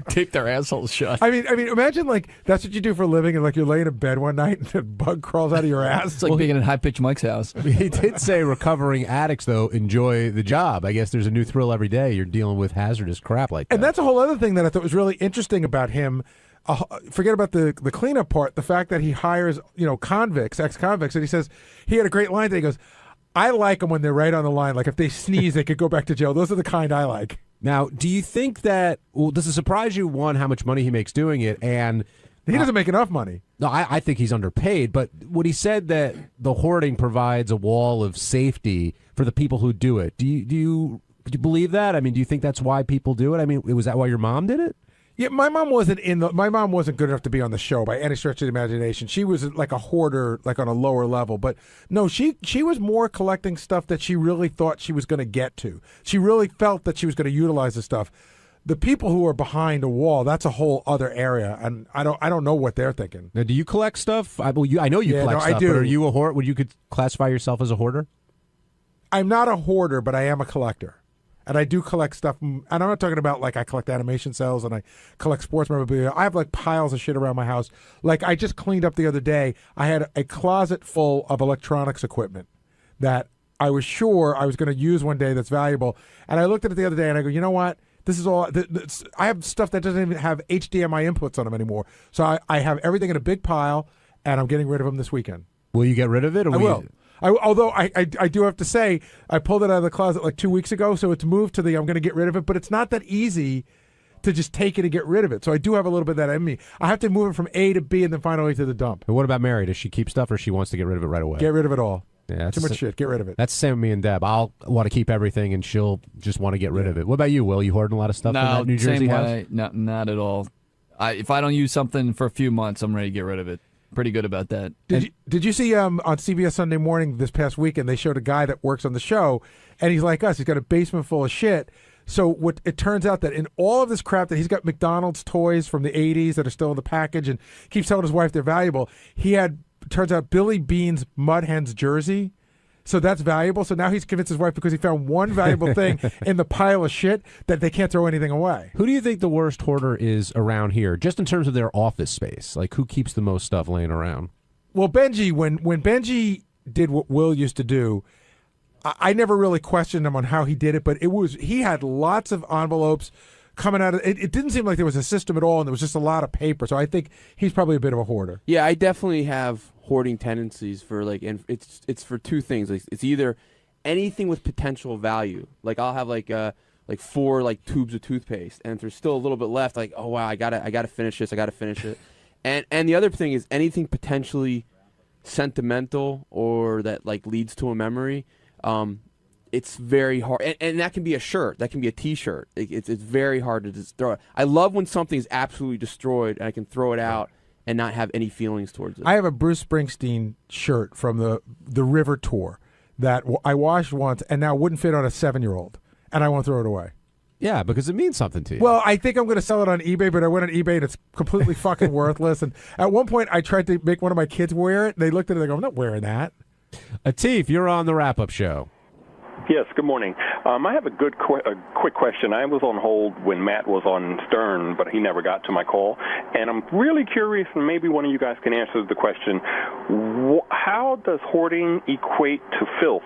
Tape their assholes shut. I mean, imagine that's what you do for a living, and you're laying in bed one night and a bug crawls out of your ass. It's like being in High Pitch Mike's house. He did say recovering addicts, though, enjoy the job. I guess there's a new thrill every day. You're dealing with hazardous crap like that. And that's a whole other thing that I thought was really interesting about him. Forget about the cleanup part. The fact that he hires, convicts, ex-convicts, and he says he had a great line that he goes, "I like them when they're right on the line. Like if they sneeze, they could go back to jail. Those are the kind I like." Now, do you think that, does it surprise you, one, how much money he makes doing it, and... He doesn't make enough money. No, I think he's underpaid, but when he said that the hoarding provides a wall of safety for the people who do it, do you believe that? I mean, do you think that's why people do it? I mean, was that why your mom did it? Yeah, my mom wasn't good enough to be on the show by any stretch of the imagination. She was like a hoarder, like on a lower level. But no, she was more collecting stuff that she really thought she was going to get to. She really felt that she was going to utilize the stuff. The people who are behind a wall, that's a whole other area, and I don't know what they're thinking. Now, do you collect stuff? I know you collect stuff, I do. But are you a hoarder? Would you could classify yourself as a hoarder? I'm not a hoarder, but I am a collector. And I do collect stuff, and I'm not talking about I collect animation cells and I collect sports memorabilia. I have piles of shit around my house. I just cleaned up the other day. I had a closet full of electronics equipment that I was sure I was going to use one day that's valuable. And I looked at it the other day and I go, you know what? This is all. I have stuff that doesn't even have HDMI inputs on them anymore. So I have everything in a big pile, and I'm getting rid of them this weekend. Will you get rid of it? Or I will. Although I do have to say, I pulled it out of the closet 2 weeks ago, so it's moved to I'm going to get rid of it, but it's not that easy to just take it and get rid of it. So I do have a little bit of that in me. I have to move it from A to B and then finally to the dump. And what about Mary? Does she keep stuff or she wants to get rid of it right away? Get rid of it all. Yeah, too much shit. Get rid of it. That's the same with me and Deb. I'll want to keep everything and she'll just want to get rid of it. What about you, Will? You hoarding a lot of stuff in that New Jersey house? No, not at all. If I don't use something for a few months, I'm ready to get rid of it. Pretty good about that. Did you see on CBS Sunday Morning this past weekend, they showed a guy that works on the show, and he's like us. He's got a basement full of shit. So what it turns out that in all of this crap that he's got McDonald's toys from the 80s that are still in the package and keeps telling his wife they're valuable. He had, turns out, Billy Bean's Mud Hens jersey. So that's valuable. So now he's convinced his wife because he found one valuable thing in the pile of shit that they can't throw anything away. Who do you think the worst hoarder is around here, just in terms of their office space? Like, who keeps the most stuff laying around? Well, Benji, when Benji did what Will used to do, I never really questioned him on how he did it, but he had lots of envelopes coming out of it. It didn't seem like there was a system at all, and there was just a lot of paper. So I think he's probably a bit of a hoarder. Yeah, I definitely have hoarding tendencies for and it's for two things. Like, it's either anything with potential value. Like I'll have like 4 tubes of toothpaste, and if there's still a little bit left, like, oh wow, I gotta finish this, I gotta finish it. And the other thing is anything potentially sentimental or that leads to a memory. It's very hard, and that can be a shirt, that can be a T-shirt. It's very hard to just throw it. I love when something's absolutely destroyed and I can throw it out and not have any feelings towards it. I have a Bruce Springsteen shirt from the River Tour that I washed once and now wouldn't fit on a 7-year-old, and I won't throw it away. Yeah, because it means something to you. Well, I think I'm going to sell it on eBay, but I went on eBay and it's completely fucking worthless. And at one point, I tried to make one of my kids wear it. They looked at it and they go, I'm not wearing that. Atif, you're on the wrap-up show. Yes, good morning. I have a quick question. I was on hold when Matt was on Stern, but he never got to my call. And I'm really curious, and maybe one of you guys can answer the question, how does hoarding equate to filth?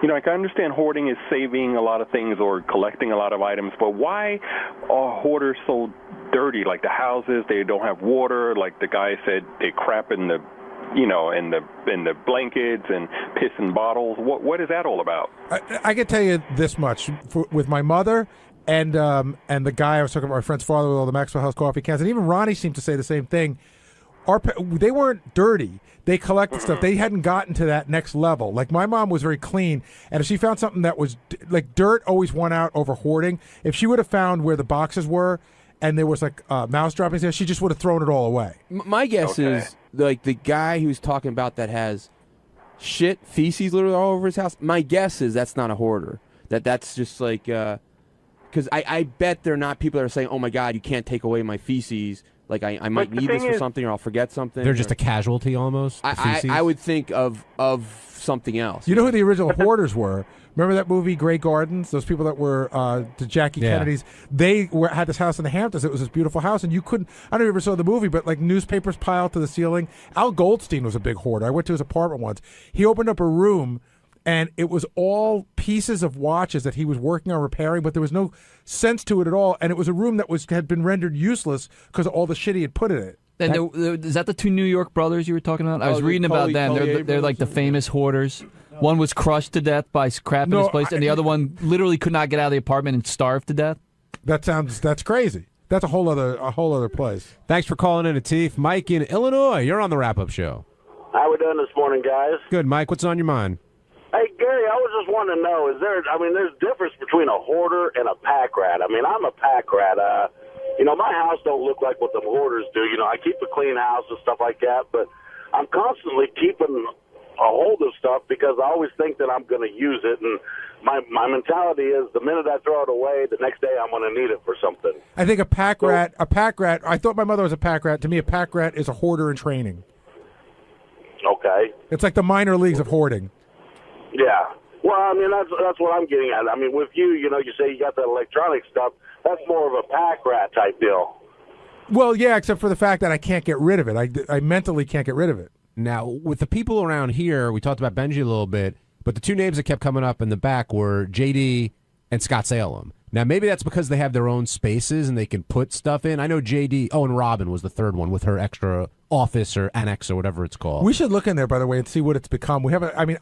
You know, I understand hoarding is saving a lot of things or collecting a lot of items, but why are hoarders so dirty? Like the houses, they don't have water. Like the guy said, they crap in the blankets and piss in bottles. What is that all about? I can tell you this much: with my mother and the guy I was talking about, my friend's father with all the Maxwell House coffee cans, and even Ronnie seemed to say the same thing. They weren't dirty. They collected stuff. They hadn't gotten to that next level. Like my mom was very clean, and if she found something that was like dirt, always won out over hoarding. If she would have found where the boxes were, and there was mouse droppings there, she just would have thrown it all away. My guess is the guy who's talking about that has shit, feces literally all over his house. My guess is that's not a hoarder. That's just because I bet they're not people that are saying, oh my God, you can't take away my feces. Like I might need this for something, or I'll forget something. They're just a casualty almost. I would think of something else. You know who the original hoarders were? Remember that movie Grey Gardens? Those people that were the Jackie Kennedys. They had this house in the Hamptons. It was this beautiful house, and you couldn't. I don't know if you ever saw the movie, but newspapers piled to the ceiling. Al Goldstein was a big hoarder. I went to his apartment once. He opened up a room, and it was all pieces of watches that he was working on repairing, but there was no sense to it at all. And it was a room that had been rendered useless because of all the shit he had put in it. And is that the two New York brothers you were talking about? I was reading about them. They're like the famous hoarders. One was crushed to death by crap in his place, and the other one literally could not get out of the apartment and starved to death. That's crazy. That's a whole other place. Thanks for calling in, Atif. Mike in Illinois, you're on the wrap-up show. How we doing this morning, guys? Good, Mike. What's on your mind? Hey, Gary, I was just wanting to know, there's difference between a hoarder and a pack rat. I mean, I'm a pack rat. My house don't look like what the hoarders do. I keep a clean house and stuff like that, but I'm constantly keeping a hold of stuff because I always think that I'm going to use it, and my mentality is the minute I throw it away, the next day I'm going to need it for something. I think a pack rat, I thought my mother was a pack rat. To me, a pack rat is a hoarder in training. Okay. It's like the minor leagues of hoarding. Yeah. Well, I mean, that's what I'm getting at. I mean, with you, you say you got that electronic stuff. That's more of a pack rat type deal. Well, yeah, except for the fact that I can't get rid of it. I mentally can't get rid of it. Now, with the people around here, we talked about Benji a little bit, but the two names that kept coming up in the back were JD and Scott Salem. Now, maybe that's because they have their own spaces and they can put stuff in. I know JD, and Robin was the third one with her extra office or annex or whatever it's called. We should look in there, by the way, and see what it's become.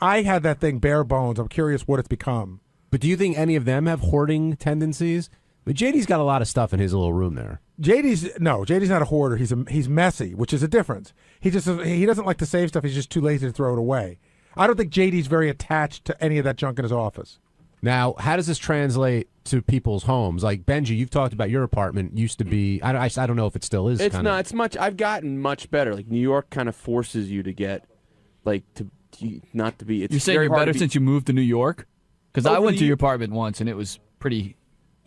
I had that thing bare bones. I'm curious what it's become. But do you think any of them have hoarding tendencies? But JD's got a lot of stuff in his little room there. JD's not a hoarder. He's messy, which is a difference. He doesn't like to save stuff. He's just too lazy to throw it away. I don't think JD's very attached to any of that junk in his office. Now, how does this translate to people's homes? Like Benji, you've talked about your apartment used to be. I don't know if it still is. It's not. It's much. I've gotten much better. Like New York kind of forces you to get, not to be. It's you're saying you're better since you moved to New York? Because I went to your apartment once and it was pretty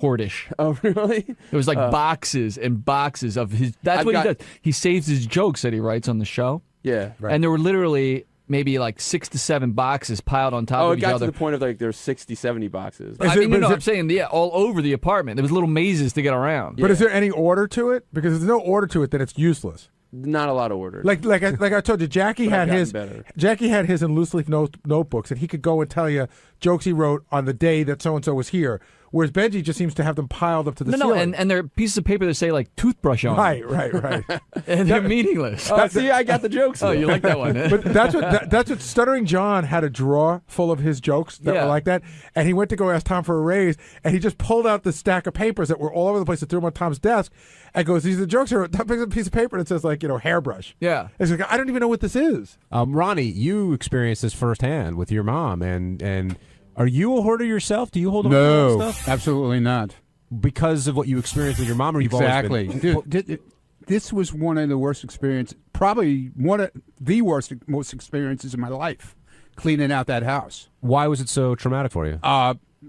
hoardish. Oh, really? It was like boxes and boxes of his. That's what he does. He saves his jokes that he writes on the show. Yeah. Right. And there were literally maybe like 6 to 7 boxes piled on top Oh, of it each got other. to the point of like there's 60, 70 boxes. I'm saying, yeah, all over the apartment. There was little mazes to get around. But is there any order to it? Because if there's no order to it, then it's useless. Not a lot of orders. Like I told you, Jackie But I've had his. gotten better. Jackie had his in loose leaf notebooks, and he could go and tell you jokes he wrote on the day that so and so was here. Whereas Benji just seems to have them piled up to the ceiling. and they're pieces of paper that say like toothbrush on. Right. And they're meaningless. Oh, see, I got the jokes. Oh, you like that one? But that's what Stuttering John had a drawer full of his jokes that were like that, and he went to go ask Tom for a raise, and he just pulled out the stack of papers that were all over the place and threw them on Tom's desk, and goes, "These are the jokes here." Tom picks up a piece of paper and it says like hairbrush. Yeah, it's like I don't even know what this is. Ronnie, you experienced this firsthand with your mom, and are you a hoarder yourself? Do you hold on to all stuff? Absolutely not. Because of what you experienced with your mom, or you've Exactly. always been. Dude, this was one of the worst experiences, probably one of the most experiences in my life, cleaning out that house. Why was it so traumatic for you?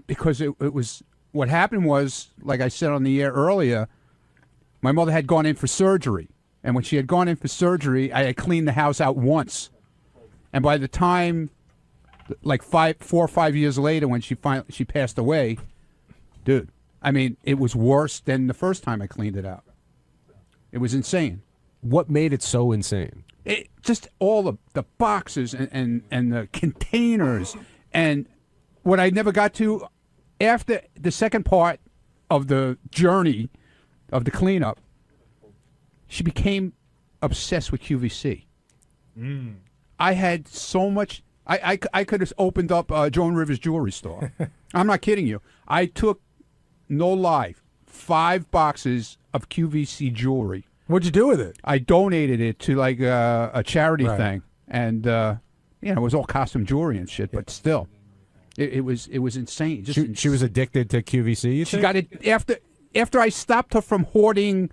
Because it was, what happened was, like I said on the air earlier, my mother had gone in for surgery. And when she had gone in for surgery, I had cleaned the house out once. And by the time, like 4 or 5 years later, when she passed away, dude, I mean, it was worse than the first time I cleaned it out. It was insane. What made it so insane? Just all the boxes and the containers. And what I never got to, after the second part of the journey of the cleanup, she became obsessed with QVC. I had so much. I could have opened up Joan Rivers jewelry store. I'm not kidding you. I took, no lie, 5 boxes of QVC jewelry. What'd you do with it? I donated it to like a charity Right. thing, and it was all costume jewelry and shit. But still, it was insane. Just She was addicted to QVC. You she think? got it after I stopped her from hoarding,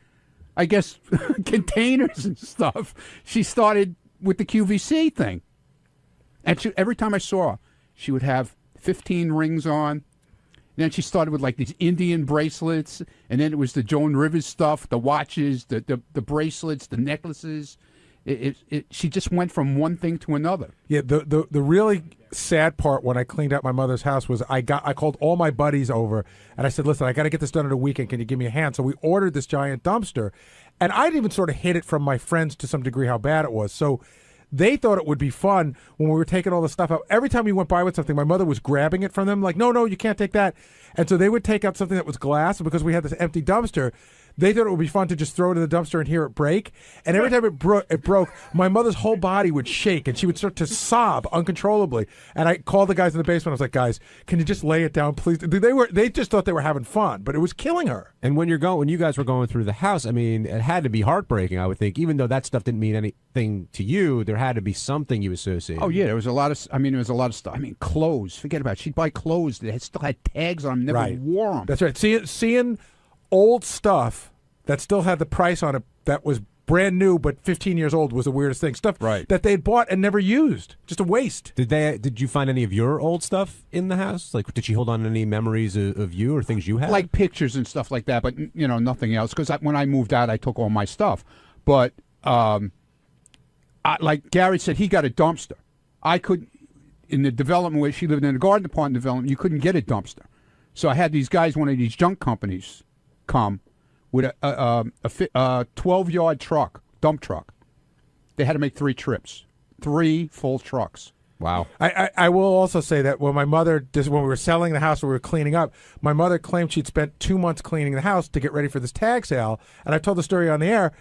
I guess, containers and stuff. She started with the QVC thing. And every time I saw her, she would have 15 rings on. And then she started with like these Indian bracelets. And then it was the Joan Rivers stuff, the watches, the bracelets, the necklaces. She just went from one thing to another. Yeah, the really sad part when I cleaned out my mother's house was I called all my buddies over and I said, listen, I got to get this done in a weekend. Can you give me a hand? So we ordered this giant dumpster. And I'd even sort of hid it from my friends to some degree how bad it was. So they thought it would be fun when we were taking all the stuff out. Every time we went by with something, my mother was grabbing it from them, like, no, you can't take that. And so they would take out something that was glass, and because we had this empty dumpster, they thought it would be fun to just throw it in the dumpster and hear it break. And every time it broke, my mother's whole body would shake, and she would start to sob uncontrollably. And I called the guys in the basement. I was like, guys, can you just lay it down, please? They just thought they were having fun, but it was killing her. And when you guys were going through the house, I mean, it had to be heartbreaking, I would think. Even though that stuff didn't mean anything to you, there had to be something you associated. Oh, yeah, there was a lot of stuff. I mean, clothes. Forget about it. She'd buy clothes that still had tags on them, never Right. wore them. That's right. Seeing old stuff that still had the price on it that was brand new but 15 years old was the weirdest thing. Stuff that they'd bought and never used. Just a waste. Did you find any of your old stuff in the house? Like, did she hold on to any memories of you or things you had? Like pictures and stuff like that, but, nothing else. Because when I moved out, I took all my stuff. But, like Gary said, he got a dumpster. I could, in the development where she lived in the garden department development, you couldn't get a dumpster. So I had these guys, one of these junk companies, come with a 12-yard truck, dump truck. They had to make 3 trips, 3 full trucks. Wow. I will also say that when when we were selling the house, we were cleaning up, my mother claimed she'd spent 2 months cleaning the house to get ready for this tag sale. And I told the story on the air.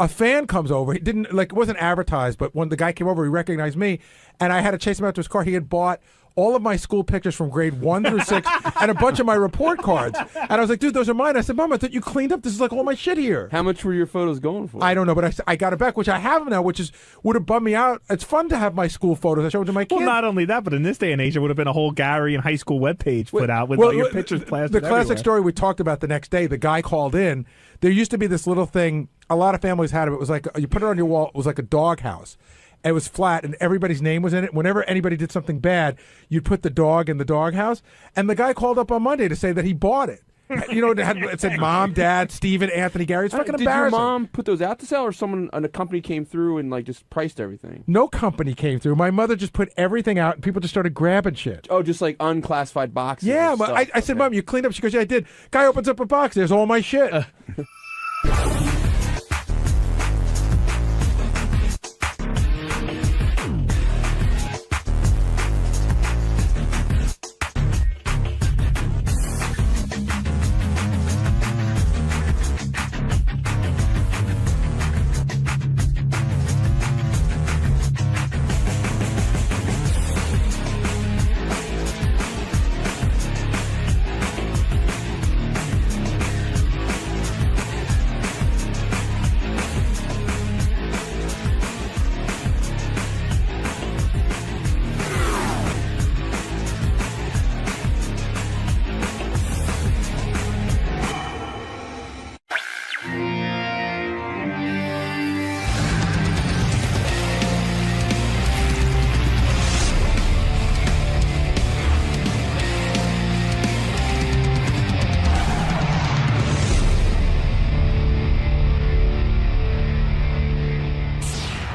A fan comes over. He didn't it wasn't advertised, but when the guy came over, he recognized me, and I had to chase him out to his car. He had bought all of my school pictures from grade 1 through 6 and a bunch of my report cards. And I was like, dude, those are mine. I said, Mom, I thought you cleaned up. This is like all my shit here. How much were your photos going for? I don't know, but I got it back, which I have now, which would have bummed me out. It's fun to have my school photos. I showed to my kids. Well, not only that, but in this day and age, it would have been a whole Gary and high school webpage put out with all your pictures plastered The classic everywhere. story we talked about the next day, the guy called in. There used to be this little thing, a lot of families had it. It was like, you put it on your wall, it was like a dog house. It was flat, and everybody's name was in it. Whenever anybody did something bad, you'd put the dog in the dog house. And the guy called up on Monday to say that he bought it. it said Mom, Dad, Steven, Anthony, Gary. It's fucking Did embarrassing. your mom put those out to sell, or someone on a company came through and like just priced everything? No company came through. My mother just put everything out, and people just started grabbing shit. Oh, just like unclassified boxes. Yeah, and stuff. I said, Mom, you cleaned up? She goes, yeah, I did. Guy opens up a box. There's all my shit.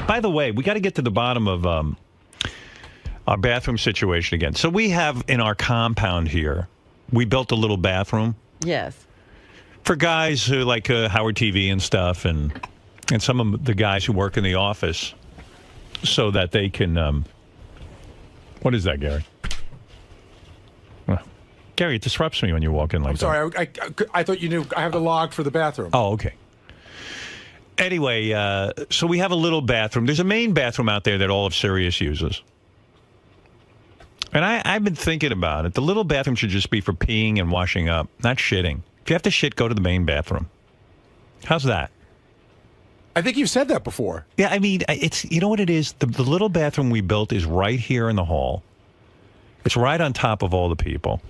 By the way, we got to get to the bottom of our bathroom situation again. So we have in our compound here, we built a little bathroom. Yes. For guys who like Howard TV and stuff, and some of the guys who work in the office, so that they can. What is that, Gary? Gary, it disrupts me when you walk in like that. I'm sorry. I thought you knew. I have the log for the bathroom. Oh, okay. Anyway, so we have a little bathroom. There's a main bathroom out there that all of Sirius uses. And I've been thinking about it. The little bathroom should just be for peeing and washing up, not shitting. If you have to shit, go to the main bathroom. How's that? I think you've said that before. Yeah, I mean, it's, you know what it is? The little bathroom we built is right here in the hall. It's right on top of all the people.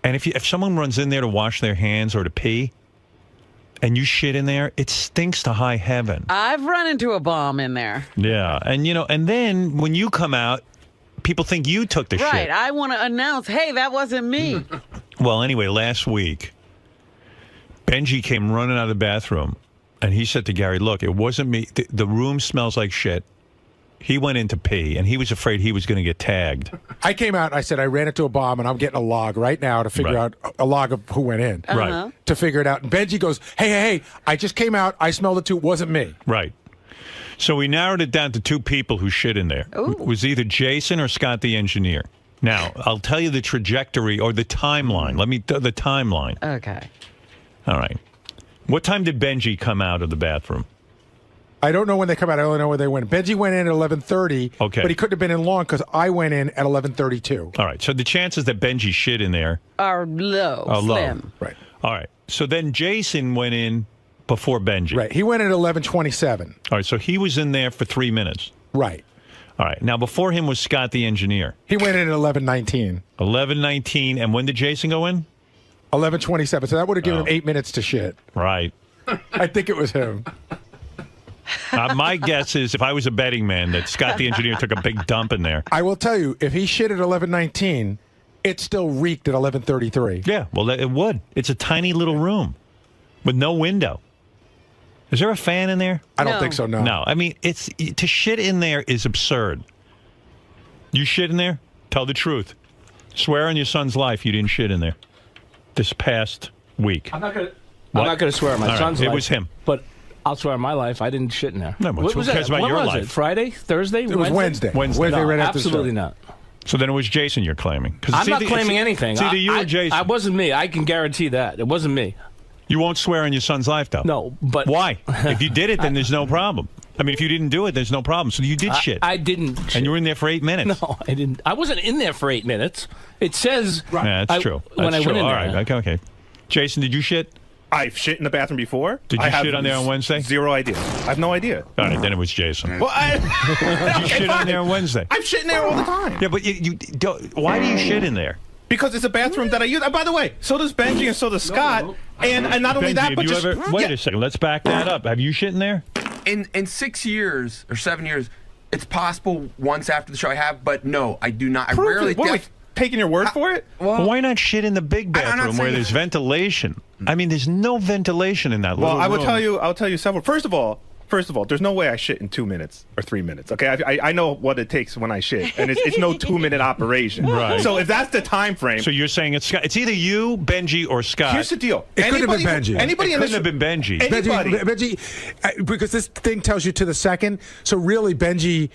And if someone runs in there to wash their hands or to pee, and you shit in there, it stinks to high heaven. I've run into a bomb in there. Yeah, and and then when you come out, people think you took the shit. Right, I want to announce, hey, that wasn't me. Well, anyway, last week, Benji came running out of the bathroom, and he said to Gary, look, it wasn't me. The room smells like shit. He went in to pee, and he was afraid he was going to get tagged. I came out and I said, I ran into a bomb, and I'm getting a log right now to figure out a log of who went in. Right. To figure it out. And Benji goes, hey, I just came out. I smelled it too. It wasn't me. Right. So we narrowed it down to two people who shit in there. It was either Jason or Scott the engineer. Now, I'll tell you the trajectory or the timeline. The timeline. Okay. All right. What time did Benji come out of the bathroom? I don't know when they come out. I only know when they went. Benji went in at 11:30. Okay. But he couldn't have been in long because I went in at 11:32. All right. So the chances that Benji shit in there are low. Slim. Right. All right. So then Jason went in before Benji. Right. He went in at 11:27. All right. So he was in there for 3 minutes. Right. All right. Now, before him was Scott the engineer. He went in at 11:19. 11:19. And when did Jason go in? 11:27. So that would have given him 8 minutes to shit. Right. I think it was him. My guess is, if I was a betting man, that Scott the engineer took a big dump in there. I will tell you, if he shit at 11:19, it still reeked at 11:33. Yeah, well, it would. It's a tiny little room with no window. Is there a fan in there? I don't think so, no. No, I mean, to shit in there is absurd. You shit in there? Tell the truth. Swear on your son's life you didn't shit in there this past week. I'm not gonna swear on my son's life. It was him. But I'll swear on my life, I didn't shit in there. No, but what who was cares that? about When your was life? It? Friday? Thursday? It was Wednesday. Wednesday No, right after absolutely not. So then it was Jason you're claiming. I'm not claiming anything. It's either you or Jason. It wasn't me. I can guarantee that. It wasn't me. You won't swear on your son's life, though? No, but... Why? If you did it, then there's no problem. I mean, if you didn't do it, there's no problem. So you did shit. I didn't shit. And you were in there for 8 minutes. No, I didn't. I wasn't in there for 8 minutes. It says... Yeah, that's true. When I went in All there. right, okay. Jason, did you shit? I've shit in the bathroom before. Did you shit on there on Wednesday? Zero idea. I have no idea. All right, then it was Jason. Well, Did you shit on there on Wednesday? I'm shitting there all the time. Yeah, but you don't, why do you shit in there? Because it's a bathroom that I use. By the way, so does Benji and so does Scott. And not only Benji, that, but have just... you ever, wait a second. Let's back that up. Have you shit in there? In 6 years or 7 years, it's possible once after the show I have, but no, I do not. I rarely... taking your word for it. Well, why not shit in the big bathroom where there's ventilation? I mean, there's no ventilation in that. Well, little I will room. tell you. I'll tell you several. First of all, there's no way I shit in 2 minutes or 3 minutes. Okay, I know what it takes when I shit, and it's no 2-minute operation. Right. So if that's the time frame, So you're saying it's either you, Benji, or Scott. here's the deal. It could have been Benji. Anybody It in this couldn't have been Benji. Anybody. Benji, because this thing tells you to the second. So really, Benji,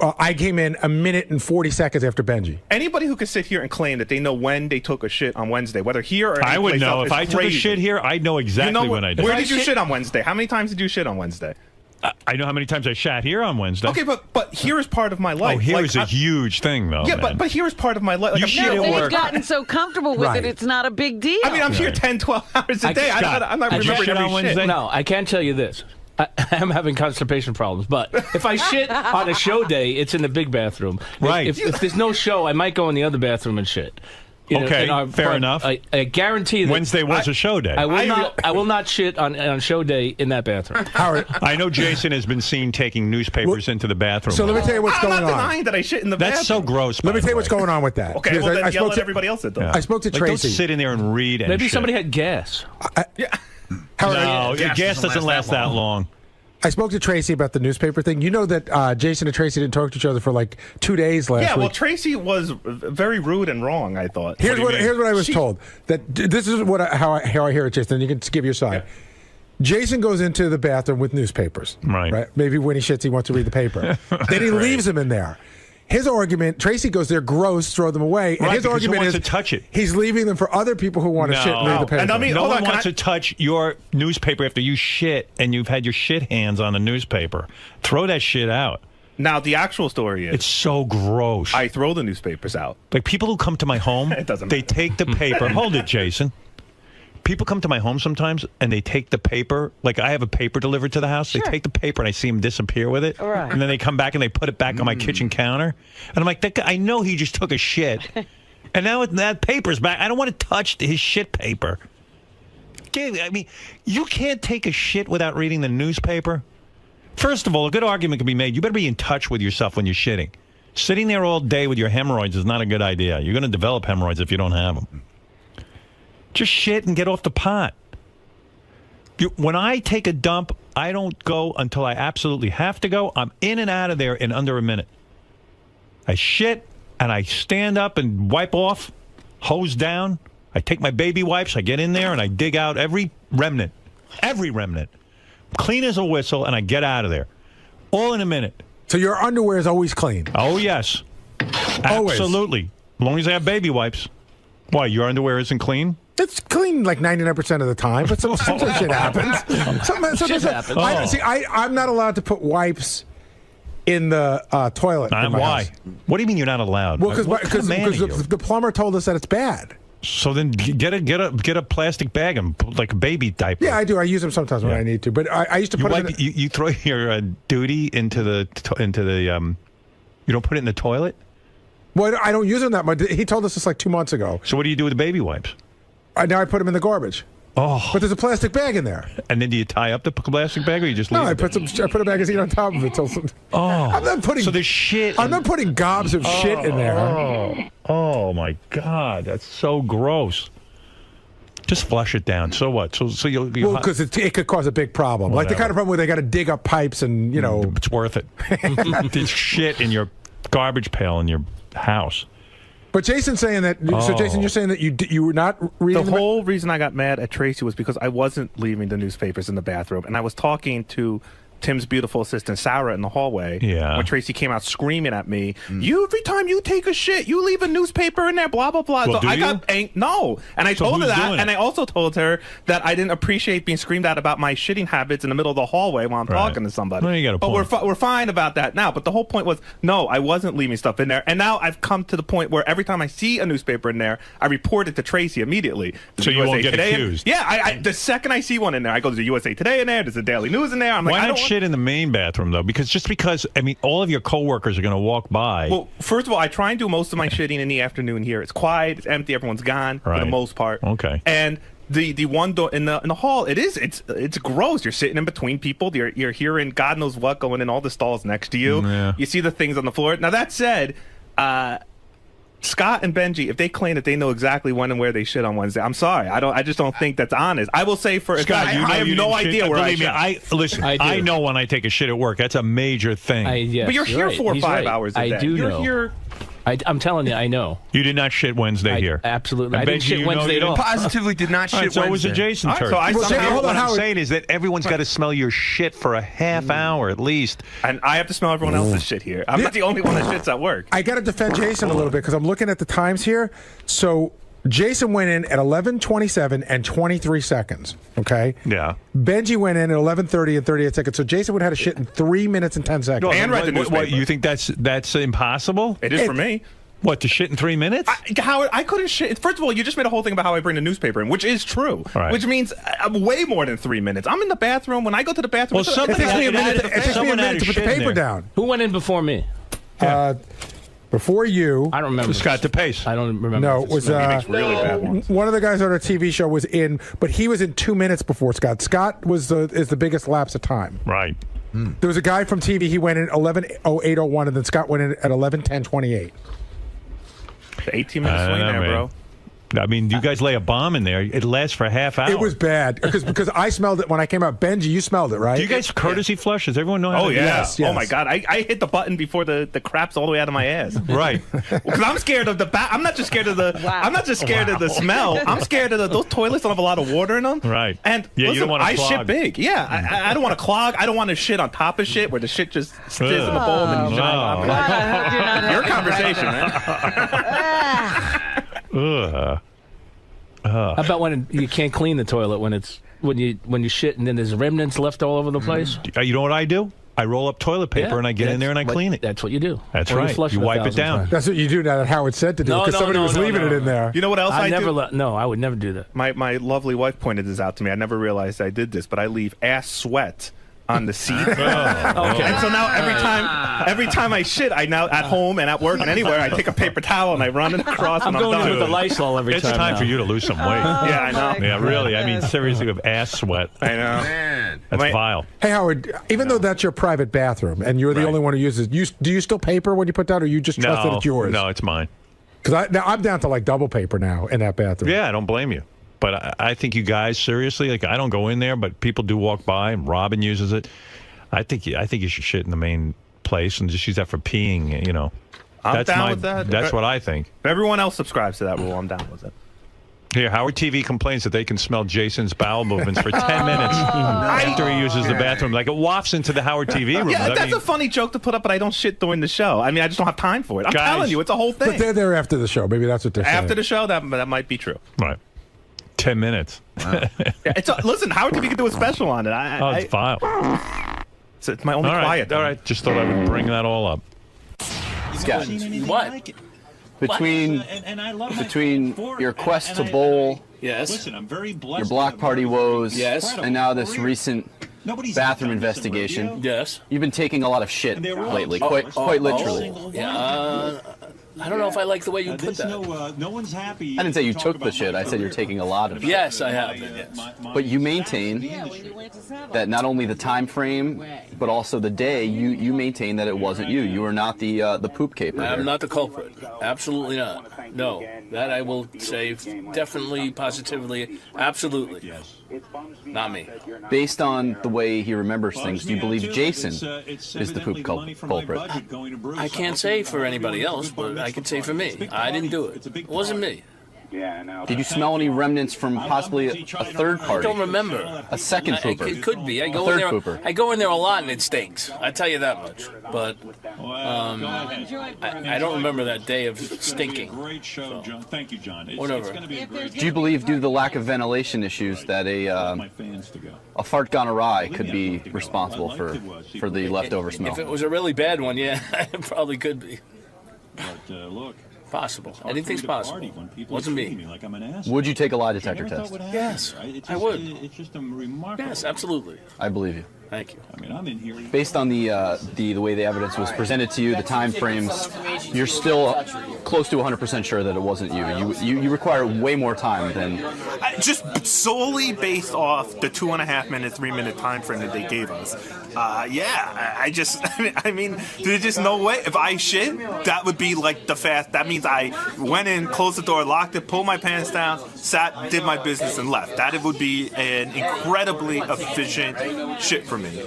I came in a minute and 40 seconds after Benji. Anybody who could sit here and claim that they know when they took a shit on Wednesday, whether here or I would anyplace know else, if is I took a crazy. shit here. I'd know exactly You know when I did. Where did you shit on Wednesday? How many times did you shit on Wednesday? I know how many times I shat here on Wednesday. Okay, but here is part of my life. Oh, here Like, is a huge thing, though. Yeah, man. but here is part of my life. Like, You I'm shit here at at They've work. gotten so comfortable with Right. it, it's not a big deal. I mean, I'm here 10, 12 hours a day. I'm not remembering every shit. No, I can't tell you this. I'm having constipation problems, but if I shit on a show day, it's in the big bathroom. Right. If there's no show, I might go in the other bathroom and shit. Okay, fair enough. I guarantee that Wednesday was a show day. I will not shit on show day in that bathroom. Howard, I know Jason has been seen taking newspapers into the bathroom. So let me tell you what's going I'm not on. denying that I shit in the bathroom. That's so gross. Let me by tell you the what's way. going on with that. Okay, Because well, then I yell spoke at to everybody else at them. I spoke to Like, Tracy. Don't sit in there and read. And Maybe shit. somebody had gas. No, gas doesn't last that long. I spoke to Tracy about the newspaper thing. You know that Jason and Tracy didn't talk to each other for like 2 days last Yeah, week. well, Tracy was very rude and wrong, I thought. Here's what I was She- told. That this is how I hear it, Jason. You can give your side. Yeah. Jason goes into the bathroom with newspapers. Right. Maybe when he shits, he wants to read the paper. Then he leaves them in there. His argument, Tracy goes there, gross, throw them away. And Right, his because who argument wants is to touch it? he's leaving them for other people who want to shit and read the paper. And I mean, no hold one on, can wants to touch your newspaper after you shit and you've had your shit hands on the newspaper. Throw that shit out. Now, the actual story is... It's so gross. I throw the newspapers out. Like people who come to my home, It doesn't they matter. take the paper. Hold it, Jason. People come to my home sometimes and they take the paper. Like I have a paper delivered to the house. They take the paper and I see them disappear with it. Right. And then they come back and they put it back on my kitchen counter. And I'm like, that guy, I know he just took a shit. And now that paper's back. I don't want to touch his shit paper. I mean, you can't take a shit without reading the newspaper. First of all, a good argument can be made. You better be in touch with yourself when you're shitting. Sitting there all day with your hemorrhoids is not a good idea. You're going to develop hemorrhoids if you don't have them. Just shit and get off the pot. When I take a dump, I don't go until I absolutely have to go. I'm in and out of there in under a minute. I shit, and I stand up and wipe off, hose down. I take my baby wipes, I get in there, and I dig out every remnant. Every remnant. Clean as a whistle, and I get out of there. All in a minute. So your underwear is always clean? Oh, yes. Always? Absolutely. As long as I have baby wipes. Why, your underwear isn't clean? It's clean like 99% of the time, but sometimes shit happens. Shit happens. I'm not allowed to put wipes in the toilet. in my Why? house. What do you mean you're not allowed? Well, What kind of man are you? the plumber told us that it's bad. So then get a plastic bag and put like a baby diaper. Yeah, I do. I use them sometimes when I need to. But I used to put them in you throw your duty into the you don't put it in the toilet? Well, I don't use them that much. He told us this like 2 months ago. So what do you do with the baby wipes? Now I put them in the garbage. Oh. But there's a plastic bag in there. And then do you tie up the plastic bag or you just leave No, it? I put a magazine on top of it. I'm not putting. So there's shit. I'm not putting gobs of shit in there. Oh my God, that's so gross. Just flush it down. So what? So you'll Well, because it could cause a big problem. Like the Whatever. kind of problem where they got to dig up pipes and it's worth it. There's shit in your garbage pail in your house. But Jason's saying that. So Jason, you're saying that you were not reading The whole reason I got mad at Tracy was because I wasn't leaving the newspapers in the bathroom, and I was talking to Tim's beautiful assistant Sarah in the hallway. Yeah. When Tracy came out screaming at me, every time you take a shit, you leave a newspaper in there, blah blah blah. Well, so do I you? got no, and I So told her who's that, doing and it? I also told her that I didn't appreciate being screamed at about my shitting habits in the middle of the hallway while I'm talking to somebody. Well, you got a but point. we're fine about that now. But the whole point was, no, I wasn't leaving stuff in there, and now I've come to the point where every time I see a newspaper in there, I report it to Tracy immediately. So you won't get accused. Yeah, I the second I see one in there, I go to the USA Today in there. There's the Daily News in there. I'm like, Why I not don't shit in the main bathroom though? Because I mean, all of your coworkers are going to walk by. Well, first of all, I try and do most of my shitting in the afternoon here. It's quiet, it's empty, everyone's gone for the Right. most part. Okay. And the one door in the hall, it's gross. You're sitting in between people. You're hearing God knows what going in all the stalls next to you. Yeah. You see the things on the floor. Now that said, Scott and Benji, if they claim that they know exactly when and where they shit on Wednesday, I'm sorry. I just don't think that's honest. I will say for Scott, I have no idea where believe I me, shit. listen. I know when I take a shit at work. That's a major thing. But you're here 4 or 5 hours a day. I do you're know. Here. I'm telling you, I know. You did not shit Wednesday here. Absolutely. And I didn't Benji, shit you Wednesday at know all. Positively did not shit So Wednesday. it was a Jason turn. So hold on, what I'm Howard. saying is that everyone's got to smell your shit for a half hour at least. And I have to smell everyone else's shit here. I'm not the only one that shits at work. I got to defend Jason a little bit because I'm looking at the times here. So Jason went in at 11:27 and 23 seconds. Okay. Yeah. Benji went in at 11:30 and 38 seconds. So Jason would have had a shit in 3 minutes and 10 seconds. What, you think that's impossible? It is for me. What, to shit in 3 minutes? Howard, I couldn't shit. First of all, you just made a whole thing about how I bring the newspaper in, which is true. Right. Which means way more than 3 minutes. I'm in the bathroom. When I go to the bathroom, it takes me a minute to put the paper down. Who went in before me? Before you. I don't remember. Scott DePace. I don't remember. No, it was really bad ones. one of the guys on our TV show was in, but he was in 2 minutes before Scott. Scott is the biggest lapse of time. Right. There was a guy from TV. He went in 11:08:01, and then Scott went in at 11:10:28. 18 minutes swing there, bro. I mean, you guys lay a bomb in there. It lasts for a half hour. It was bad because I smelled it when I came out. Benji, you smelled it, right? Do you guys courtesy flush? Does everyone know how Oh, to do yeah. that? Oh, my God. I hit the button before the crap's all the way out of my ass. Right. Because I'm scared of the I'm not just scared of the I'm not just scared of the smell. I'm scared of those toilets don't have a lot of water in them. Right. And yeah, listen, you don't want to I clog. shit big. Yeah. I don't want to clog. I don't want to shit on top of shit where the shit just sits in the bowl and then no. Your conversation, man. How about when you can't clean the toilet when you shit and then there's remnants left all over the place? You know what I do? I roll up toilet paper and I get in there and I clean it. That's what you do. That's Or right. flush You it wipe it 1,000 down. times. That's what you do now that Howard said to do because somebody was leaving it in there. You know what else I do? I would never do that. My lovely wife pointed this out to me. I never realized I did this, but I leave ass sweat on the seat. Okay. And so now every time I shit, I now at home and at work and anywhere, I take a paper towel and I run it across. I'm and going done. in with the Lysol every It's time. time now. for you to lose some weight. Yeah, I know. Yeah, really. I mean, seriously, with ass sweat. I know. That's vile. Hey Howard, even though that's your private bathroom and you're the only one who uses it, do you still paper when you put down, or you just trust that it's yours? No, it's mine. Because I'm down to like double paper now in that bathroom. Yeah, I don't blame you. But I think you guys, seriously, like I don't go in there, but people do walk by and Robin uses it. I think you should shit in the main place and just use that for peeing, you know. I'm down with that. That's what I think. If everyone else subscribes to that rule, I'm down with it. Here, Howard TV complains that they can smell Jason's bowel movements for 10 minutes after he uses the bathroom. Like it wafts into the Howard TV room. Yeah, that's a funny joke to put up, but I don't shit during the show. I mean, I just don't have time for it. I'm Guys. telling you, it's a whole thing. But they're there after the show. Maybe that's what they're saying. After the show, that might be true. Right. 10 minutes. Yeah, listen, Howard TV can do a special on it. It's vile. So it's my only All right, quiet. all right. Just thought I would bring that all up. Scott, What? between your quest to bowl, Yes. your block party woes, Yes. and now this recent bathroom investigation, Yes. you've been taking a lot of shit lately, quite literally. Yeah. I don't know if I like the way you put that. No one's happy. I didn't say you took the shit. I said you're taking a lot of it. Yes, I have been. Yes. But you maintain that not only the time frame, but also the day. You maintain that it wasn't you. You were not the poop caper. I'm here. not the culprit. Absolutely not. No, that I will say definitely, positively, absolutely. Not me. Based on the way he remembers things, do you believe Jason is the poop culprit? I can't say for anybody else, but I can say for me. I didn't do it. It wasn't me. Did you smell any remnants from possibly a third I party? don't remember. A second pooper? It could be. I A go third in there. pooper. I go in there a lot and it stinks. I tell you that much. But I don't remember that day of stinking. Great show, John. Thank you, John. Whatever. It's going to be a great Do you believe, due to the lack of ventilation issues, that a fart gone awry could be responsible for the leftover smell? If it was a really bad one, yeah, it probably could be. But look, possible. Anything's possible. Wasn't me. like I'm an ass. Would you take a lie detector test? Yes, I would. It's just a remarkable. Yes, absolutely. I believe you. Thank you. I mean, I'm in here. Based on the way the evidence was presented to you, the time frames, you're still close to 100% sure that it wasn't you. You require way more time than. Just solely based off the 2.5 minute, 3 minute time frame that they gave us. Yeah, I mean, there's just no way. If I shit, that would be like the fast. That means I went in, closed the door, locked it, pulled my pants down, sat, did my business, and left. That would be an incredibly efficient shit for me.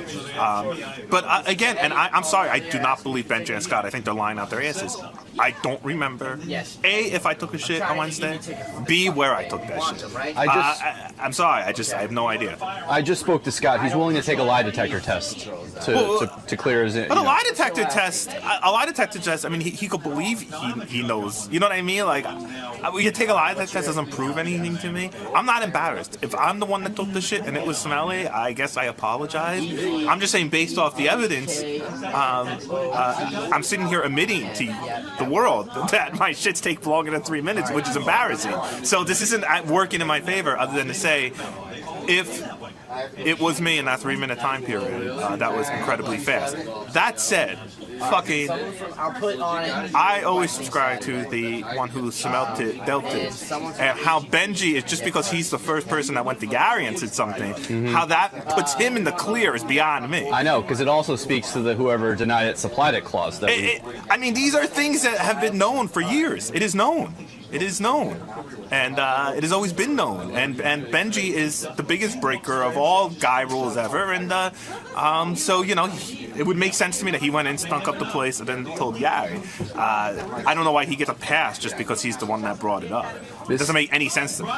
But again, and I'm sorry, I do not believe Benji and Scott. I think they're lying out their asses. I don't remember. A, if I took a shit on Wednesday. B, where I took that shit. I'm sorry. I have no idea. I just spoke to Scott. He's willing to take a lie detector test to clear his. But a lie detector test. I mean, he could believe he knows. You know what I mean? Like, we could take a lie detector test. Doesn't prove anything to me. I'm not embarrassed. If I'm the one that took the shit and it was smelly, I guess I apologize. I'm just saying, based off the evidence, I'm sitting here admitting to the world that my shits take longer than 3 minutes, which is embarrassing. So this isn't working in my favor, other than to say, if it was me in that 3-minute time period, that was incredibly fast. That said, I always subscribe to the one who smelt it, dealt it. And how Benji is, just because he's the first person that went to Gary and said something, how that puts him in the clear is beyond me. I know, because it also speaks to the whoever denied it supplied it clause. I mean, these are things that have been known for years. It is known. It is known. And it has always been known. And Benji is the biggest breaker of all guy rules ever. And so, you know, it would make sense to me that he went in, stunk up the place, and then told Gary. I don't know why he gets a pass just because he's the one that brought it up. It doesn't make any sense to me.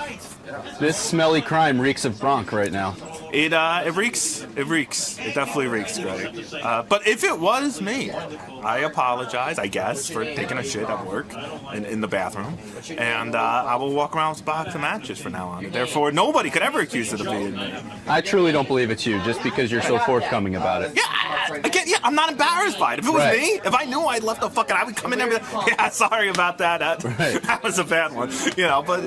This smelly crime reeks of Bronx right now. It reeks. It reeks. It definitely reeks, Greg. But if it was me, I apologize, I guess, for taking a shit at work in the bathroom. And I will walk around with a box of matches from now on. Therefore, nobody could ever accuse it of being me. I truly don't believe it's you, just because you're so forthcoming about it. Yeah, again, I'm not embarrassed by it. If it was me, if I knew I'd left the fucking, I would come in and be like, yeah, sorry about that. That was a bad one. You know, but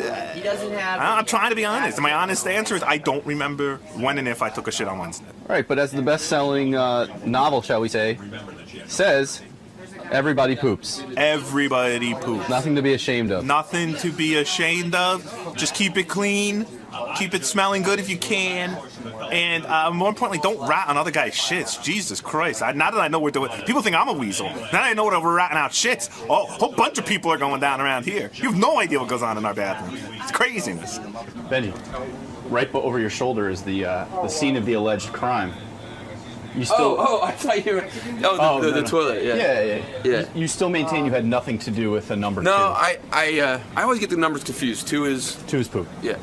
I'm trying to be honest. My honest answer is I don't remember when and if I took a shit on Wednesday. Right, but as the best-selling novel, shall we say, says, everybody poops. Everybody poops. Nothing to be ashamed of. Nothing to be ashamed of. Just keep it clean. Keep it smelling good if you can. And more importantly, don't rat on other guys' shits. Jesus Christ. Now that I know we're doing... People think I'm a weasel. Now that I know that we're ratting out shits, a whole bunch of people are going down around here. You have no idea what goes on in our bathroom. It's craziness. Benny, right over your shoulder is the scene of the alleged crime. You still... I thought you were... the toilet, yeah. You still maintain you had nothing to do with the number 2. No, I always get the numbers confused. 2 is poop. Yeah.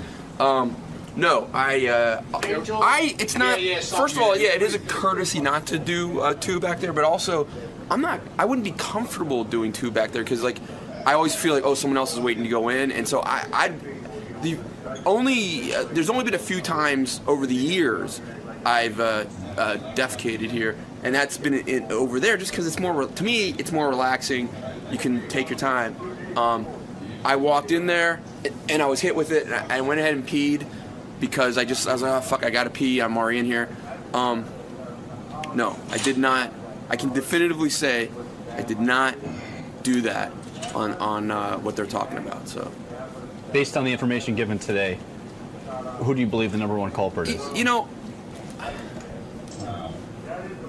No, it's not... First of all, yeah, it is a courtesy not to do 2 back there, but also, I wouldn't be comfortable doing 2 back there, because, like, I always feel like, someone else is waiting to go in, and so there's only been a few times over the years I've defecated here, and that's been over there just because to me it's more relaxing. You can take your time. I walked in there and I was hit with it, and I went ahead and peed because I was like, oh fuck, I gotta pee, I'm already in here. No, I did not. I can definitively say I did not do that on what they're talking about. So, based on the information given today, who do you believe the number 1 culprit is? You know,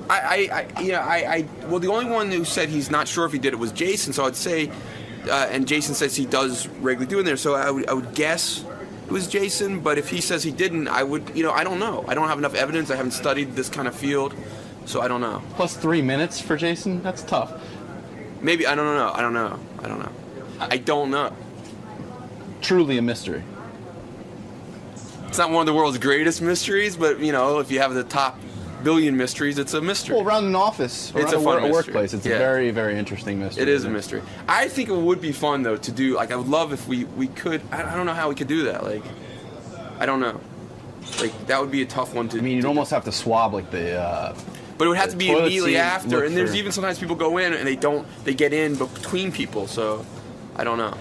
well, the only one who said he's not sure if he did it was Jason. So I'd say, and Jason says he does regularly do in there. So I would guess it was Jason. But if he says he didn't, I would, I don't know. I don't have enough evidence. I haven't studied this kind of field, so I don't know. Plus 3 minutes for Jason? That's tough. Maybe, I don't know. I don't know. Truly a mystery. It's not one of the world's greatest mysteries, but, if you have the top billion mysteries, it's a mystery. Well, around an office, it's a workplace, it's a very, very interesting mystery. It is a mystery. I think it would be fun, though, to do, I would love if we could, I don't know how we could do that, I don't know. That would be a tough one to do. You'd almost have to swab, the... But it would have to be immediately after, and there's even sometimes people go in and they get in between people, so I don't know.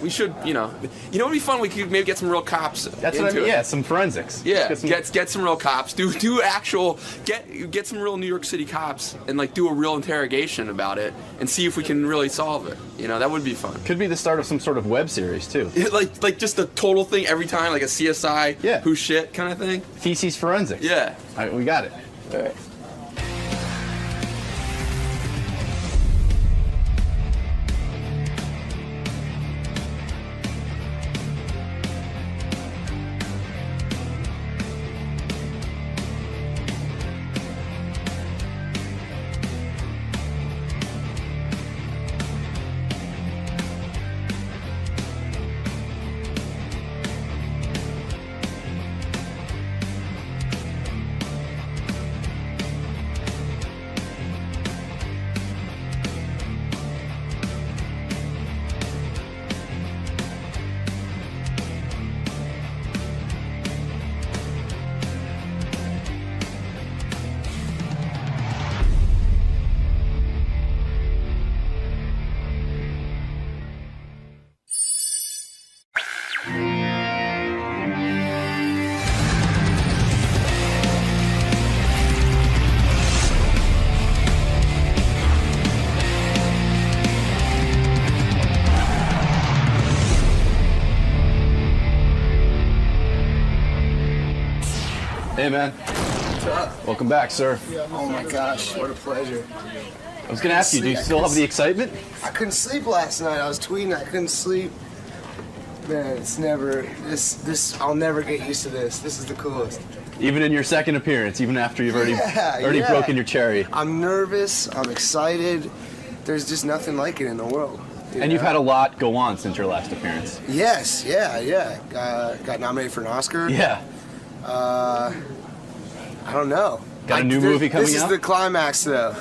We should, it would be fun. We could maybe get some real cops. That's what I mean. Yeah, some forensics. Yeah, get some real cops. Do actual get some real New York City cops and do a real interrogation about it and see if we can really solve it. That would be fun. Could be the start of some sort of web series too. like just a total thing every time, like a CSI who shit kind of thing. Feces forensics. Yeah, we got it. All right. Hey, man. What's up? Welcome back, sir. Oh my gosh, what a pleasure. I was going to ask you, do you still have the excitement? I couldn't sleep last night. I was tweeting, I couldn't sleep. Man, it's never, I'll never get used to this. This is the coolest. Even in your second appearance, even after you've already broken your cherry. I'm nervous, I'm excited. There's just nothing like it in the world. And you've had a lot go on since your last appearance. Yes, yeah. Got nominated for an Oscar. Yeah. I don't know. Got a new movie coming out? This is the climax, though.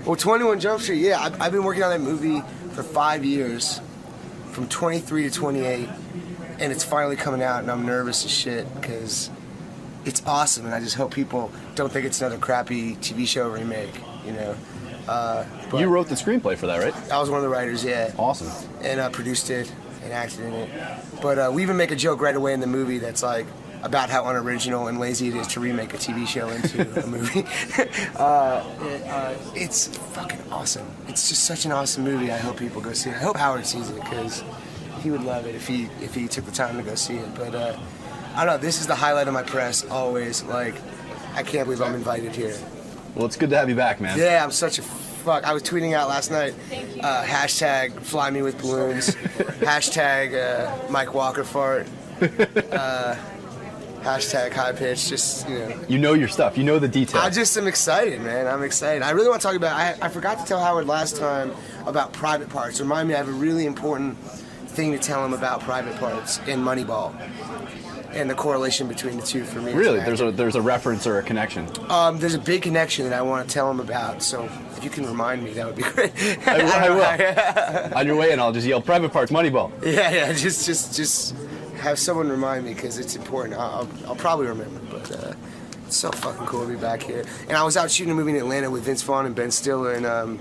Well, 21 Jump Street, yeah. I've been working on that movie for 5 years, from 23 to 28, and it's finally coming out, and I'm nervous as shit, because it's awesome, and I just hope people don't think it's another crappy TV show remake, you know. You wrote the screenplay for that, right? I was one of the writers, yeah. Awesome. And produced it and acted in it. But we even make a joke right away in the movie that's like about how unoriginal and lazy it is to remake a TV show into a movie. It's fucking awesome. It's just such an awesome movie. I hope people go see it. I hope Howard sees it because he would love it if he took the time to go see it. But I don't know. This is the highlight of my press always. Like, I can't believe I'm invited here. Well, it's good to have you back, man. Yeah, I'm such a fuck. I was tweeting out last night, hashtag fly me with balloons, hashtag Mike Walker fart, hashtag high pitch, just, you know. You know your stuff. You know the details. I just am excited, man. I'm excited. I really want to talk about, I forgot to tell Howard last time about Private Parts. Remind me, I have a really important thing to tell him about Private Parts in Moneyball. And the correlation between the two for me. Really? There's a reference or a connection? There's a big connection that I want to tell him about, so if you can remind me, that would be great. I will. On your way in, I'll just yell, Private Parts, Moneyball. Yeah, just have someone remind me, because it's important. I'll probably remember, but it's so fucking cool to be back here. And I was out shooting a movie in Atlanta with Vince Vaughn and Ben Stiller, and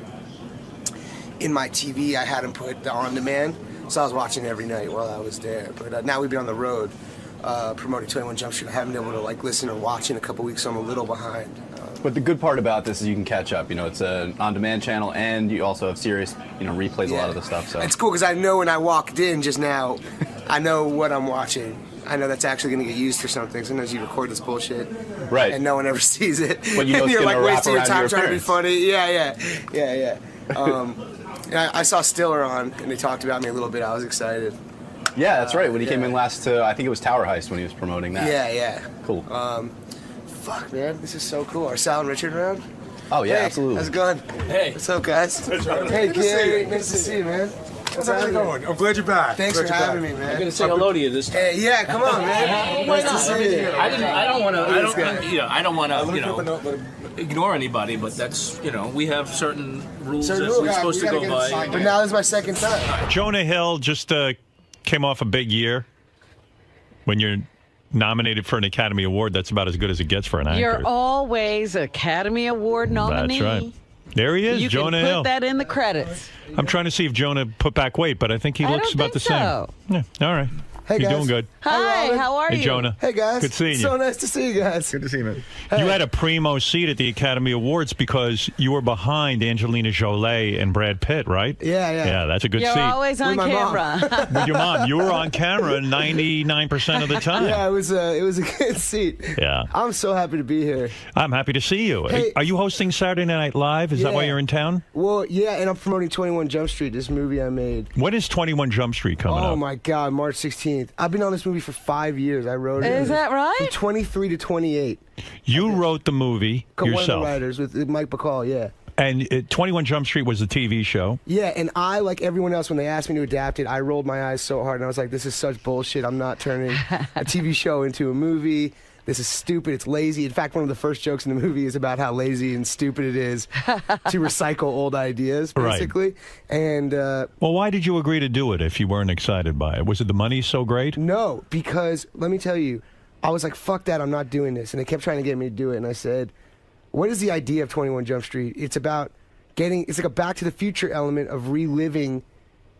in my TV, I had him put the on-demand, so I was watching every night while I was there. But now we've been on the road. Promoting 21 Jump Street. I haven't been able to like listen or watch in a couple weeks, so I'm a little behind. But the good part about this is you can catch up. You know, it's an on-demand channel, and you also have serious, replays a lot of the stuff. So it's cool because I know when I walked in just now, I know what I'm watching. I know that's actually going to get used for something. Sometimes you record this bullshit, right, and no one ever sees it. But you know it's you're like wasting your time your trying to be funny. Yeah. And I saw Stiller on, and they talked about me a little bit. I was excited. Yeah, that's right. When he came in last to, I think it was Tower Heist when he was promoting that. Yeah. Cool. Fuck, man, this is so cool. Are Sal and Richard around? Oh, yeah, hey, absolutely. How's it going? Hey. What's up, guys? Hey, Gary. Nice to see you, man. How's everything going? I'm glad you're back. Thanks for having me, man. I'm gonna say hello to you this time. Hey, yeah, come on, man. Why nice not? to see you. I don't want to ignore anybody, but that's we have certain rules that we're supposed to go by. But now this is my second time. Jonah Hill just came off a big year. When you're nominated for an Academy Award, that's about as good as it gets for an actor. You're always Academy Award nominee. That's right. There he is, Jonah Hill. You can put that in the credits. I'm trying to see if Jonah put back weight, but I think he looks about the same. so. Yeah, all right. Hey, You're guys. doing good. Hi, Robin. how are Hey, you? Jonah. Hey, guys. Good seeing you. So nice to see you guys. Good to see you, man. You had a primo seat at the Academy Awards because you were behind Angelina Jolie and Brad Pitt, right? Yeah. Yeah, that's a good You're seat. always on With my mom. camera. With your mom. You were on camera 99% of the time. Yeah, it was a good seat. Yeah. I'm so happy to be here. I'm happy to see you. Hey. Are you hosting Saturday Night Live? Is that why Yeah. you're in town? Well, yeah, and I'm promoting 21 Jump Street, this movie I made. When is 21 Jump Street coming Oh up? my God, March 16th. I've been on this movie for 5 years. I wrote it. Is that right? From 23 to 28. You wrote the movie One of the yourself. writers with Mike Bacall, yeah. And 21 Jump Street was a TV show. Yeah, and I, like everyone else, when they asked me to adapt it, I rolled my eyes so hard, and I was like, this is such bullshit. I'm not turning a TV show into a movie. This is stupid. It's lazy. In fact, one of the first jokes in the movie is about how lazy and stupid it is to recycle old ideas, basically. Right. And well, why did you agree to do it if you weren't excited by it? Was it the money so great? No, because let me tell you, I was like, fuck that, I'm not doing this. And they kept trying to get me to do it, and I said, what is the idea of 21 Jump Street? It's about it's like a Back to the Future element of reliving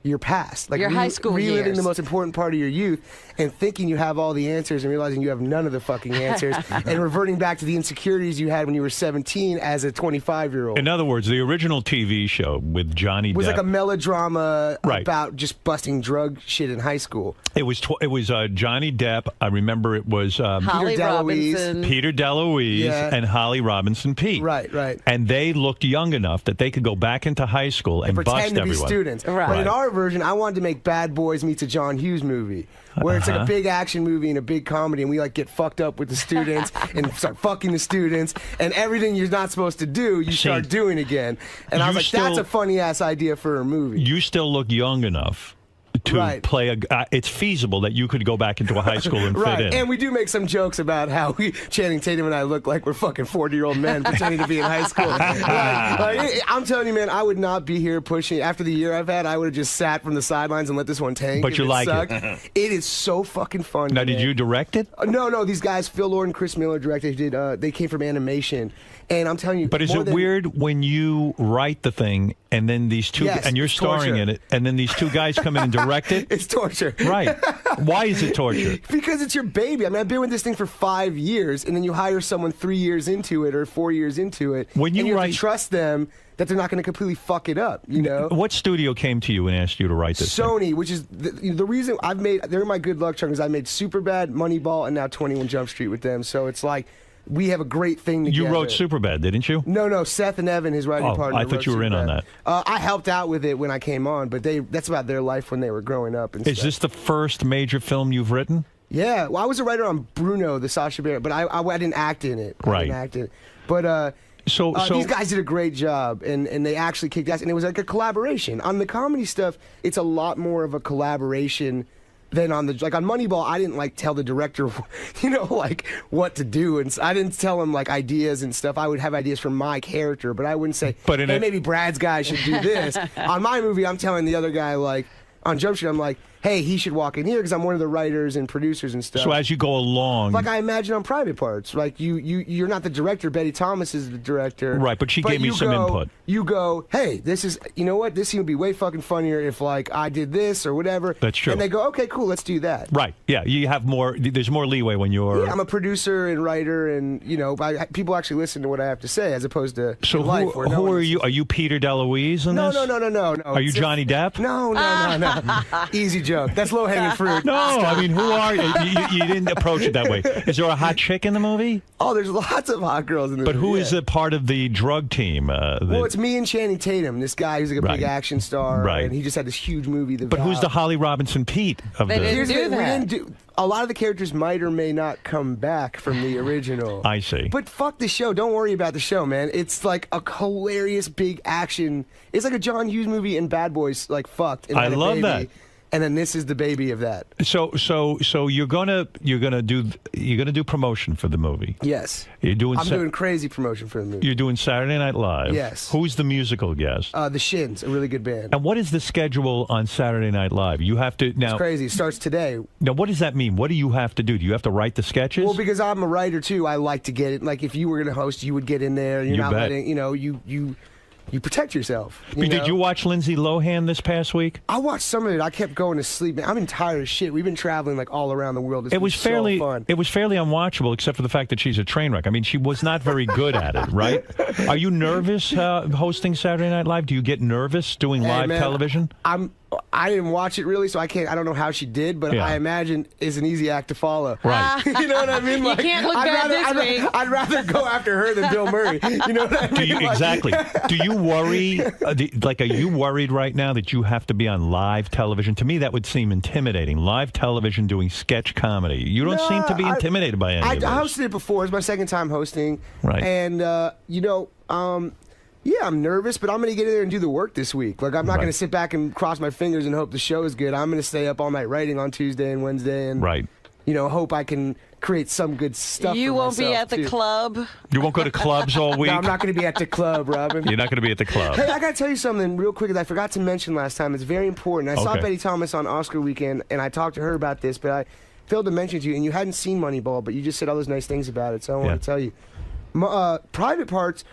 your past, like your high school reliving years. the most important part of your youth, and thinking you have all the answers and realizing you have none of the fucking answers, and reverting back to the insecurities you had when you were 17 as a 25-year-old. In other words, the original TV show with Johnny Depp was like a melodrama about just busting drug shit in high school. It was Johnny Depp. I remember it was Holly Robinson, Peter DeLuise, Yeah. and Holly Robinson Pete. Right. And they looked young enough that they could go back into high school and bust pretend to everyone. be students. Right. But in our version, I wanted to make Bad Boys meets a John Hughes movie, where it's like a big action movie and a big comedy, and we like get fucked up with the students and start fucking the students, and everything you're not supposed to do, you start doing again. And I was like, that's a funny ass idea for a movie. You still look young enough to play it's feasible that you could go back into a high school and fit in. And we do make some jokes about how Channing Tatum and I look like we're fucking 40-year-old men pretending to be in high school. I'm telling you, man, I would not be here pushing. After the year I've had, I would have just sat from the sidelines and let this one tank. But you like it. It is so fucking fun. Now, did you direct it? No, these guys, Phil Lord and Chris Miller directed. They came from animation. And I'm telling you, but is it weird when you write the thing and then these two, and you're starring in it, and then these two guys come in and direct it? It's torture. Right. Why is it torture? Because it's your baby. I mean, I've been with this thing for 5 years, and then you hire someone 3 years into it or 4 years into it. When you have to trust them that they're not going to completely fuck it up, you know? What studio came to you and asked you to write this Sony, thing? which is the reason they're my good luck charm, is I made Superbad, Moneyball, and now 21 Jump Street with them. So it's like, we have a great thing together. You wrote Superbad, didn't you? No. Seth and Evan, his writing partner. I thought you were in on that. I helped out with it when I came on, but that's about their life when they were growing up. And Is this the first major film you've written? Yeah. Well, I was a writer on Bruno, the Sacha Baron, but I didn't act in it. Right. I didn't act in it. But so these guys did a great job, and they actually kicked ass, and it was like a collaboration. On the comedy stuff, it's a lot more of a collaboration than on on Moneyball. I didn't tell the director, what to do, and I didn't tell him ideas and stuff. I would have ideas for my character, but I wouldn't say, hey, maybe Brad's guy should do this. On my movie, I'm telling the other guy on Jump Street, I'm like, hey, he should walk in here because I'm one of the writers and producers and stuff. So as you go along, I imagine on Private Parts, you're not the director. Betty Thomas is the director, right? But she gave me some input. You go, hey, this is, you know what? This scene would be way fucking funnier if I did this or whatever. That's true. And they go, okay, cool, let's do that. Right? Yeah, you have more. There's more leeway when you're. Yeah, I'm a producer and writer, and people actually listen to what I have to say as opposed to so life. Who are you? Are you Peter DeLuise in this? No. Are you Johnny Depp? No. Easy joke. That's low hanging fruit. No, I mean, who are you? You didn't approach it that way. Is there a hot chick in the movie? Oh, there's lots of hot girls in the movie. But who is a part of the drug team? Well, it's me and Channing Tatum, this guy who's a big action star, and he just had this huge movie. But who's the Holly Robinson Pete of they didn't do that. We didn't do. A lot of the characters might or may not come back from the original. I see. But fuck the show. Don't worry about the show, man. It's like a hilarious big action. It's like a John Hughes movie and Bad Boys fucked. And I love that. And then this is the baby of that. So you're gonna do promotion for the movie. Yes. I'm doing crazy promotion for the movie. You're doing Saturday Night Live. Yes. Who's the musical guest? The Shins, a really good band. And what is the schedule on Saturday Night Live? You have to now. It's crazy. It starts today. Now, what does that mean? What do you have to do? Do you have to write the sketches? Well, because I'm a writer too, I like to get it. Like if you were going to host, you would get in there. You're not letting you protect yourself. You Did know? you watch Lindsay Lohan this past week? I watched some of it. I kept going to sleep. Man, I've been tired as shit. We've been traveling like all around the world. It's It was been fairly so fun. It was fairly unwatchable, except for the fact that she's a train wreck. I mean, she was not very good at it, right? Are you nervous hosting Saturday Night Live? Do you get nervous doing live man, television? I didn't watch it really, so I don't know how she did, but Yeah. I imagine it's an easy act to follow. Right. You know what I mean? You can't look bad this week. I'd rather go after her than Bill Murray. You know what I mean? Do you, exactly. Do you worry? Are you worried right now that you have to be on live television? To me, that would seem intimidating. Live television doing sketch comedy. You don't seem to be intimidated by any I of this. hosted it before. It's my second time hosting. Right. And, yeah, I'm nervous, but I'm going to get in there and do the work this week. Like, I'm not going to sit back and cross my fingers and hope the show is good. I'm going to stay up all night writing on Tuesday and Wednesday and, hope I can create some good stuff. You for won't be myself, at the too. club. You won't go to clubs all week? No, I'm not going to be at the club, Robin. You're not going to be at the club. Hey, I got to tell you something real quick that I forgot to mention last time. It's very important. I saw Okay. Betty Thomas on Oscar weekend, and I talked to her about this, but I failed to mention it to you, and you hadn't seen Moneyball, but you just said all those nice things about it, so I want to tell you. Private Parts,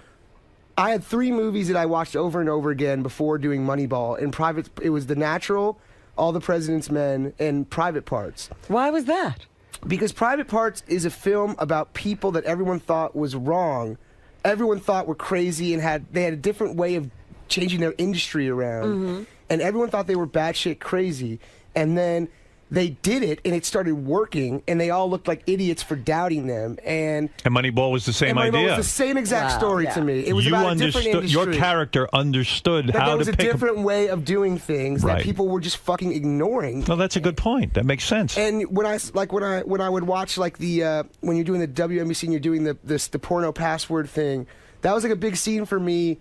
I had 3 movies that I watched over and over again before doing Moneyball. In Private, it was The Natural, All the President's Men, and Private Parts. Why was that? Because Private Parts is a film about people that everyone thought was wrong. Everyone thought were crazy and they had a different way of changing their industry around. Mm-hmm. And everyone thought they were batshit crazy. And then they did it, and it started working, and they all looked like idiots for doubting them. And Moneyball was the same Moneyball idea. was the same exact story to me. It was you about a different industry. Your character understood that how there was to a pick different way of doing things Right. that people were just fucking ignoring. No, that's a good point. That makes sense. And when I would watch like the when you're doing the WNBC and you're doing the porno password thing, that was like a big scene for me,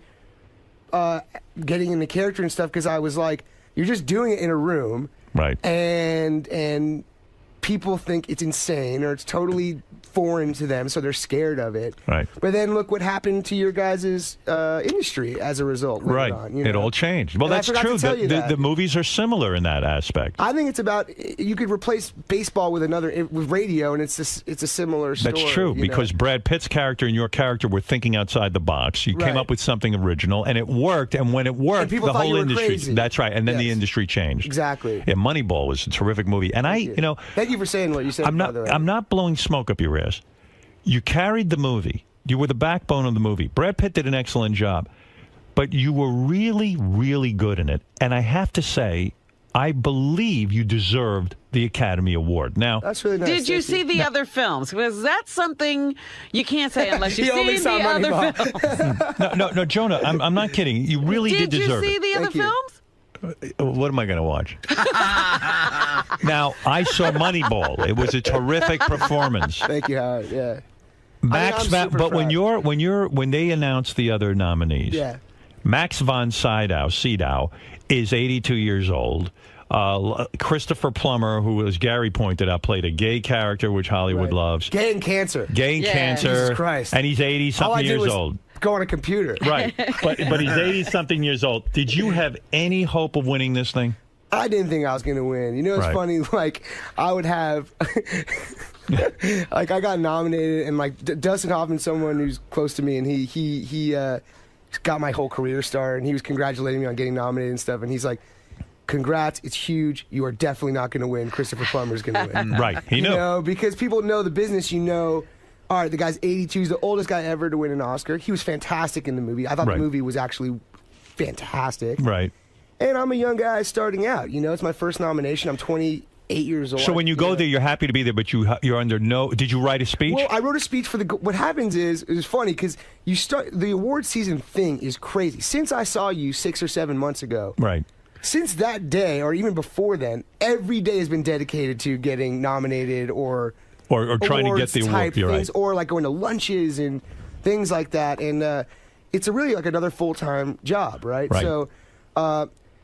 getting in the character and stuff, because I was like, you're just doing it in a room, right? And people think it's insane or it's totally foreign to them, so they're scared of it. Right. But then look what happened to your guys' industry as a result. later Right. on, you It know? all changed. Well, And I that's forgot to true. tell you that. The movies are similar in that aspect. I think it's about, you could replace baseball with radio, and it's a similar story. That's true, you know? because Brad Pitt's character and your character were thinking outside the box. You came Right. up with something original, and it worked. And when it worked, people the thought whole you were industry. crazy. That's right. And then the Yes. industry changed. Exactly. Yeah, Moneyball was a terrific movie. And Thank you for saying what you said. by the way. I'm not blowing smoke up your ass. You carried the movie. You were the backbone of the movie. Brad Pitt did an excellent job, but you were really, really good in it. And I have to say, I believe you deserved the Academy Award. Now, that's really nice. Did you see the other films? Because that's something you can't say unless you've He only seen saw the other Moneyball. films. No, Jonah, I'm not kidding. You really did deserve you see it. the other films? What am I going to watch? Now, I saw Moneyball. It was a terrific performance. Thank you, Howard. Yeah. Max, I'm super but proud. when they announced the other nominees, Yeah. Max von Sydow is 82 years old. Christopher Plummer, who, as Gary pointed out, played a gay character, which Hollywood loves. Gay and cancer. Gay and cancer. Jesus Christ. And he's All I 80-something did years was old. go on a computer. Right. But he's 80-something years old. Did you have any hope of winning this thing? I didn't think I was going to win. You know, it's Right. funny. Like, I would have, like, I got nominated, and like Dustin Hoffman's someone who's close to me, and he got my whole career started, and he was congratulating me on getting nominated and stuff, and he's like, "Congrats, it's huge. You are definitely not going to win. Christopher Plummer's going to win." Right. He knew. You know, because people know the business. You know, all right, the guy's 82. He's the oldest guy ever to win an Oscar. He was fantastic in the movie. I thought Right. the movie was actually fantastic. Right. And I'm a young guy starting out. You know, it's my first nomination. I'm 28 years old. So when you go there, you're happy to be there, but you're under no. Did you write a speech? Well, I wrote a speech for the. What happens is, it was funny because you start the award season thing is crazy. Since I saw you 6 or 7 months ago, right. Since that day, or even before then, every day has been dedicated to getting nominated or trying to get the award. type You're things, right. or like going to lunches and things like that. And it's a really like another full-time job, right? Right.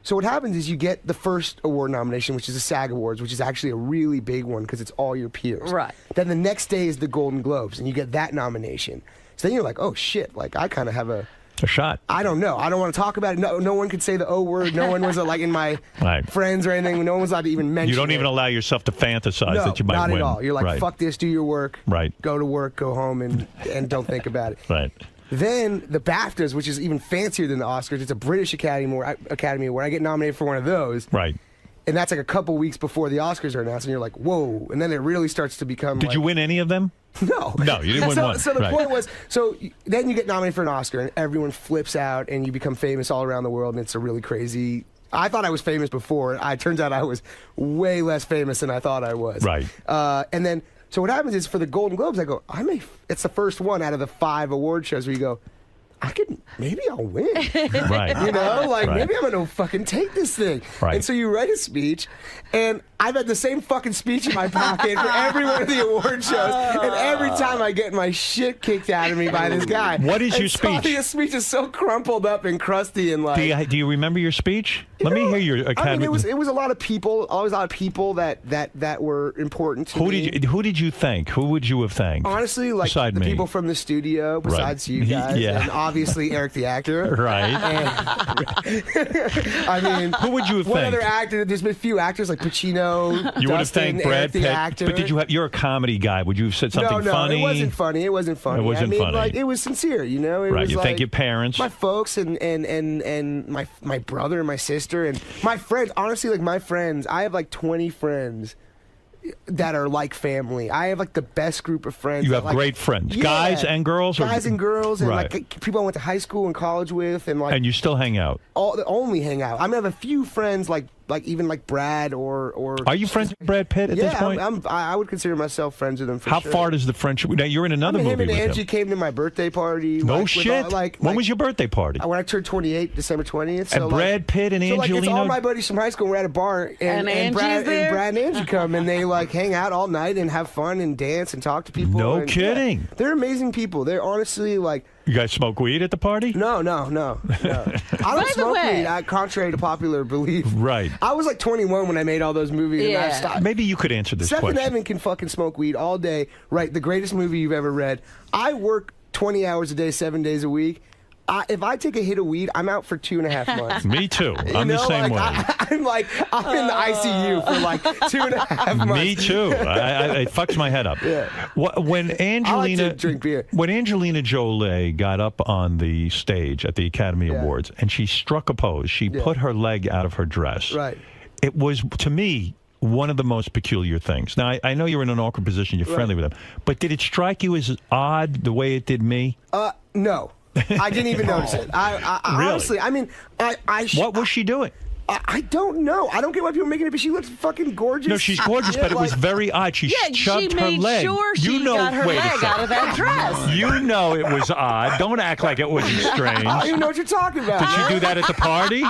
So what happens is you get the first award nomination, which is the SAG Awards, which is actually a really big one because it's all your peers. Right. Then the next day is the Golden Globes, and you get that nomination. So then you're like, oh shit, like I kind of have a shot. I don't know. I don't want to talk about it. No one could say the O word. No one was like in my Right. friends or anything. No one was allowed to even mention You don't it. even allow yourself to fantasize No, that you might not win. at all. You're like, right. fuck this, do your work. Right. Go to work, go home, and don't think about it. Right. Then the BAFTAs, which is even fancier than the Oscars, it's a British Academy Award. I get nominated for one of those. Right. And that's like a couple weeks before the Oscars are announced, and you're like, whoa. And then it really starts to become Did you win any of them? No. No, you didn't win one. So the Right. point was, then you get nominated for an Oscar, and everyone flips out, and you become famous all around the world, and it's a really crazy... I thought I was famous before. It turns out I was way less famous than I thought I was. Right. And then, so what happens is for the Golden Globes, I go, it's the first one out of the 5 award shows where you go, maybe I'll win. Right. You know, like Right. maybe I'm going to fucking take this thing. Right. And so you write a speech, and I've had the same fucking speech in my pocket for every one of the award shows, and every time I get my shit kicked out of me by this guy. What is your And speech? The speech is so crumpled up and crusty and like. Do you remember your speech? Let me hear your Academy. I mean, it was a lot of people. Always a lot of people that were important to me. Who did you thank? Who would you have thanked? Honestly, like Beside the me. people from the studio, besides you guys, Yeah. and obviously Eric the actor. Right. I mean, who would you have one thanked? other actor? There's been a few actors like Pacino. You would have Dustin, thanked Brad Eric the Pitt, actor. but you're a comedy guy. Would you have said something no, funny? it wasn't funny. It wasn't funny. It wasn't I mean, funny. Like, it was sincere, you know. It Right. was You like thank your parents, my folks, and my brother and my sister and my friends. Honestly, like my friends, I have like 20 friends that are like family. I have like the best group of friends. You that, have like, great friends, yeah, guys and girls. guys and girls, and Right. like people I went to high school and college with, and like And you still hang out. only hang out. I mean, I have a few friends like even like Brad or. Are you friends with Brad Pitt at yeah, this point? I would consider myself friends with him. For How sure. far does the friendship? Now you're in another him movie and with Angie him. came to my birthday party. No with shit. all, When was your birthday party? When I turned 28, December 20th. So And Brad Pitt and so like, it's Angelina- all my buddies from high school. We're at a bar, And Angie's Brad there? and Angie come, and they like hang out all night and have fun and dance and talk to people. No and, kidding. Yeah, they're amazing people. They're honestly like. You guys smoke weed at the party? No. I don't By the smoke way- weed, contrary to popular belief. Right. I was like 21 when I made all those movies, and I stopped. Maybe you could answer this Seth question. and Evan can fucking smoke weed all day. Right, the greatest movie you've ever read. I work 20 hours a day, 7 days a week. If I take a hit of weed, I'm out for 2.5 months. Me too. You I'm the know, same like, way. I'm in the ICU for like 2.5 months. Me too. It fucks my head up. Yeah. When Angelina I like to drink beer. When Angelina Jolie got up on the stage at the Academy Awards and she struck a pose, she put her leg out of her dress. Right. It was, to me, one of the most peculiar things. Now, I know you're in an awkward position. You're friendly with them. But did it strike you as odd the way it did me? No. I didn't even notice it. I Really? honestly, I mean, What was she doing? I don't know. I don't get why people are making it, but she looks fucking gorgeous. No, she's gorgeous, but it was very odd. She shoved she her made leg. sure she got her wait a leg second. out of that dress. You know it was odd. Don't act like it wasn't strange. I don't even know what you're talking about. Did she do that at the party?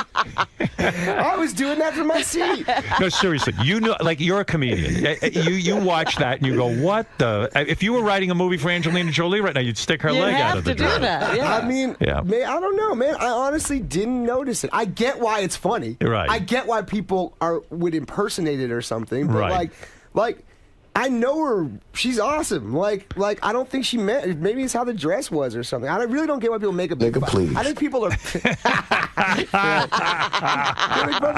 I was doing that from my seat. No, seriously. You know, like you're a comedian. You watch that and you go, "What the?" If you were writing a movie for Angelina Jolie right now, you'd stick her leg out of the dress. I mean, Yeah. man, I don't know, man. I honestly didn't notice it. I get why it's funny. Right. I get why people would impersonate it or something. But Right. like I know her. She's awesome. Like I don't think she meant. Maybe it's how the dress was or something. I really don't get why people make a big. please. I think people are.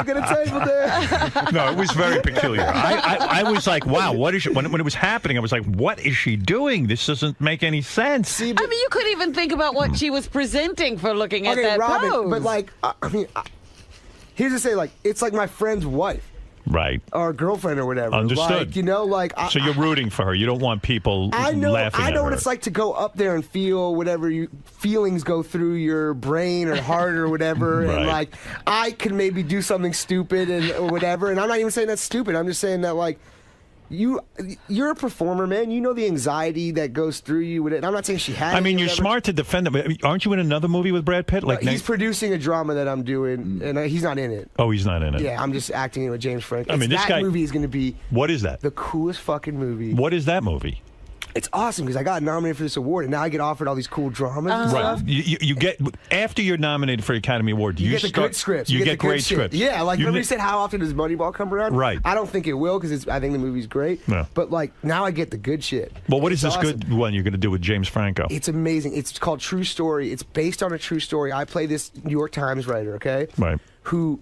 Get a table there. No, it was very peculiar. I was like, wow, what is she, when it was happening, I was like, what is she doing? This doesn't make any sense. I mean, you couldn't even think about what she was presenting for looking at Okay, that Robin, pose. but like, I mean, here's to say, like, it's like my friend's wife. Right. Or girlfriend or whatever. Understood. Like, you know, like So you're rooting for her. You don't want people laughing at her. I know what it's like to go up there and feel whatever feelings go through your brain or heart or whatever, Right. and like I could maybe do something stupid or whatever, and I'm not even saying that's stupid. I'm just saying that like you're a performer, man. You know the anxiety that goes through you with it. And I'm not saying she had. I mean, you're smart to defend them. Aren't you in another movie with Brad Pitt? Like He's producing a drama that I'm doing, and he's not in it. Oh, he's not in it. Yeah, I'm just acting in with James Franco. I mean, this that guy- movie is going to be What is that? the coolest fucking movie. What is that movie? It's awesome because I got nominated for this award, and now I get offered all these cool dramas and stuff. Right. You get after you're nominated for the Academy Award. You get the start, good scripts. You get get the good great shit. scripts. Yeah, like You remember ne- you said how often does Moneyball come around? Right. I don't think it will because I think the movie's great. Yeah. But like now I get the good shit. Well, what is It's this awesome. good one you're going to do with James Franco? It's amazing. It's called True Story. It's based on a true story. I play this New York Times writer, okay? Right. Who,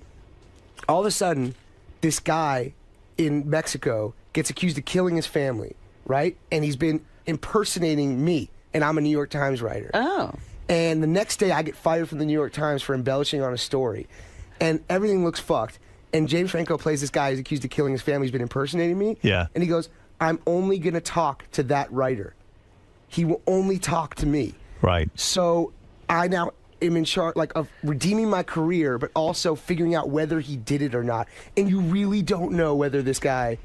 all of a sudden, this guy in Mexico gets accused of killing his family, right? And he's been impersonating me, and I'm a New York Times writer. Oh. And the next day, I get fired from the New York Times for embellishing on a story. And everything looks fucked. And James Franco plays this guy who's accused of killing his family. He's been impersonating me. Yeah. And he goes, I'm only going to talk to that writer. He will only talk to me. Right. So I now am in charge, like, of redeeming my career, but also figuring out whether he did it or not. And you really don't know whether this guy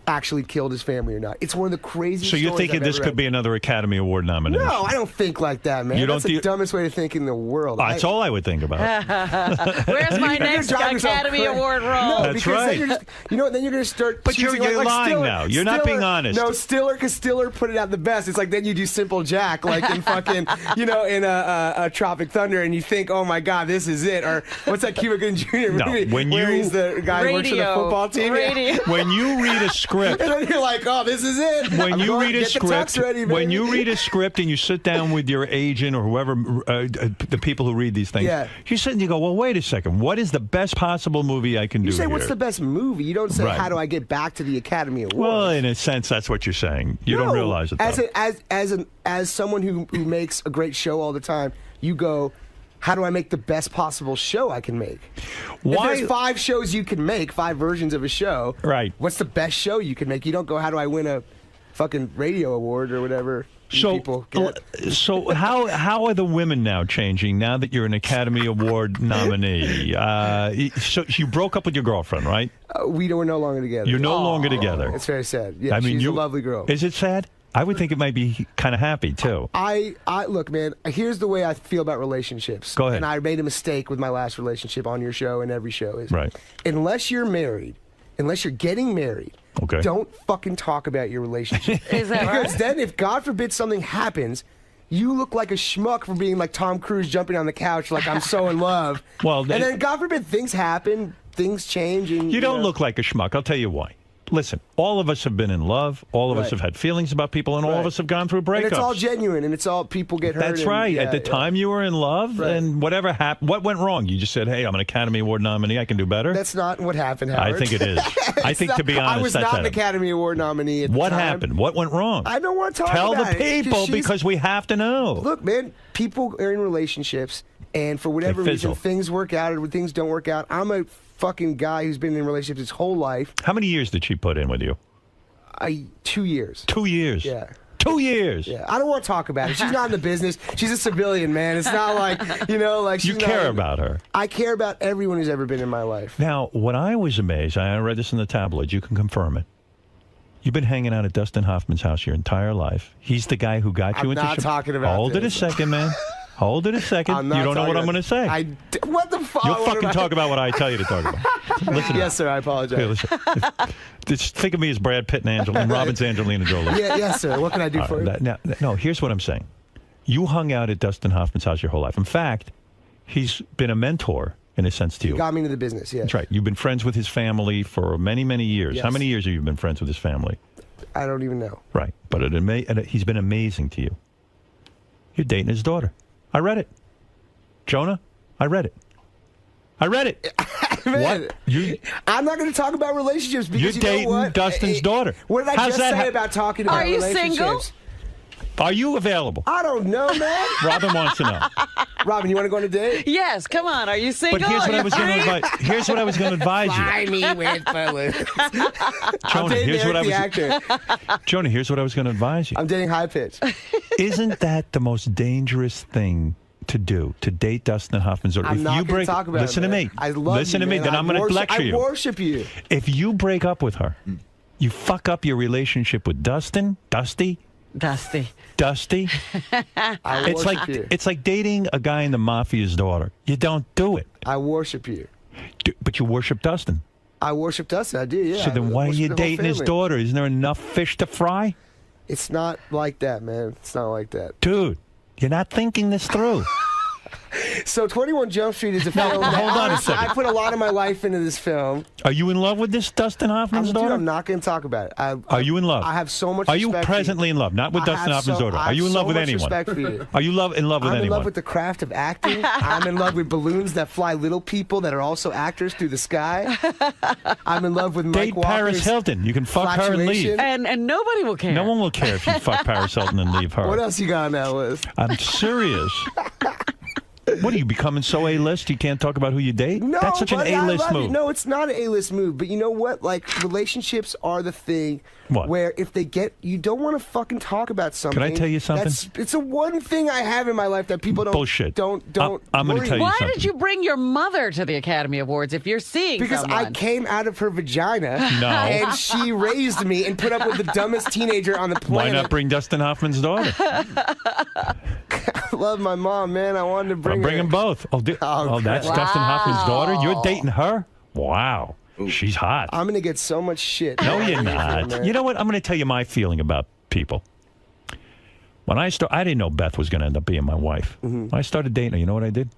actually killed his family or not. It's one of the craziest So you're stories thinking I've this ever could read. be another Academy Award nomination? No, I don't think like that, man. You don't That's the dumbest way to think in the world. That's all I would think about. Where's my You're next driving yourself Academy crazy. Award role? No, That's because right. then you're just, you know what? Then you're going to start. But you're choosing, like lying Stiller, now. You're not being honest. No, Stiller, because Stiller put it out the best. It's like then you do Simple Jack, like in fucking, in a Tropic Thunder, and you think, oh my God, this is it. Or what's that Cuba Gooding Jr. No, movie when where you- he's the guy who works for the football team? When you read a script, and then you're like, oh, this is it. when I'm you going read to a get the tux script, ready, when baby. you read a script and you sit down with your agent or whoever, the people who read these things, Yeah. you sit and you go, well, wait a second, what is the best possible movie I can do You say, here? what's the best movie? You don't say, Right. how do I get back to the Academy Award? Well, in a sense, that's what you're saying. You don't No, realize it, though. As someone who makes a great show all the time, you go, how do I make the best possible show I can make? Why- If there's 5 shows you can make, 5 versions of a show, right? What's the best show you can make? You don't go, how do I win a fucking radio award or whatever? People get. So how are the women now changing now that you're an Academy Award nominee? So you broke up with your girlfriend, right? We're no longer together. You're no longer together. It's very sad. Yeah, I mean, she's you a lovely girl. Is it sad? I would think it might be kind of happy too. I look, man. Here's the way I feel about relationships. Go ahead. And I made a mistake with my last relationship on your show and every show. Is Right. Unless you're married, unless you're getting married, Okay. don't fucking talk about your relationship. Is that because right? then, if God forbid something happens, you look like a schmuck for being like Tom Cruise jumping on the couch, like I'm so in love. Well, and then God forbid things happen, things change, and You don't know. look like a schmuck. I'll tell you why. Listen, all of us have been in love. All of us Right. have had feelings about people, and all of us have gone through breakups. And it's all genuine, and it's all people get hurt. That's and- right. yeah, At the yeah. time you were in love, Right. and whatever happened, what went wrong? You just said, "Hey, I'm an Academy Award nominee. I can do better." That's not what happened, I Howard. think it is. I It's think, to not- be honest, I was that's not an happened. Academy Award nominee at the What time. happened? What went wrong? I don't want to talk Tell about the it, people she's- because we have to know. Look, man, people are in relationships, and for whatever They reason, fizzle. things work out or things don't work out. I'm a fucking guy who's been in relationships his whole life. How many years did she put in with you? 2 years. 2 years. Yeah. 2 years. Yeah, I don't want to talk about it. She's not in the business. She's a civilian, man. It's not like, like You she's care not, about her. I care about everyone who's ever been in my life. Now, when I was amazed, I read this in the tabloids. You can confirm it. You've been hanging out at Dustin Hoffman's house your entire life. He's the guy who got you I'm into not talking about Hold it a this. second, man. Hold it a second. I'm You not don't know what talking I'm going to about- say. What the fuck? You'll What fucking am I- talk about what I tell you to talk about. Listen. Yes, sir. I apologize. Okay, listen. Just think of me as Brad Pitt and Robin's Angelina Jolie. Yeah, yes, sir. What can I do for you? No, here's what I'm saying. You hung out at Dustin Hoffman's house your whole life. In fact, he's been a mentor in a sense to you. Got me into the business, yeah. That's right. You've been friends with his family for many, many years. Yes. How many years have you been friends with his family? I don't even know. Right. But he's been amazing to you. You're dating his daughter. I read it. Jonah, I read it. I read it. Man, What? You, I'm not going to talk about relationships because you're you know dating what? Dustin's daughter. What did I How's just that say ha- about talking about Are you relationships? single? Are you available? I don't know, man. Robin wants to know. Robin, you want to go on a date? Yes, come on. Are you single? But here's what Are I you was going to free? advise. Here's what I was going to advise you. Fly me with balloons. Jonah, here's what I was. actor. Jonah, here's what I was going to advise you. I'm dating high pitch. Isn't that the most dangerous thing to do? To date Dustin Hoffman's daughter? I'm If not you going to break, talk about listen it, to man. me. I love Listen you, to me. man. Then I'm going to lecture you. I worship you. If you break up with her, you fuck up your relationship with Dusty. Dusty. I It's worship like you. it's like dating a guy in the mafia's daughter. You don't do it. I worship you. But you worship Dustin. I worship Dustin. I do, yeah. So then I why are worship you the whole dating his family. daughter? Isn't there enough fish to fry? It's not like that, man. It's not like that. Dude, you're not thinking this through. So 21 Jump Street is a No, film. that hold on a honestly, second. I put a lot of my life into this film. Are you in love with this Dustin Hoffman's Dude, daughter? I'm not going to talk about it. Are you in love? I have so much Are you respect for you. presently in love? Not with I Dustin have Hoffman's so- daughter. I Are you have in love so with much anyone? respect for you. Are you in love with I'm anyone? in love with the craft of acting. I'm in love with balloons that fly little people that are also actors through the sky. I'm in love with Mike Date Paris Walker's Hilton. You can fuck her and leave. fluctuation. And nobody will care. No one will care if you fuck Paris Hilton and leave her. What else you got on that list? I'm serious. What are you becoming so A-list? You can't talk about who you date? No, That's such an buddy, I A-list love you. move. No, it's not an A-list move. But you know what? Like, relationships are the thing where if they get, you don't want to fucking talk about something. Can I tell you something? It's the one thing I have in my life that people don't. Bullshit. Don't. I'm going to tell you Why something. did you bring your mother to the Academy Awards if you're seeing Because someone? I came out of her vagina, No. and she raised me and put up with the dumbest teenager on the planet. Why not bring Dustin Hoffman's daughter? I love my mom, man. I wanted to bring Bring her. them both. Oh, that's Dustin Hoffman's daughter? You're dating her? Wow. She's hot. I'm gonna get so much shit. No, you're not. You know what? I'm going to tell you my feeling about people. When I didn't know Beth was going to end up being my wife. When I started dating her, you know what I did?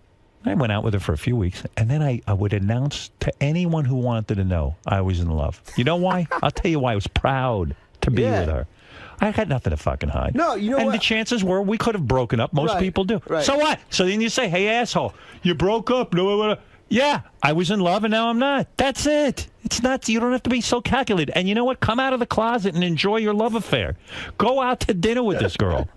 I went out with her for a few weeks, and then I would announce to anyone who wanted to know I was in love. You know why? I'll tell you why. I was proud to be with her. I had nothing to fucking hide. No, you know and what? the chances were we could have broken up. Most people do. Right. So what? So then you say, hey, asshole, you broke up. Yeah, I was in love and now I'm not. That's it. It's not, you don't have to be so calculated. And you know what? Come out of the closet and enjoy your love affair. Go out to dinner with this girl.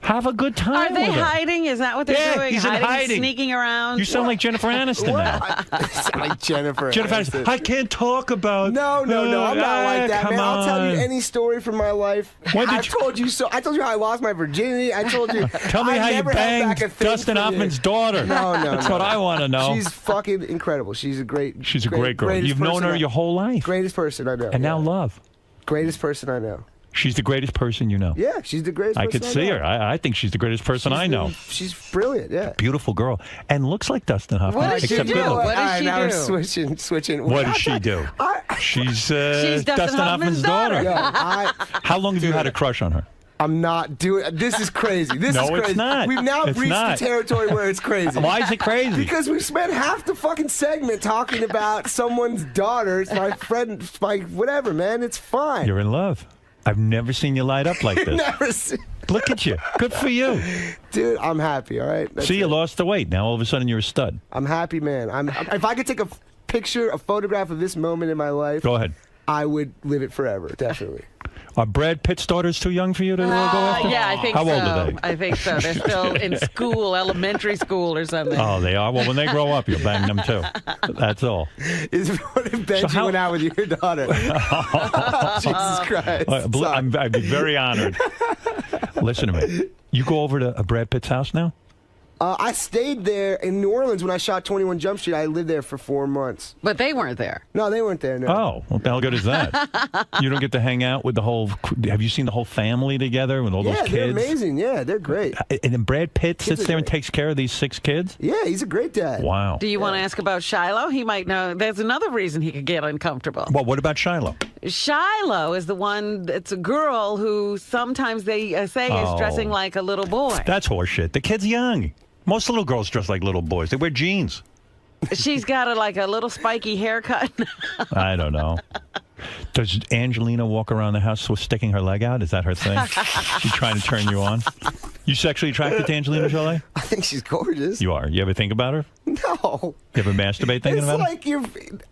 Have a good time Are they with her. hiding? Is that what they're doing? He's in hiding. Sneaking around? You sound like Jennifer Aniston now. I sound like Jennifer Aniston. I can't talk about. No, I'm not like that, come man. I'll tell you on. any story from my life. I told you so. I told you how I lost my virginity. I told you. Tell me I how you never held back banged a thing Dustin from you. Hoffman's daughter. No. That's what I want to know. She's fucking incredible. She's a great great girl. greatest You've known person her your whole life. Greatest person I know. And now love. Greatest person I know. She's the greatest person you know. Yeah, she's the greatest I person could see know. her. I think she's the greatest person I know. She's brilliant, yeah. Beautiful girl. And looks like Dustin Hoffman. What does she except do? good looking. What does she do? We're switching. What does she do? She's Dustin Hoffman's daughter. Yo, How long have you had a crush on her? I'm not doing. This is crazy. This No, is crazy. it's not. We've now It's reached not. the territory where it's crazy. Why is it crazy? Because we spent half the fucking segment talking about someone's daughter. It's my friend, my whatever, man. It's fine. You're in love. I've never seen you light up like this. Never seen. Look at you. Good for you. Dude, I'm happy, all right? That's See, you it. lost the weight. Now all of a sudden you're a stud. I'm happy, man. If I could take a picture, a photograph of this moment in my life, Go ahead. I would live it forever, definitely. Are Brad Pitt's daughters too young for you to go after? Yeah, I think How so. old are they? I think so. They're still in school, elementary school or something. Oh, they are? Well, when they grow up, you'll bang them too. That's all. What if Benji went out with your daughter? Jesus Christ. I'd be very honored. Listen to me. You go over to Brad Pitt's house now? I stayed there in New Orleans when I shot 21 Jump Street. I lived there for 4 months. But they weren't there. No, they weren't there, no. Oh, what the hell good is that? You don't get to hang out with the whole... Have you seen the whole family together with all those kids? Yeah, they're amazing. Yeah, they're great. And then Brad Pitt Kids sits are there and great. takes care of these 6 kids? Yeah, he's a great dad. Wow. Do you want to ask about Shiloh? He might know. There's another reason he could get uncomfortable. Well, what about Shiloh? Shiloh is the one that's a girl who sometimes they say is Oh. dressing like a little boy. That's horseshit. The kid's young. Most little girls dress like little boys. They wear jeans. She's got a little spiky haircut. I don't know. Does Angelina walk around the house sticking her leg out? Is that her thing? She's trying to turn you on? You sexually attracted to Angelina Jolie? I think she's gorgeous. You are. You ever think about her? No. You ever masturbate thinking It's about like her? you're.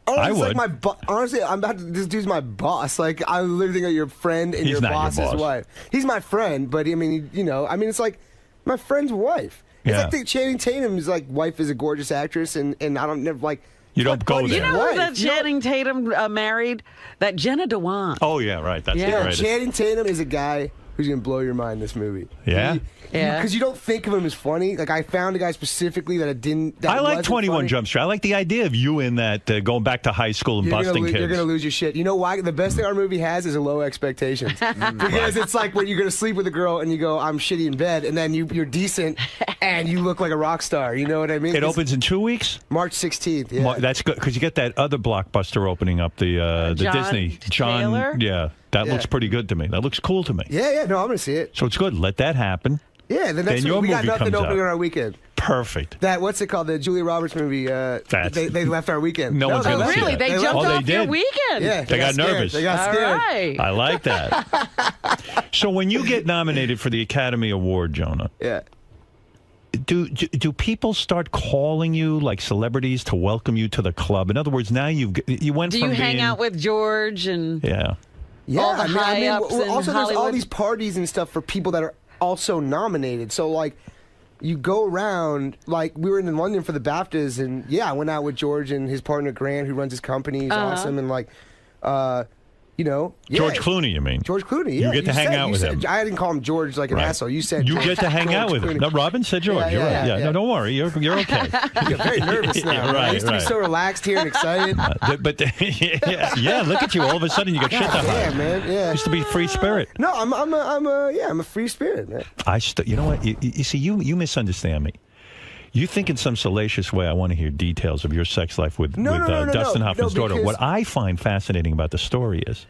I Honestly, would. Like honestly, I'm about to. This dude's my boss. Like I literally think of your friend and He's your not your boss's boss. wife. He's my friend, but I mean, it's like my friend's wife. It's Yeah. like the Channing Tatum's like wife is a gorgeous actress, and I don't never like. You don't go You there. know who that Channing Tatum married? That Jenna Dewan. Oh, yeah, right. That's the Yeah, greatest. Channing Tatum is a guy who's gonna blow your mind in this movie. Yeah? Yeah. Because you don't think of him as funny. Like I found a guy specifically that I didn't. That I like wasn't 21 funny. Jump Street. I like the idea of you in that going back to high school and busting kids. You're gonna lose your shit. You know why? The best thing our movie has is a low expectations. Because it's like when you're gonna sleep with a girl and you go, "I'm shitty in bed," and then you're decent and you look like a rock star. You know what I mean? It opens in 2 weeks? March 16th. Yeah. That's good because you get that other blockbuster opening up, the John Disney. Taylor? Yeah. That Yeah. looks pretty good to me. That looks cool to me. Yeah. No, I'm gonna see it. So it's good. Let that happen. Yeah. The next your week, we got movie nothing comes opening out. on our weekend. Perfect. That what's it called? The Julia Roberts movie. They left our weekend. No one's they gonna left see it. that. They jumped Oh, they off your did? weekend. Yeah, They got scared. nervous. They got All scared. right. I like that. So when you get nominated for the Academy Award, Jonah, Yeah. do people start calling you like celebrities to welcome you to the club? In other words, now you went Do from you hang being, out with George and Yeah. Yeah, all the I high-ups well, in also there's all Hollywood? these parties and stuff for people that are also nominated. So like, you go around, like, we were in London for the BAFTAs, and I went out with George and his partner Grant, who runs his company. He's awesome, and like, George Clooney, you mean? George Clooney, yeah. You get to hang out with him. I didn't call him George like an asshole. You said you get to hang out with him. No, Robin said George. You're right. Yeah. No, don't worry. You're okay. You're very nervous now. Right, I used to be so relaxed here and excited. But look at you. All of a sudden, you got shit to hide. Yeah, man. Yeah. Used to be free spirit. No, I'm a free spirit, man. You know what? You see, you misunderstand me. You think in some salacious way I want to hear details of your sex life with Dustin Hoffman's daughter. What I find fascinating about the story is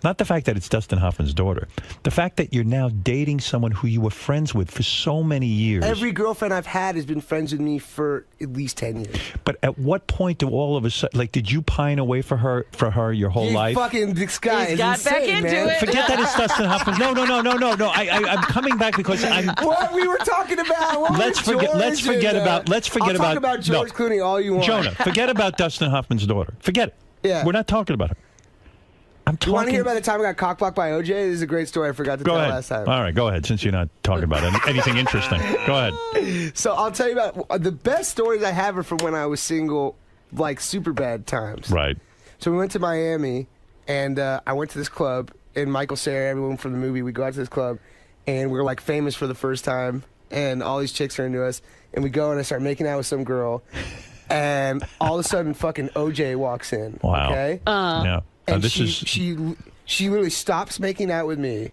not the fact that it's Dustin Hoffman's daughter. The fact that you're now dating someone who you were friends with for so many years. Every girlfriend I've had has been friends with me for at least 10 years. But at what point do all of a sudden, like, did you pine away for her your whole life? Fucking, this guy is got insane, back into man. it. Forget that it's Dustin Hoffman. No. I'm coming back because I'm. What we were talking about? Let's forget about talk about George Clooney all you want. Jonah, forget about Dustin Hoffman's daughter. Forget it. Yeah. We're not talking about her. You want to hear about the time I got cockblocked by OJ? This is a great story I forgot to tell last time. All right, go ahead, since you're not talking about anything interesting. Go ahead. So I'll tell you about the best stories I have are from when I was single, like super bad times. Right. So we went to Miami, and I went to this club, and Michael Cera, everyone from the movie, we go out to this club, and we're like famous for the first time, and all these chicks are into us, and we go and I start making out with some girl, and all of a sudden fucking OJ walks in. Wow. Okay? Yeah. And she literally stops making out with me,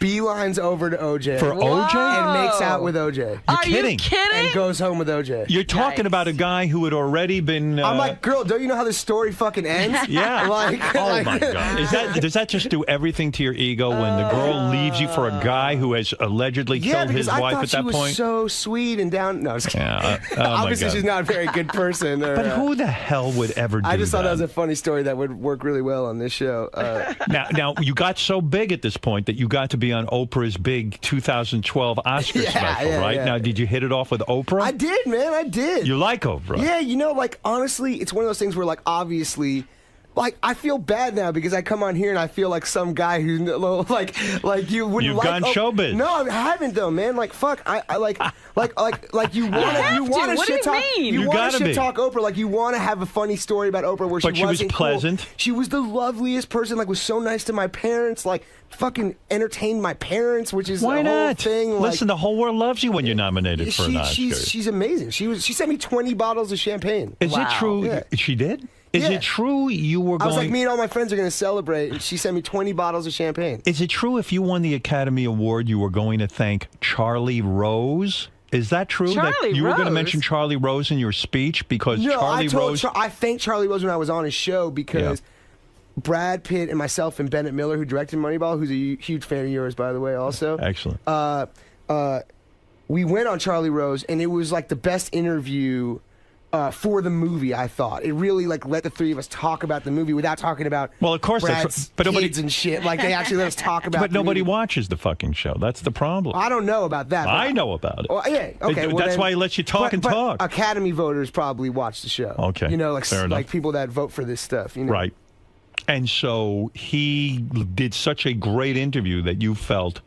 beelines over to OJ. For OJ? And makes out with OJ. You're kidding. And goes home with OJ. You're talking about a guy who had already been. I'm like, girl, don't you know how this story fucking ends? Yeah. Oh my God. Does that just do everything to your ego when the girl leaves you for a guy who has allegedly killed his wife at that point? She was so sweet and down. No, I was kidding. Yeah. Obviously, she's not a very good person. But who the hell would ever do that? I just thought that was a funny story that would work really well on this show. Now, you got so big at this point that you got to be on Oprah's big 2012 Oscar special, right? Now, did you hit it off with Oprah? I did, man. I did. You like Oprah? Yeah, like, honestly, it's one of those things where, like, obviously, like, I feel bad now because I come on here and I feel like some guy who's like you wouldn't. You've gone showbiz. No, I haven't though, man. Like, fuck, I like you want to shit talk. You want to shit talk Oprah. Like, you want to have a funny story about Oprah where she wasn't pleasant. Cool. She was the loveliest person. Like, was so nice to my parents. Like, fucking entertained my parents, which is why the not? Whole thing. Like, listen, the whole world loves you when you're nominated for an Oscar. She's amazing. She sent me 20 bottles of champagne. Is it true? Yeah. She did. Is it true you were going... I was like, me and all my friends are going to celebrate, and she sent me 20 bottles of champagne. Is it true if you won the Academy Award, you were going to thank Charlie Rose? Is that true? That you were going to mention Charlie Rose in your speech? Because Charlie Rose... I thanked Charlie Rose when I was on his show because Brad Pitt and myself and Bennett Miller, who directed Moneyball, who's a huge fan of yours, by the way, also. Excellent. We went on Charlie Rose, and it was like the best interview... for the movie, I thought it really like let the three of us talk about the movie without talking about of course, Brad's but nobody kids and shit. Like they actually let us talk about. But nobody watches the fucking show. That's the problem. I don't know about that. I know about it. Well, yeah, okay. That's why he lets you talk and talk. Academy voters probably watch the show. Okay, you know, like fair enough. people that vote for this stuff. You know? Right. And so he did such a great interview that you felt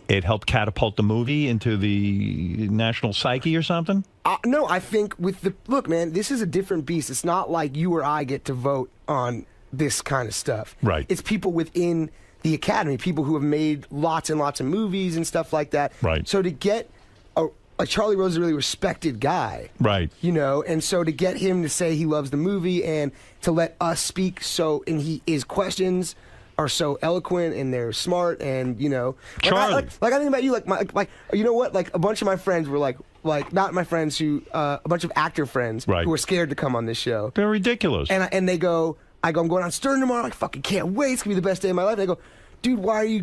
it helped catapult the movie into the national psyche or something? No, I think look, man, this is a different beast. It's not like you or I get to vote on this kind of stuff. Right. It's people within the Academy, people who have made lots and lots of movies and stuff like that. Right. So to get Charlie Rose is a really respected guy. Right. You know, and so to get him to say he loves the movie and to let us speak and his questions are so eloquent and they're smart and you know Charlie. I think about you like you know what, like a bunch of my friends were like not my friends who a bunch of actor friends who were scared to come on this show. They're ridiculous. And they go, I'm going on Stern tomorrow. I fucking can't wait. It's gonna be the best day of my life. And they go, dude, why are you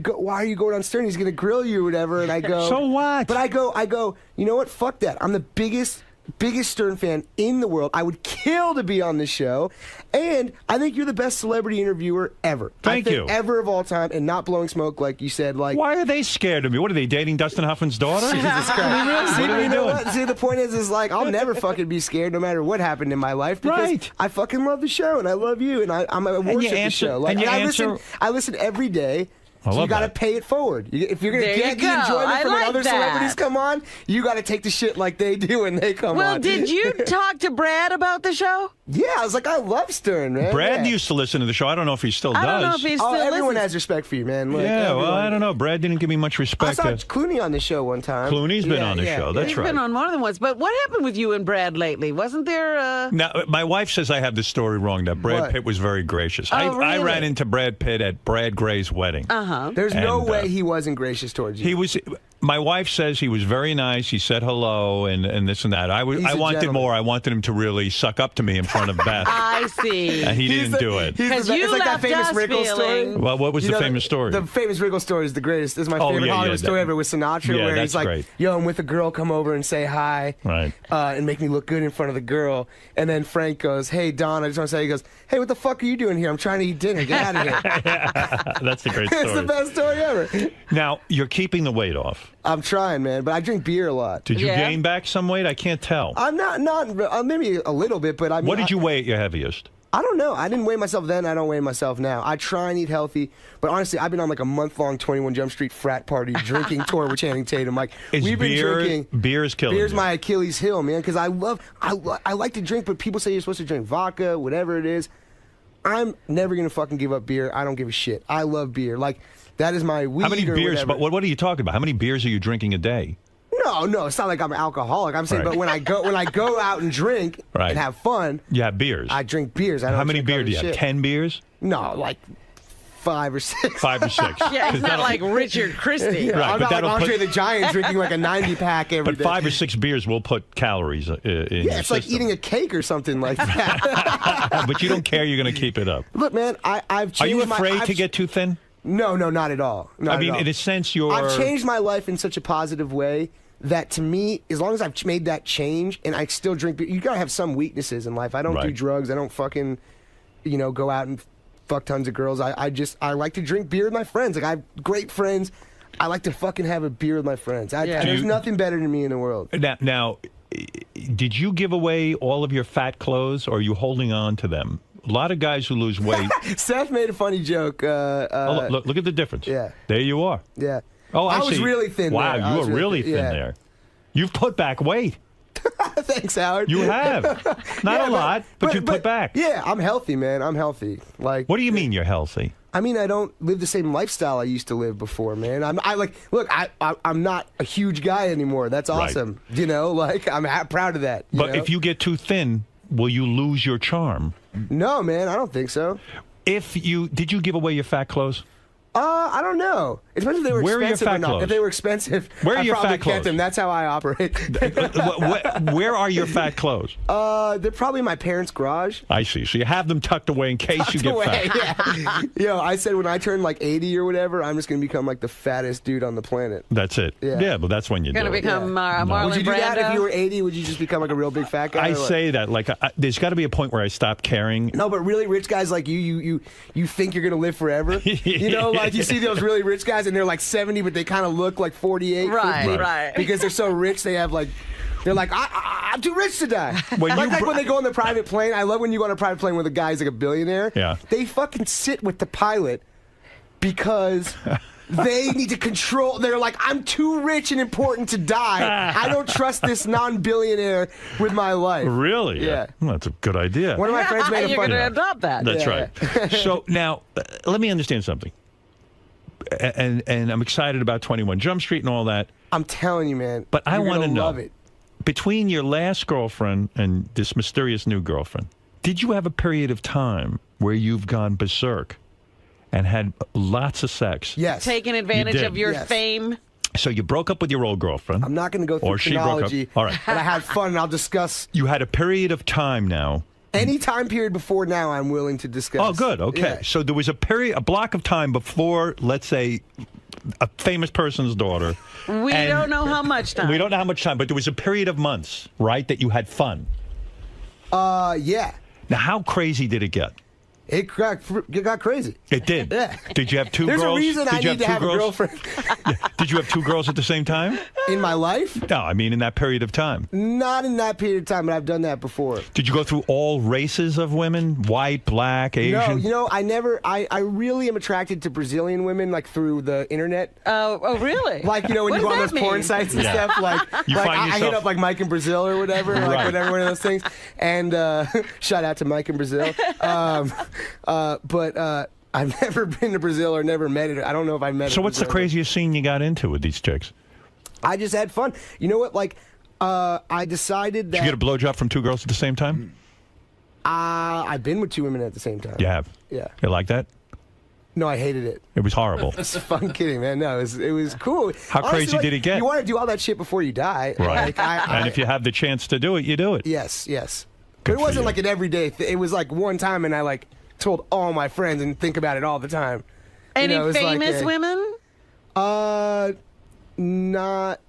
going on Stern? He's gonna grill you or whatever. And I go, so what? But I go, you know what? Fuck that. I'm the biggest Stern fan in the world. I would kill to be on this show, and I think you're the best celebrity interviewer ever. Thank you. Ever of all time, and not blowing smoke like you said. Like, why are they scared of me? What are they dating Dustin Hoffman's daughter? Jesus Christ! What are they doing? See, the point is like I'll never fucking be scared no matter what happened in my life because I fucking love the show and I love you and I worship the show. Like, I listen every day. I So love you got to that. pay it forward. If you're going to There you get the go. enjoyment I from when like other that. celebrities come on, you got to take the shit like they do when they come Well, on. did you talk to Brad about the show? Yeah, I was like, I love Stern, man. Brad yeah. used to listen to the show. I don't know if he still does. I don't know if he still everyone listens. has respect for you, man. Like, yeah, well, everyone. I don't know. Brad didn't give me much I respect. saw Clooney on the show one time. Clooney's been on the show. That's He's right. been on more than once. But what happened with you and Brad lately? Wasn't there? Now, my wife says I have the story wrong, that Brad What? Pitt was very gracious. Oh, I really? ran into Brad Pitt at Brad Gray's wedding. There's no And, way he wasn't gracious towards you. He was. My wife says he was very nice. He said hello and this and that. I He's a wanted gentleman. more. I wanted him to really suck up to me in front of Beth. I see. And he didn't do it. Because It's you like that left famous us Wrinkle story. feeling. Well, what was You the know, famous story? The famous Wrinkle story is the greatest. This is my Oh, favorite yeah, Hollywood yeah, story that- ever with Sinatra, Yeah, where that's he's like, great. "Yo, I'm with a girl. Come over and say hi, Right. And make me look good in front of the girl." And then Frank goes, "Hey, Don, I just want to say," he goes, "Hey, what the fuck are you doing here? I'm trying to eat dinner. Get out of here." That's a great story. It's the best story ever. Now, you're keeping the weight off. I'm trying, man, but I drink beer a lot. Did you gain back some weight? I can't tell. I'm not maybe a little bit, but I mean, What did you weigh at your heaviest? I don't know. I didn't weigh myself then. I don't weigh myself now. I try and eat healthy, but honestly, I've been on like a month-long 21 Jump Street frat party drinking tour with Channing Tatum. Like Is we've been beer, drinking. beer is killing Beer's you. my Achilles heel, man, because I like to drink, but people say you're supposed to drink vodka, whatever it is. I'm never gonna fucking give up beer. I don't give a shit. I love beer. Like that is my weed. How many or beers? whatever. But what are you talking about? How many beers are you drinking a day? No, it's not like I'm an alcoholic. I'm saying, Right. but when I go out and drink Right. and have fun, You have beers. I drink beers. I don't How many drink beers other do you have? shit. 10 beers? No, like 5 or 6. 5 or 6. Yeah, he's not like Richard Christie. Yeah, Right, I'm but not like that'll Andre put- the Giant drinking like a 90 pack every But day. 5 or 6 beers will put calories in your Yeah, it's like system. eating a cake or something like that. But you don't care. You're going to keep it up. Look, man, I've changed Are you afraid I've to get too thin? No, not at all. Not I mean, at all. in a sense, you're. I've changed my life in such a positive way that to me, as long as I've made that change and I still drink beer, you gotta have some weaknesses in life. I don't do Right. drugs. I don't fucking, go out and fuck tons of girls. I like to drink beer with my friends. Like I have great friends. I like to fucking have a beer with my friends. There's nothing better than me in the world. Now, did you give away all of your fat clothes, or are you holding on to them? A lot of guys who lose weight. Seth made a funny joke. Look at the difference. Yeah. There you are. Yeah. Oh, I was see. really thin. Wow, there. I you was were really thin yeah. there. You've put back weight. Thanks, Howard. You have. Not Yeah, a lot, but you put back. Yeah, I'm healthy, man. I'm healthy. Like, What do you mean you're healthy? I mean, I don't live the same lifestyle I used to live before, man. I'm not a huge guy anymore. That's Right. awesome. I'm proud of that. But if you get too thin, will you lose your charm? No, man, I don't think so. Did you give away your fat clothes? I don't know. It depends if they were Where are your expensive or fat not. clothes? If they were expensive, Where are I your probably fat kept clothes? them. That's how I operate. Where are your fat clothes? They're probably in my parents' garage. I see. So you have them tucked away in case you get Away, fat. yeah. I said when I turn like 80 or whatever, I'm just gonna become like the fattest dude on the planet. That's it. Yeah. But that's when you Gonna do it. become Marlon Would you do that if Brando? you were 80? Would you just become like a real big fat guy? I or what? say that like there's got to be a point where I stop caring. No, but really rich guys like you think you're gonna live forever. Like you see those really rich guys and they're like 70, but they kind of look like 48, Right, 50, right. because they're so rich. They have like. They're like, I'm too rich to die. When When they go on the private plane, I love when you go on a private plane with a guy who's like a billionaire. Yeah. They fucking sit with the pilot because they need to control. They're like, I'm too rich and important to die. I don't trust this non-billionaire with my life. Really? Yeah. Well, that's a good idea. One of my friends made a You're fun. gonna adopt that. That's Yeah. right. So now, let me understand something. And I'm excited about 21 Jump Street and all that. I'm telling you, man. But I You're want to gonna know, love it. between your last girlfriend and this mysterious new girlfriend, did you have a period of time where you've gone berserk and had lots of sex? Yes. Taking advantage did. of your Yes. fame. So you broke up with your old girlfriend. I'm not going to go through Or she broke up. chronology. All right. But I had fun, and I'll discuss You had a period of time now. any time period before now. I'm willing to discuss. Oh, good. Okay. Yeah. So there was a block of time before, let's say, a famous person's daughter. We And don't know how much time. We don't know how much time, but there was a period of months, right, that you had fun. Yeah. Now, how crazy did it get? It got crazy. It did. Yeah. Did you have two There's girls? a reason I need to have a girlfriend. Did you have two girls at the same time? In my life? No, I mean in that period of time. Not in that period of time, but I've done that before. Did you go through all races of women? White, black, Asian? No, I really am attracted to Brazilian women, like through the internet. Oh, really? Like, when you go on those porn sites and stuff, like, You like find I hit yourself- up like Mike in Brazil or whatever, like Right. whatever one of those things. And shout out to Mike in Brazil. But I've never been to Brazil or never met it. I don't know if I met. So a what's the Brazilian. craziest scene you got into with these chicks? I just had fun. You know what? Like, I decided Did that you get a blowjob from two girls at the same time? I've been with two women at the same time. You have? Yeah. You like that? No, I hated it. It was horrible. It's fun kidding, man. No, it was cool. How crazy did it get? You want to do all that shit before you die. Right. Like, And if you have the chance to do it, you do it. Yes. But Good it for wasn't you. like an everyday thing. It was like one time, and I like told all my friends and think about it all the time. Any it was like famous women? Not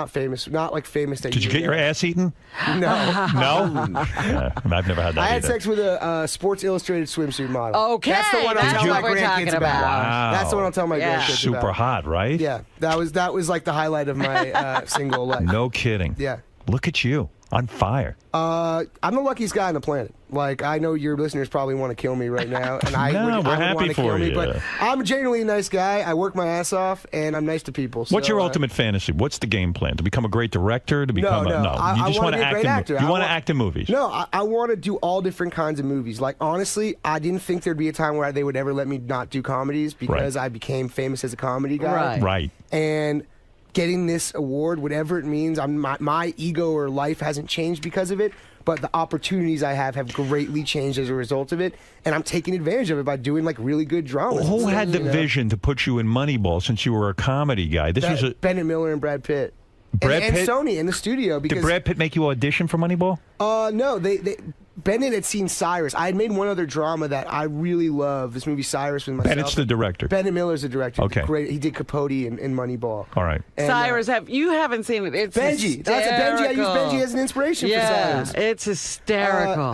famous. Not like famous. That Did you get your ass eaten? No. No? Yeah, I've never had that I had either. sex with a Sports Illustrated swimsuit model. Okay, that's the one I'll that's tell my what we're talking grandkids about. Wow. That's the one I'll tell my grandkids about. Super hot, right? Yeah, that was like the highlight of my single life. No kidding. Yeah. Look at you. On fire. I'm the luckiest guy on the planet. Like, I know your listeners probably want to kill me right now, and I No, would, we're I would happy want to for kill me, you. but I'm a genuinely nice guy. I work my ass off, and I'm nice to people. What's so, your ultimate fantasy? What's the game plan? To become a great director? To become no. a no? I You just wanna want to be a act great in actor. You I want to want- act in movies? No, I want to do all different kinds of movies. Like, honestly, I didn't think there'd be a time where they would ever let me not do comedies because I became famous as a comedy guy. Right. And getting this award, whatever it means, my ego or life hasn't changed because of it, but the opportunities I have greatly changed as a result of it, and I'm taking advantage of it by doing like really good dramas. Who had the You know? vision to put you in Moneyball since you were a comedy guy? This was a Bennett Miller and Brad Pitt. Brad and Pitt? Sony in the studio. Because, Did Brad Pitt make you audition for Moneyball? No, Bennett had seen Cyrus. I had made one other drama that I really love. This movie Cyrus with myself. Bennett's the director. Bennett Miller's the director. Okay. Great. He did Capote in Moneyball. All right. And, Cyrus, you haven't seen it. It's Benji. That's a Benji. I use hysterical. Benji as an inspiration yeah, for Cyrus. it's hysterical.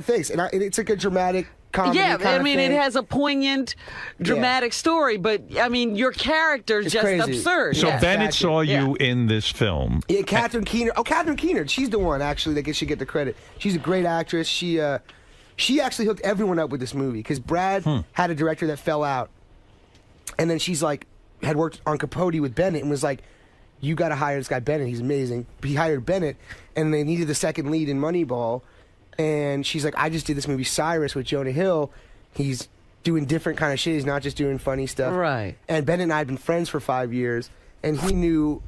Thanks. And it's like a dramatic comedy. Yeah, kind I of mean, thing. it has a poignant, dramatic story, but I mean, your character's It's just crazy. absurd. So yeah. Bennett saw you in this film. Yeah, Catherine Keener. Oh, Catherine Keener. She's the one actually that should get the credit. She's a great actress. She actually hooked everyone up with this movie because Brad had a director that fell out, and then she's like had worked on Capote with Bennett and was like, "You got to hire this guy Bennett. He's amazing." He hired Bennett, and they needed the second lead in Moneyball, and she's like, "I just did this movie Cyrus with Jonah Hill. He's doing different kind of shit. He's not just doing funny stuff." Right. And Bennett and I had been friends for 5 years, and he knew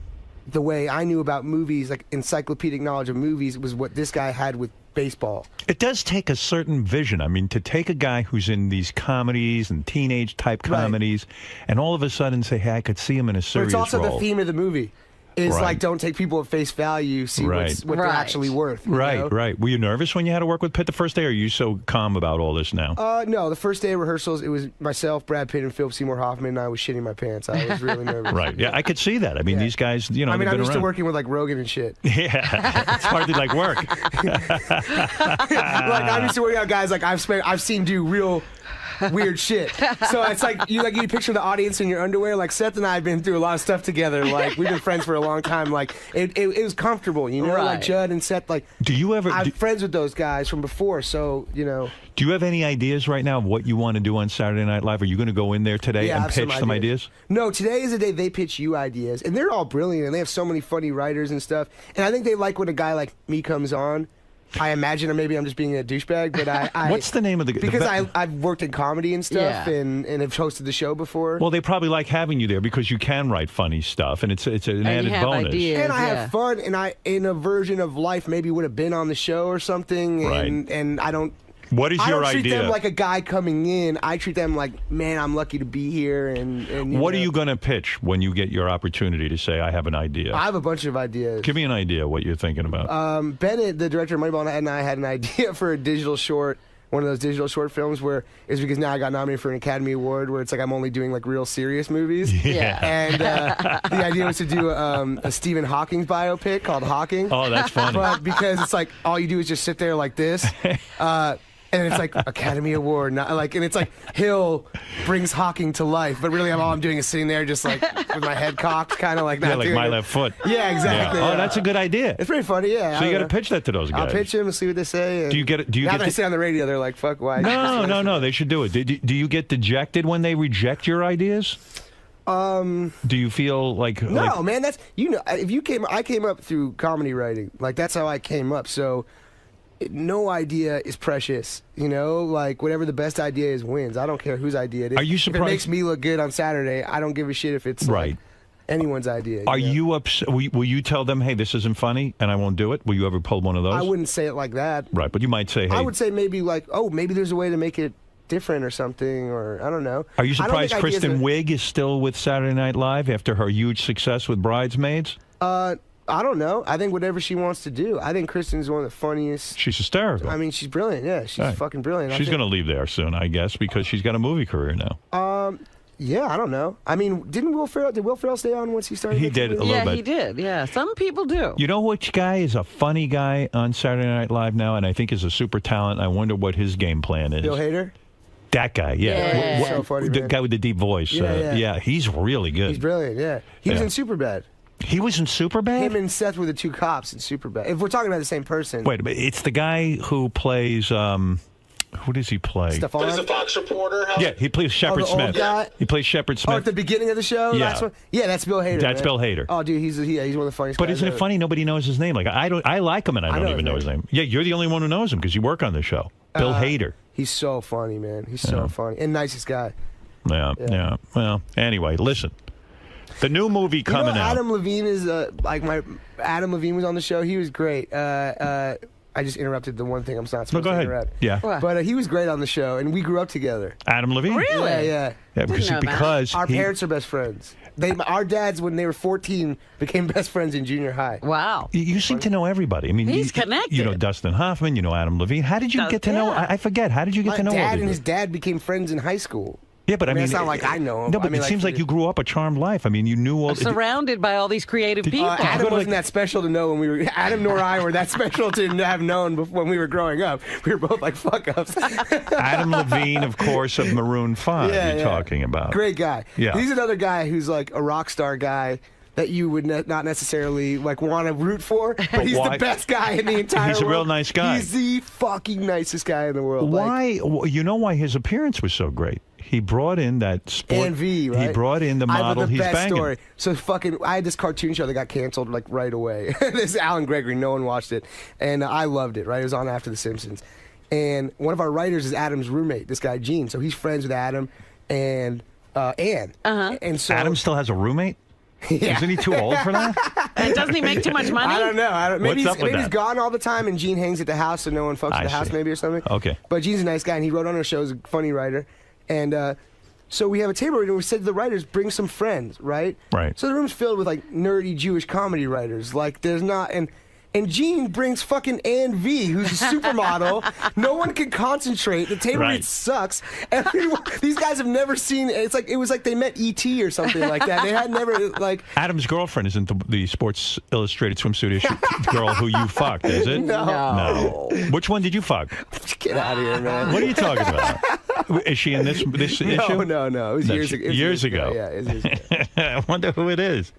the way I knew about movies, like encyclopedic knowledge of movies, was what this guy had with baseball. It does take a certain vision. I mean, to take a guy who's in these comedies and teenage type comedies, and all of a sudden say, "Hey, I could see him in a But serious it's also role." the theme of the movie. Is Right. like, don't take people at face value, see Right. what they're actually worth. you know? Right. Were you nervous when you had to work with Pitt the first day, or are you so calm about all this now? No, the first day of rehearsals, it was myself, Brad Pitt, and Philip Seymour Hoffman, and I was shitting my pants. I was really nervous. Right. Yeah, I could see that. I mean, these guys, I mean, they've I'm been used to around. working with like Rogan and shit. Yeah, it's hardly like work. Like I'm used to working out guys like I've seen do real weird shit. So it's like you picture the audience in your underwear. Like Seth and I have been through a lot of stuff together. Like we've been friends for a long time. Like it was comfortable, you know. Right. Like Judd and Seth. Like Do you ever? I'm friends with those guys from before, so you know. Do you have any ideas right now of what you want to do on Saturday Night Live? Are you going to go in there today Yeah, I and have pitch some ideas? No, today is the day they pitch you ideas, and they're all brilliant, and they have so many funny writers and stuff. And I think they like when a guy like me comes on. I imagine, or maybe I'm just being a douchebag, but I What's the name of the? because I've worked in comedy and stuff, Yeah. and have hosted the show before. Well, they probably like having you there because you can write funny stuff, and it's an added bonus. and I have fun, and I in a version of life maybe would have been on the show or something, and I don't. What is your I don't treat idea? them like a guy coming in. I treat them like, man, I'm lucky to be here. And What are you going to pitch when you get your opportunity to say, I have an idea? I have a bunch of ideas. Give me an idea what you're thinking about. Bennett, the director of Moneyball, and I had an idea for a digital short, one of those digital short films where it's because now I got nominated for an Academy Award where it's like I'm only doing like real serious movies. Yeah. And the idea was to do a Stephen Hawking biopic called Hawking. Oh, that's funny. But because it's like all you do is just sit there like this. And it's like Academy Award, not like, and it's like Hill brings Hawking to life, but really all I'm doing is sitting there just like with my head cocked, kind of like that. Yeah, like my left foot. Yeah, exactly. Yeah. Oh, yeah. that's a good idea. It's pretty funny, yeah. So you got to pitch that to those guys. I'll pitch them and see what they say. Do you get it? Do you now get that I say on the radio, they're like, "Fuck, why?" No. They should do it. Do you get dejected when they reject your ideas? Do you feel like no, man? That's if I came up through comedy writing. Like that's how I came up. So no idea is precious. Like whatever the best idea is wins. I don't care whose idea it is. Are you surprised? If it makes me look good on Saturday, I don't give a shit if it's right. Anyone's idea. Are you upset? Will you tell them, hey, this isn't funny, and I won't do it? Will you ever pull one of those? I wouldn't say it like that. Right, but you might say, hey. I would say maybe like, oh, maybe there's a way to make it different or something, or I don't know. Are you surprised Kristen Wiig is still with Saturday Night Live after her huge success with Bridesmaids? I don't know. I think whatever she wants to do. I think Kristen's one of the funniest. She's hysterical. I mean, she's brilliant. Yeah, she's fucking brilliant. She's going to leave there soon, I guess, because she's got a movie career now. Yeah, I don't know. I mean, did Will Ferrell stay on once he started? He did a little bit. Yeah, he did. Yeah, some people do. You know which guy is a funny guy on Saturday Night Live now, and I think is a super talent. I wonder what his game plan is. Bill Hader? That guy, yeah. He's so funny, the man. guy with the deep voice. Yeah, he's really good. He's brilliant, yeah. He was in Superbad. He was in Superbad? Him and Seth were the two cops in Superbad. If we're talking about the same person. Wait, but it's the guy who plays... who does he play? Stefan? He's a Fox reporter. Yeah, he plays Shepard Smith. Guy? He plays Shepard Smith. Oh, at the beginning of the show? Yeah. That's Bill Hader. That's man. Bill Hader. Oh, dude, he's one of the funniest But guys isn't it ever. funny? Nobody knows his name. Like I like him, and I don't even know his name. Yeah, you're the only one who knows him because you work on the show. Bill Hader. He's so funny, man. He's so funny. And nicest guy. Yeah. Well, anyway, listen. The new movie coming out. Adam Levine is Adam Levine was on the show. He was great. I just interrupted the one thing I'm not supposed go to ahead. interrupt. Yeah. But he was great on the show, and we grew up together. Adam Levine? Really? Yeah. Yeah, because our parents are best friends. Our dads, when they were 14, became best friends in junior high. Wow. You seem to know everybody. I mean, he's connected. You know Dustin Hoffman. You know Adam Levine. How did you get to know? I forget. How did you get to know? My dad all and these his dad became friends in high school. Yeah, but I mean, it's not like I know him. No, but I mean, it seems like you grew up a charmed life. I mean, you knew all. Surrounded by all these creative people. Adam wasn't that special to know when we were. Adam nor I were that special to have known when we were growing up. We were both like fuck ups. Adam Levine, of course, of Maroon 5. You're talking about. Great guy. Yeah. He's another guy who's like a rock star guy that you would not necessarily like want to root for, but he's the best guy in the entire world. He's a real nice guy. He's the fucking nicest guy in the world. Why? You know why his appearance was so great? He brought in that sport. And V, right? He brought in the model he's best banging. Story. So I had this cartoon show that got canceled like right away. This is Alan Gregory. No one watched it, and I loved it. Right, it was on after The Simpsons, and one of our writers is Adam's roommate. This guy Gene. So he's friends with Adam and Ann. And so Adam still has a roommate. Yeah. Isn't he too old for that? And doesn't he make too much money? I don't know. Maybe What's up with he's that? gone all the time, and Gene hangs at the house, so no one fucks at the house, see. maybe or something. Okay. But Gene's a nice guy, and he wrote on our show as a funny writer, and so we have a table read, and we said to the writers, bring some friends, right? Right. So the room's filled with like nerdy Jewish comedy writers. Like there's not and Gene brings fucking Ann V, who's a supermodel. No one can concentrate. The table read sucks. These guys have never seen. It was like they met E.T. or something like that. They had never like. Adam's girlfriend isn't the Sports Illustrated swimsuit issue girl who you fucked, is it? No. Which one did you fuck? Get out of here, man. What are you talking about? Is she in this issue? No. It was years ago. Years ago. Yeah, it was years ago. I wonder who it is.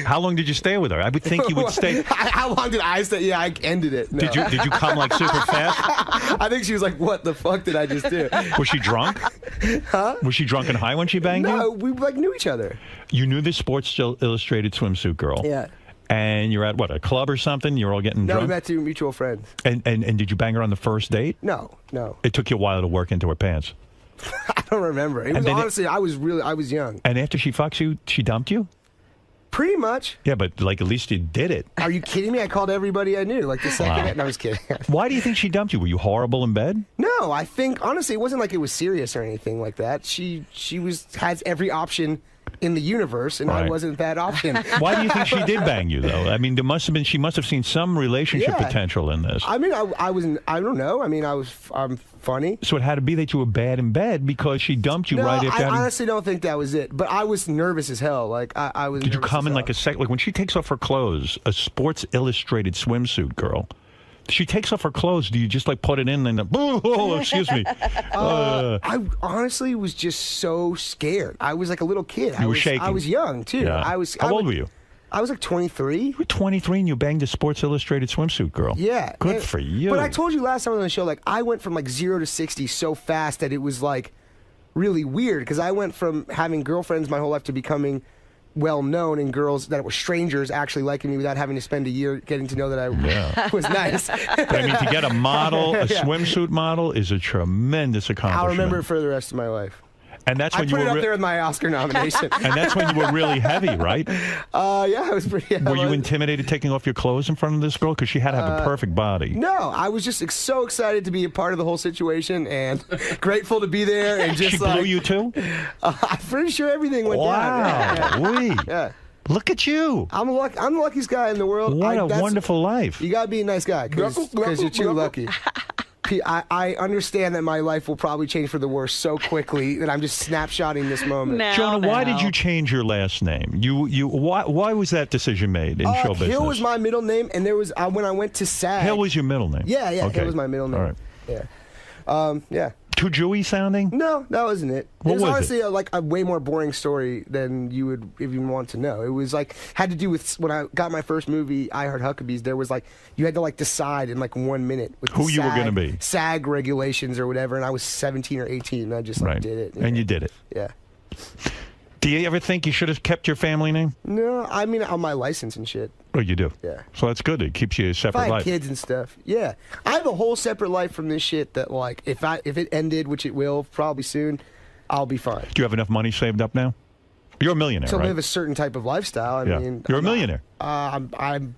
How long did you stay with her? I would think you would stay. How long did I stay? Yeah, I ended it. No. Did you come like super fast? I think she was like, "What the fuck did I just do?" Was she drunk? Huh? Was she drunk and high when she banged you? No, we like knew each other. You knew this Sports Illustrated swimsuit girl. Yeah. And you're at what, a club or something? You're all getting No, drunk. we met through mutual friends. And did you bang her on the first date? No. It took you a while to work into her pants. I don't remember. It was honestly, I was young. And after she fucks you, she dumped you? Pretty much. Yeah, but like at least you did it. Are you kidding me? I called everybody I knew. Like the second. Wow. No, I was kidding. Why do you think she dumped you? Were you horrible in bed? No, I think honestly, it wasn't like it was serious or anything like that. She has every option in the universe, and I Right. wasn't that option. Why do you think she did bang you, though? I mean, she must have seen some relationship potential in this. I mean, I don't know. I mean, I'm funny. So it had to be that you were bad in bed because she dumped you No, right after. I honestly don't think that was it. But I was nervous as hell. Like I was. Did you nervous come as in hell. like a sec? Like when she takes off her clothes, a Sports Illustrated swimsuit girl She takes off her clothes. Do you just like put it in and then, oh, excuse me? I honestly was just so scared. I was like a little kid. You were shaking. I was young too. Yeah. How old were you? I was like 23. You were 23 and you banged a Sports Illustrated swimsuit girl. Yeah. Good for you. But I told you last time on the show, like I went from like 0 to 60 so fast that it was like really weird because I went from having girlfriends my whole life to becoming well known and girls that were strangers actually liking me without having to spend a year getting to know that I was nice. But I mean, to get a model, a swimsuit model, is a tremendous accomplishment. I'll remember it for the rest of my life. And that's when I you put were it up there with my Oscar nomination. And that's when you were really heavy, right? Yeah, I was pretty. Were you intimidated taking off your clothes in front of this girl because she had to have a perfect body? No, I was just so excited to be a part of the whole situation and grateful to be there. And just she blew you too? I'm pretty sure everything went down. Wow, yeah. Look at you. I'm the luckiest guy in the world. What a wonderful life. You gotta be a nice guy because you're too lucky. I understand that my life will probably change for the worse so quickly that I'm just snapshotting this moment. Jonah, why did you change your last name? Why was that decision made in show business? Hill was my middle name, and there was when I went to SAG. Hill was your middle name? Yeah, Okay. Hill was my middle name. All right. Yeah. Yeah. Too Jewy sounding? No, that wasn't it. What It was was honestly a way more boring story than you would even want to know. It was like had to do with when I got my first movie, I Heart Huckabees. There was like you had to like decide in like 1 minute with who you were going to be, SAG regulations or whatever. And I was 17 or 18, and I just like, did it. And you did it. Yeah. Do you ever think you should have kept your family name? No, I mean on my license and shit. Oh, you do? Yeah. So that's good. It keeps you a separate If I had life. kids and stuff, yeah. I have a whole separate life from this shit that, like, if it ended, which it will probably soon, I'll be fine. Do you have enough money saved up now? You're a millionaire, To right? live a certain type of lifestyle. I mean, you're a millionaire. I'm fine.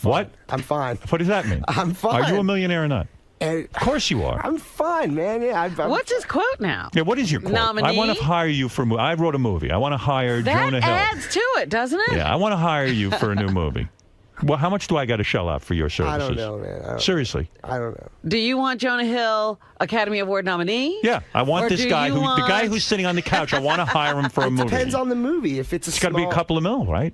What? I'm fine. What does that mean? I'm fine. Are you a millionaire or not? Of course you are. I'm fine, man. Yeah. What's his quote now? Yeah, what is your quote? Nominee? I want to hire you for a movie. I wrote a movie. I want to hire That Jonah Hill. adds to it, doesn't it? Yeah, I want to hire you for a new movie. Well, how much do I got to shell out for your services? I don't know, man. Seriously. I don't know. Do you want Jonah Hill Academy Award nominee? Yeah, I want Or this do guy, you the want- guy who's sitting on the couch. I want to hire him for a movie. Depends on the movie. If it's It's got to be a couple of mil, right?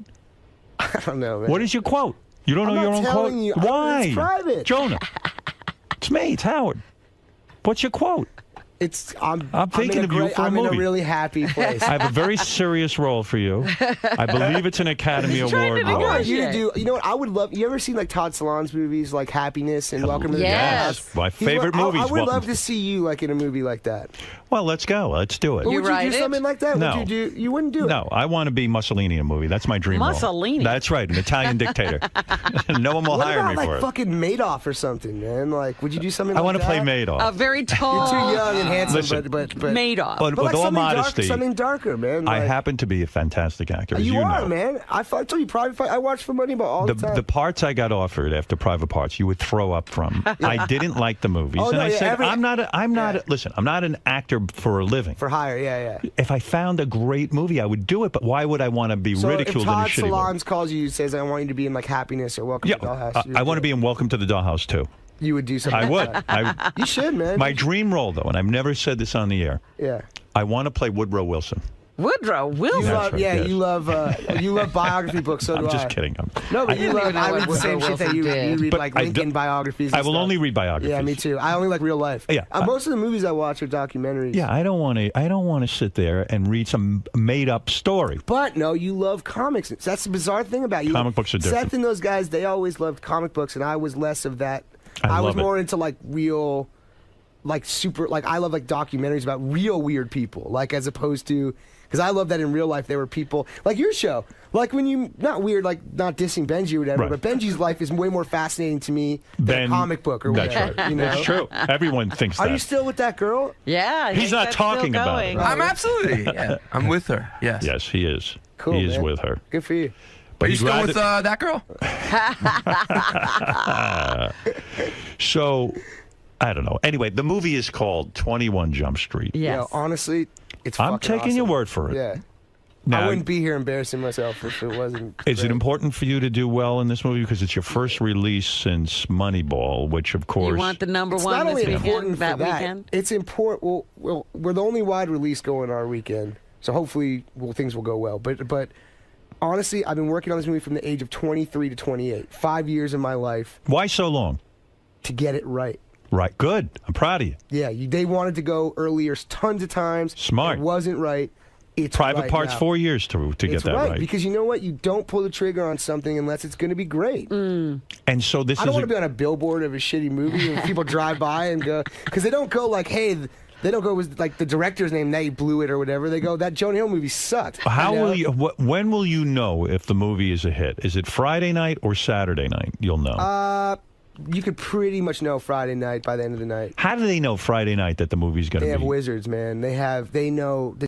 I don't know, man. What is your quote? You don't I'm know your not own telling quote? you. Why? It's private. Jonah. It's me. It's Howard. What's your quote? I'm thinking of you for a I'm movie. in a really happy place. I have a very serious role for you. I believe it's an Academy Award I role. want you to do. You know what? I would love. You ever seen like Todd Salon's movies, like Happiness and Welcome to the Yes. Dollhouse? My favorite movies, I would Welcome love to- to see you like in a movie like that. Well, let's go. Let's do it. But would you do something like that? No. Would you do? You wouldn't do it. No, I want to be Mussolini in a movie. That's my dream role. Mussolini? That's right, an Italian dictator. No one will What hire about me like for it. fucking Madoff or something, man? Like, would you do something? I like want to play that? Madoff. A very tall. You're too young and handsome, Listen, but Madoff. But But with like all something modesty, something darker, man. I Like, happen to be a fantastic actor, as you you are, know. man. I told you, Private Fight. I watch for Moneyball all the time. The parts I got offered after Private Parts, you would throw up from. I didn't like the movies, Oh, and no, I yeah, said, listen, I'm not an actor for a living. For hire, yeah. If I found a great movie, I would do it, but why would I want to be So if ridiculed in a Todd shitty movie? Salons calls you and says, "I want you to be in like Happiness or Welcome to the Dollhouse," I want to be in Welcome to the Dollhouse, too. you would do something. I like would. that. You should, man. My dream role, though, and I've never said this on the air, Yeah. I want to play Woodrow Wilson. Woodrow Wilson. You love, right, yeah, yes. you love biography books. So I'm do just I. kidding. No, but I you didn't love. even know I what read the same Woodrow shit that Wilson you read. did. You read But like I Lincoln do- biographies. I and will stuff. only read biographies. Yeah, me too. I only like real life. Yeah, Most of the movies I watch are documentaries. Yeah, I don't want to sit there and read some made-up story. But no, you love comics. That's the bizarre thing about you. Comic books are different. Seth and those guys, they always loved comic books, and I was less of that. I was love it. more into like real, like super, like I love like documentaries about real weird people, like as opposed to, because I love that in real life there were people like your show, like when you not weird, like not dissing Benji or whatever, Right. but Benji's life is way more fascinating to me than a comic book or That's whatever. right. You know? That's true. Everyone thinks Are that. you still with that girl? Yeah. I He's think not that's talking still about it. going. I'm absolutely. Yeah, I'm with her. Yes. Yes, he is. Cool, he is man. with her. Good for you. Are you he'd still rather- with that girl? So, I don't know. Anyway, the movie is called 21 Jump Street. Yeah, honestly, it's. I'm fucking taking your awesome. word for it. Yeah. Now, I wouldn't be here embarrassing myself if it wasn't. is it great. important for you to do well in this movie because it's your first release since Moneyball, which of course You want the number It's one not only this important weekend, for that that. weekend? It's important. Well, we're the only wide release going our weekend, so hopefully, things will go well. But Honestly, I've been working on this movie from the age of 23 to 28. 5 years of my life. Why so long? To get it right. Right. Good. I'm proud of you. Yeah, they wanted to go earlier tons of times. Smart. It wasn't right. It's Private right Parts, now. 4 years to get It's that right. Because you know what? You don't pull the trigger on something unless it's going to be great. And so this I don't want to be on a billboard of a shitty movie and people drive by and go, because they don't go like, hey, they don't go with like the director's name, they blew it or whatever. They go, that Jonah Hill movie sucked. How You know? will you? When will you know if the movie is a hit? Is it Friday night or Saturday night? You'll know. You could pretty much know Friday night by the end of the night. How do they know Friday night that the movie's going to They be? have wizards, man. They know.